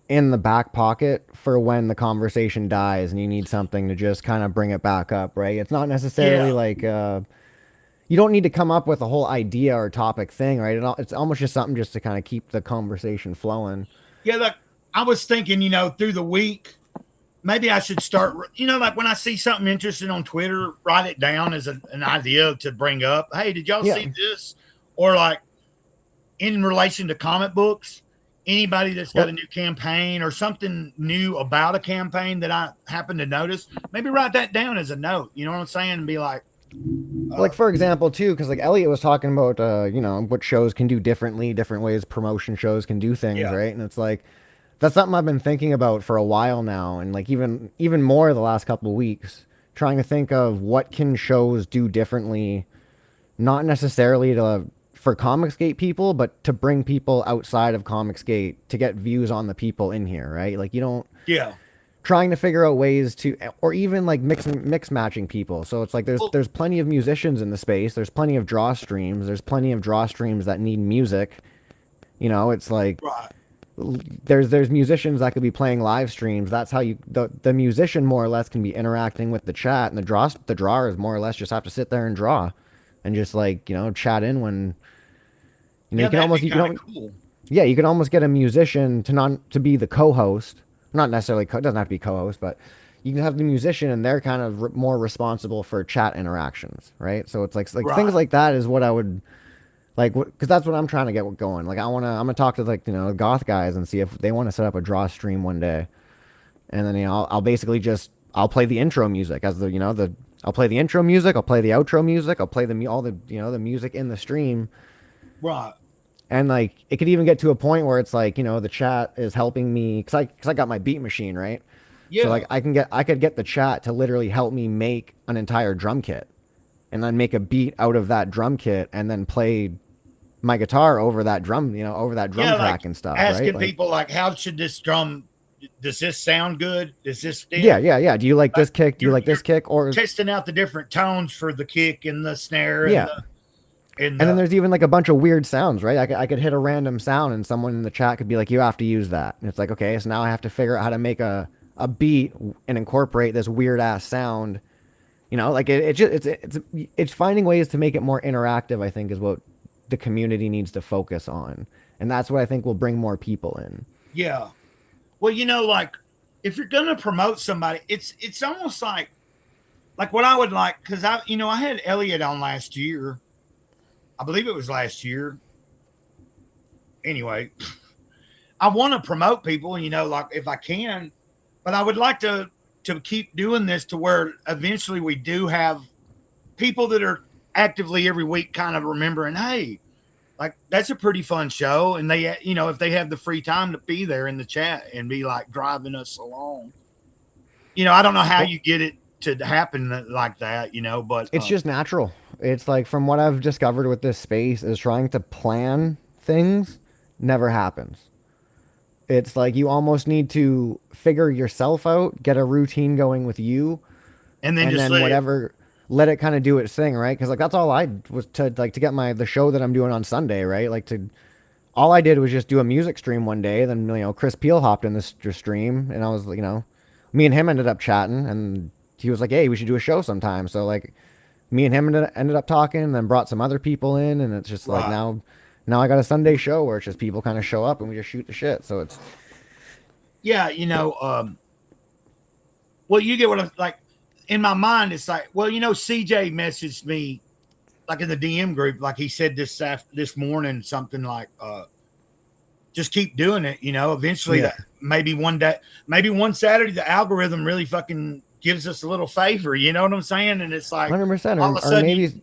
in the back pocket for when the conversation dies and you need something to just kind of bring it back up, right? It's not necessarily like you don't need to come up with a whole idea or topic thing, right? It's almost just something just to kind of keep the conversation flowing. Yeah, look, I was thinking, you know, through the week, maybe I should start, you know, like when I see something interesting on Twitter, write it down as an idea to bring up. Hey, did y'all see this? Or like in relation to comic books, anybody that's got a new campaign or something new about a campaign that I happen to notice, maybe write that down as a note. You know what I'm saying? And be like for example, too, because like Elliot was talking about, you know, what shows can do differently, different ways promotion shows can do things, right? And it's like, that's something I've been thinking about for a while now, and like even more the last couple of weeks, trying to think of what can shows do differently, not necessarily for Comicsgate people, but to bring people outside of Comicsgate to get views on the people in here, right? Like you don't trying to figure out ways to, or even like mix matching people. So it's like there's plenty of musicians in the space, there's plenty of draw streams, there's plenty of draw streams that need music. You know, it's like there's musicians that could be playing live streams. That's how the musician more or less can be interacting with the chat, and the drawers more or less just have to sit there and draw and just like, you know, chat in when, you know, you can almost you can almost get a musician to be the co-host, not necessarily it doesn't have to be co-host, but you can have the musician and they're kind of more responsible for chat interactions, right? So it's like things like that is what I would like, because that's what I'm trying to get going. Like I'm gonna talk to like, you know, goth guys and see if they want to set up a draw stream one day, and then, you know, I'll basically I'll play the intro music as the, you know, I'll play the intro music, I'll play the outro music, I'll play all the, you know, the music in the stream, right? And like it could even get to a point where it's like, you know, the chat is helping me because I got my beat machine, right? Yeah. So like I could get the chat to literally help me make an entire drum kit, and then make a beat out of that drum kit, and then play my guitar over that drum, you know, over that drum track, like, and stuff. Asking right? people like, how should this drum? Does this sound good? Does this? Stand? Yeah. Do you like this kick? Do you like this kick? Or testing out the different tones for the kick and the snare. Yeah. And then there's even like a bunch of weird sounds, right? I could hit a random sound and someone in the chat could be like, you have to use that. And it's like, okay, so now I have to figure out how to make a beat and incorporate this weird ass sound. You know, like it's finding ways to make it more interactive, I think, is what the community needs to focus on. And that's what I think will bring more people in. Yeah. Well, you know, like if you're going to promote somebody, it's almost like what I would like, because I had Elliot on last year. I believe it was last year. Anyway, I want to promote people, you know, like if I can, but I would like to keep doing this to where eventually we do have people that are actively every week kind of remembering, hey, like that's a pretty fun show. And they, you know, if they have the free time to be there in the chat and be like driving us along, you know, I don't know how you get it to happen like that, you know, but it's just natural. It's like, from what I've discovered with this space, is trying to plan things never happens. It's like you almost need to figure yourself out, get a routine going with you, and then let it kind of do its thing, right? Because like that's all I was to get the show that I'm doing on Sunday, right? All I did was just do a music stream one day. Then, you know, Chris Peel hopped in this stream, and I was, you know, me and him ended up chatting, and he was like, hey, we should do a show sometime. So like me and him ended up talking, and then brought some other people in, and it's just like now I got a Sunday show where it's just people kind of show up and we just shoot the shit. So it's you know, well, you get what I'm like. In my mind, it's like, well, you know, CJ messaged me like in the DM group, like he said this morning, something like, just keep doing it. You know, eventually maybe one Saturday, the algorithm really fucking gives us a little favor. You know what I'm saying? And it's like 100%,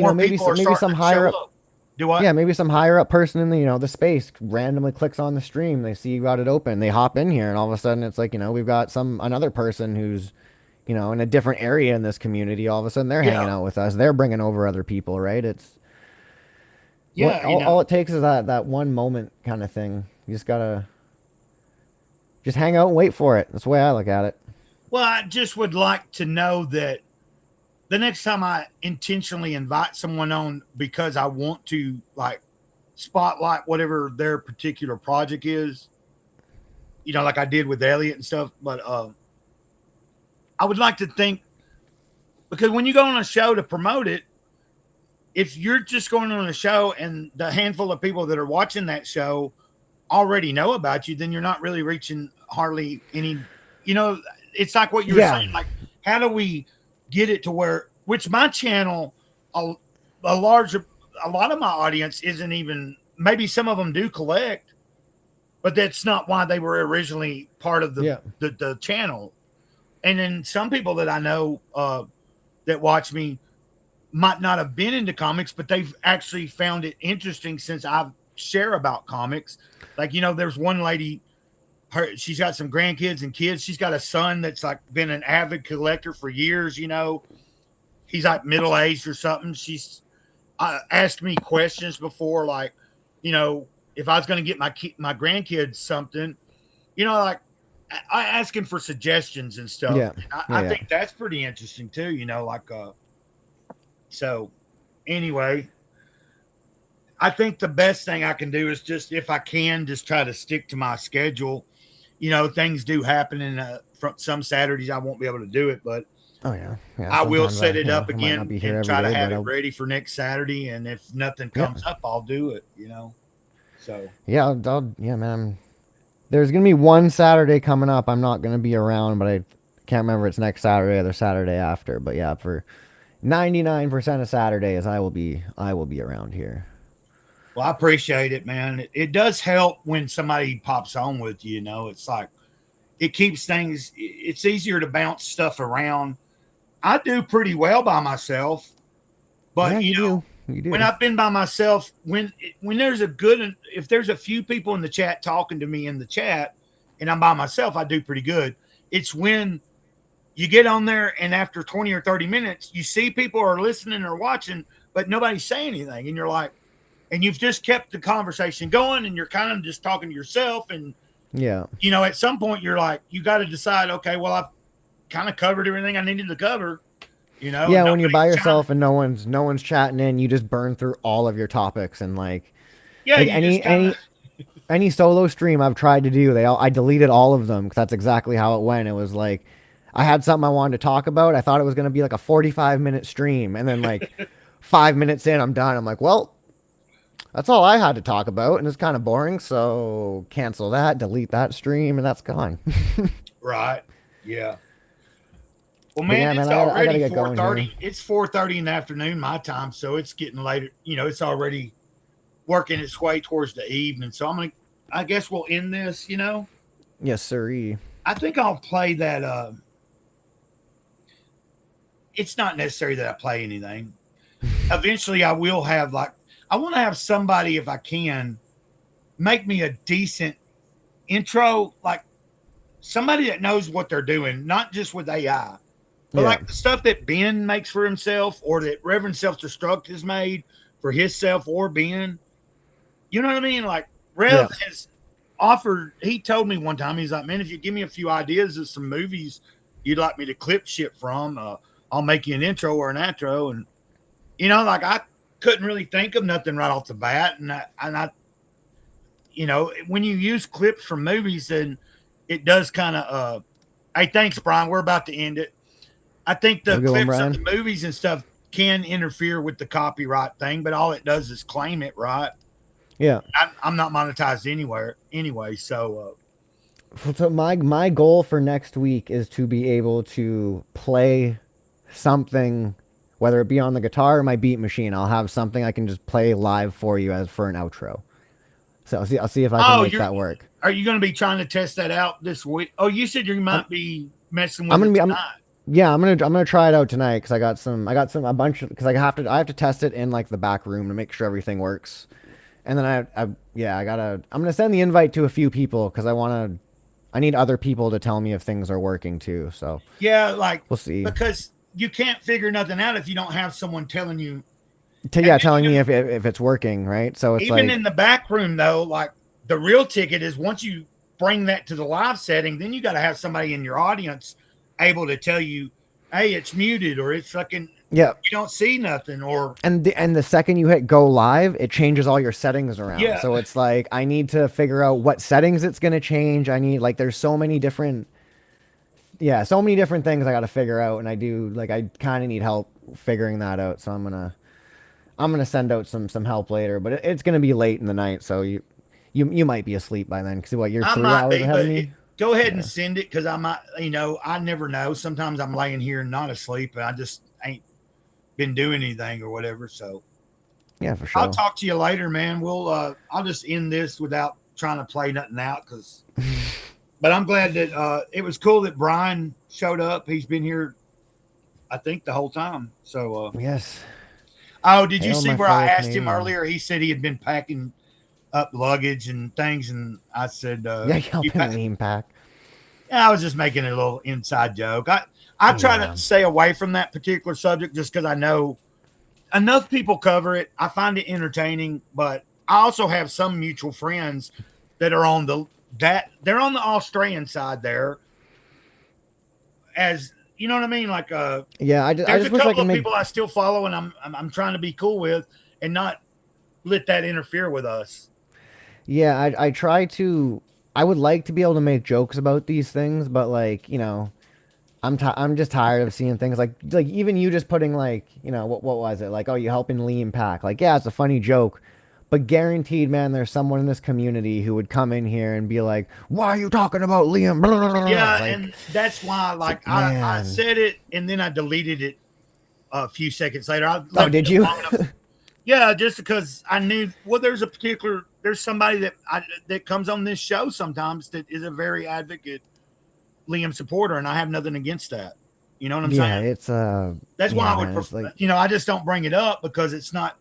or maybe some higher up. Do what? Yeah, maybe some higher up person in the, you know, the space randomly clicks on the stream. They see you got it open. They hop in here, and all of a sudden it's like, you know, we've got another person who's, you know, in a different area in this community. All of a sudden they're hanging out with us. They're bringing over other people, right? It's all it takes is that one moment kind of thing. You just gotta just hang out and wait for it. That's the way I look at it. Well, I just would like to know that the next time I intentionally invite someone on because I want to like spotlight whatever their particular project is, you know, like I did with Elliot and stuff. But I would like to think, because when you go on a show to promote it, if you're just going on a show and the handful of people that are watching that show already know about you, then you're not really reaching hardly any, you know, it's like what you were saying, like, how do we get it to where, which my channel, a lot of my audience isn't even, maybe some of them do collect, but that's not why they were originally part of the channel. And then some people that I know that watch me might not have been into comics, but they've actually found it interesting since I share about comics. Like, you know, there's one lady, she's got some grandkids and kids. She's got a son that's like been an avid collector for years. You know, he's like middle-aged or something. She's asked me questions before, like, you know, if I was going to get my grandkids something, you know, like I asking for suggestions and stuff. Yeah. I think that's pretty interesting too, you know, like, so anyway, I think the best thing I can do is just, if I can, just try to stick to my schedule. You know, things do happen, and from some Saturdays I won't be able to do it, but I will set it up again and try to have it ready for next Saturday. And if nothing comes up, I'll do it, you know? So yeah, man. There's going to be one Saturday coming up. I'm not going to be around, but I can't remember it's next Saturday or the Saturday after. But yeah, for 99% of Saturdays, I will be around here. Well, I appreciate it, man. It does help when somebody pops on with you, you know. It's like, it keeps things, it's easier to bounce stuff around. I do pretty well by myself, but you know, when I've been by myself, when there's if there's a few people in the chat talking to me in the chat and I'm by myself, I do pretty good. It's when you get on there and after 20 or 30 minutes, you see people are listening or watching, but nobody's saying anything. And you're like, and you've just kept the conversation going and you're kind of just talking to yourself. And, you know, at some point you're like, you got to decide, okay, well, I've kind of covered everything I needed to cover, you know? Yeah. When you're by yourself and no one's chatting in, you just burn through all of your topics. And like, any solo stream I've tried to do, I deleted all of them because that's exactly how it went. It was like, I had something I wanted to talk about. I thought it was going to be like a 45-minute stream. And then like 5 minutes in, I'm done. I'm like, well, that's all I had to talk about. And it's kind of boring. So cancel that, delete that stream, and that's gone. Right. Yeah. Well, man, it's already 4:30. It's 4:30 in the afternoon, my time. So it's getting later. You know, it's already working its way towards the evening. So I guess we'll end this, you know? Yes, sir. I think I'll play that. It's not necessary that I play anything. Eventually, I will have I want to have somebody, if I can, make me a decent intro, like somebody that knows what they're doing, not just with AI, but like the stuff that Ben makes for himself or that Reverend Self-Destruct has made for himself or Ben. You know what I mean? Like Rev has offered, he told me one time, he's like, man, if you give me a few ideas of some movies you'd like me to clip shit from, I'll make you an intro or an outro. And, you know, like I couldn't really think of nothing right off the bat. And I you know, when you use clips from movies, then it does kind of, hey, thanks, Brian. We're about to end it. I think the clips of the movies and stuff can interfere with the copyright thing, but all it does is claim it, right? Yeah. I'm not monetized anywhere anyway. So my goal for next week is to be able to play something, whether it be on the guitar or my beat machine. I'll have something I can just play live for you as for an outro. So I'll see if I can make that work. Are you going to be trying to test that out this week? Oh, you said you might be messing with it tonight. I'm gonna try it out tonight because I got a bunch because I have to test it in like the back room to make sure everything works. And then I'm gonna send the invite to a few people because I need other people to tell me if things are working too. So yeah, like we'll see, because you can't figure nothing out if you don't have someone telling you. Telling me if it's working, right? So it's even in the back room though, like the real ticket is once you bring that to the live setting, then you got to have somebody in your audience able to tell you, hey, it's muted, or it's fucking, Yeah. you don't see nothing, or And the second you hit go live, it changes all your settings around. Yeah. So it's like I need to figure out what settings it's gonna change. I need like there's so many different so many different things I gotta figure out, and I kinda need help figuring that out. So I'm gonna send out some help later, but it's gonna be late in the night, so you might be asleep by then, because what, you're I 3 might hours be, ahead but of me? go ahead and send it, because I might, I never know. Sometimes I'm laying here and not asleep, and I just ain't been doing anything or whatever. So Yeah, for sure. I'll talk to you later, man. I'll just end this without trying to play nothing out, but I'm glad that it was cool that Brian showed up. He's been here, I think, the whole time. So Yes. oh, did you Hail, see my where I fellow asked him Canadian. earlier? He said he had been packing up luggage and things, and I said, Yeah, help you him lean pack. Yeah, I was just making a little inside joke. I try Yeah. to stay away from that particular subject just because I know enough people cover it. I find it entertaining, but I also have some mutual friends that are on they're on the Australian side there. As you know what I mean? Like Yeah, I there's just a wish I couple could of make people I still follow, and I'm trying to be cool with and not let that interfere with us. Yeah, I try to. I would like to be able to make jokes about these things, but like I'm just tired of seeing things like even you just putting like what was it like, oh, you helping lean pack, like, yeah, it's a funny joke, but guaranteed, man, there's someone in this community who would come in here and be like, why are you talking about Liam? Blah, blah, blah, blah. Yeah, Like, and that's why I man. said it and then I deleted it a few seconds later. I Oh, left did it you? long enough. Yeah, just because I knew. Well, there's somebody that comes on this show sometimes that is a very advocate Liam supporter, and I have nothing against that. You know what I'm yeah, saying? it's That's why yeah, I would man, it's prefer. like, I just don't bring it up because it's not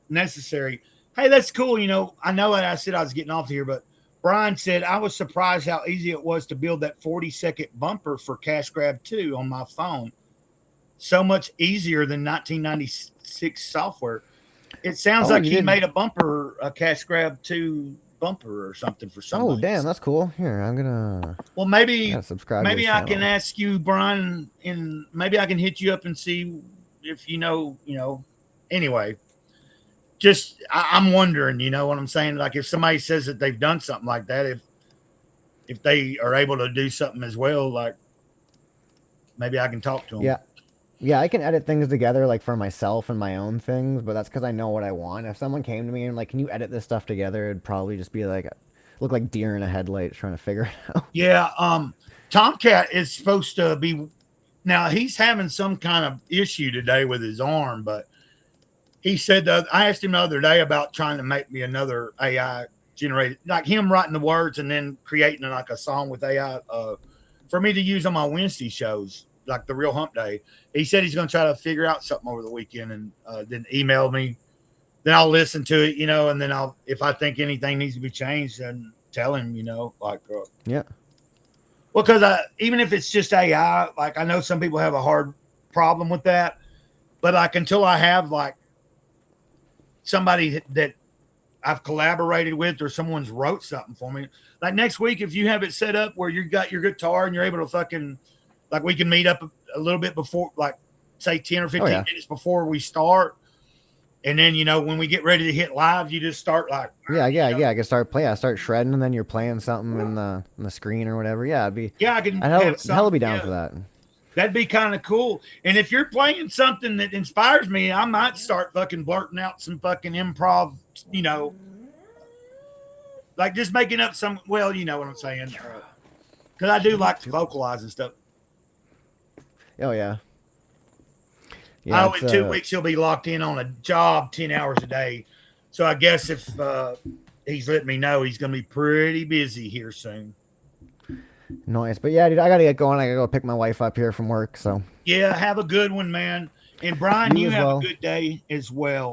necessary. Hey, that's cool. I know that I said I was getting off here, but Brian said I was surprised how easy it was to build that 40-second bumper for Cash Grab 2 on my phone. So much easier than 1996 software. It sounds Oh, like you he didn't- made a Cash Grab 2 bumper or something for somebody. oh, damn, that's cool. Here, I'm gonna Well, maybe subscribe to maybe his I can channel. ask you, Brian, and maybe I can hit you up and see if you know. Anyway, just I'm wondering. You know what I'm saying? Like if somebody says that they've done something like that, if they are able to do something as well, like maybe I can talk to them. Yeah, I can edit things together like for myself and my own things, but that's because I know what I want. If someone came to me and like, can you edit this stuff together? It'd probably just be like, look like deer in a headlight trying to figure it out. Yeah. Tomcat is supposed to be. Now he's having some kind of issue today with his arm, but he said I asked him the other day about trying to make me another AI generated, like him writing the words and then creating like a song with AI for me to use on my Wednesday shows, like the Real Hump Day. He said he's going to try to figure out something over the weekend and then email me. Then I'll listen to it, and then if I think anything needs to be changed, then tell him, like, Yeah. well, because even if it's just AI, like I know some people have a hard problem with that, but like until I have like somebody that I've collaborated with or someone's wrote something for me, like next week, if you have it set up where you got your guitar and you're able to fucking, like we can meet up a little bit before, like say 10 or 15 minutes before we start. And then, when we get ready to hit live, you just start like, Yeah. I can start playing. I start shredding, and then you're playing something in the screen or whatever. Yeah, it'd be. yeah, I can I'd have hell be down yeah. for that. That'd be kind of cool. And if you're playing something that inspires me, I might start fucking blurting out some fucking improv, like just making up some, well, you know what I'm saying. Because I do like to vocalize and stuff. Oh yeah. Yeah. In 2 weeks, he'll be locked in on a job 10 hours a day. So I guess if he's letting me know, he's going to be pretty busy here soon. Nice. But yeah, dude, I got to get going. I got to go pick my wife up here from work. So Yeah, have a good one, man. And Brian, You you as have well. a good day as well.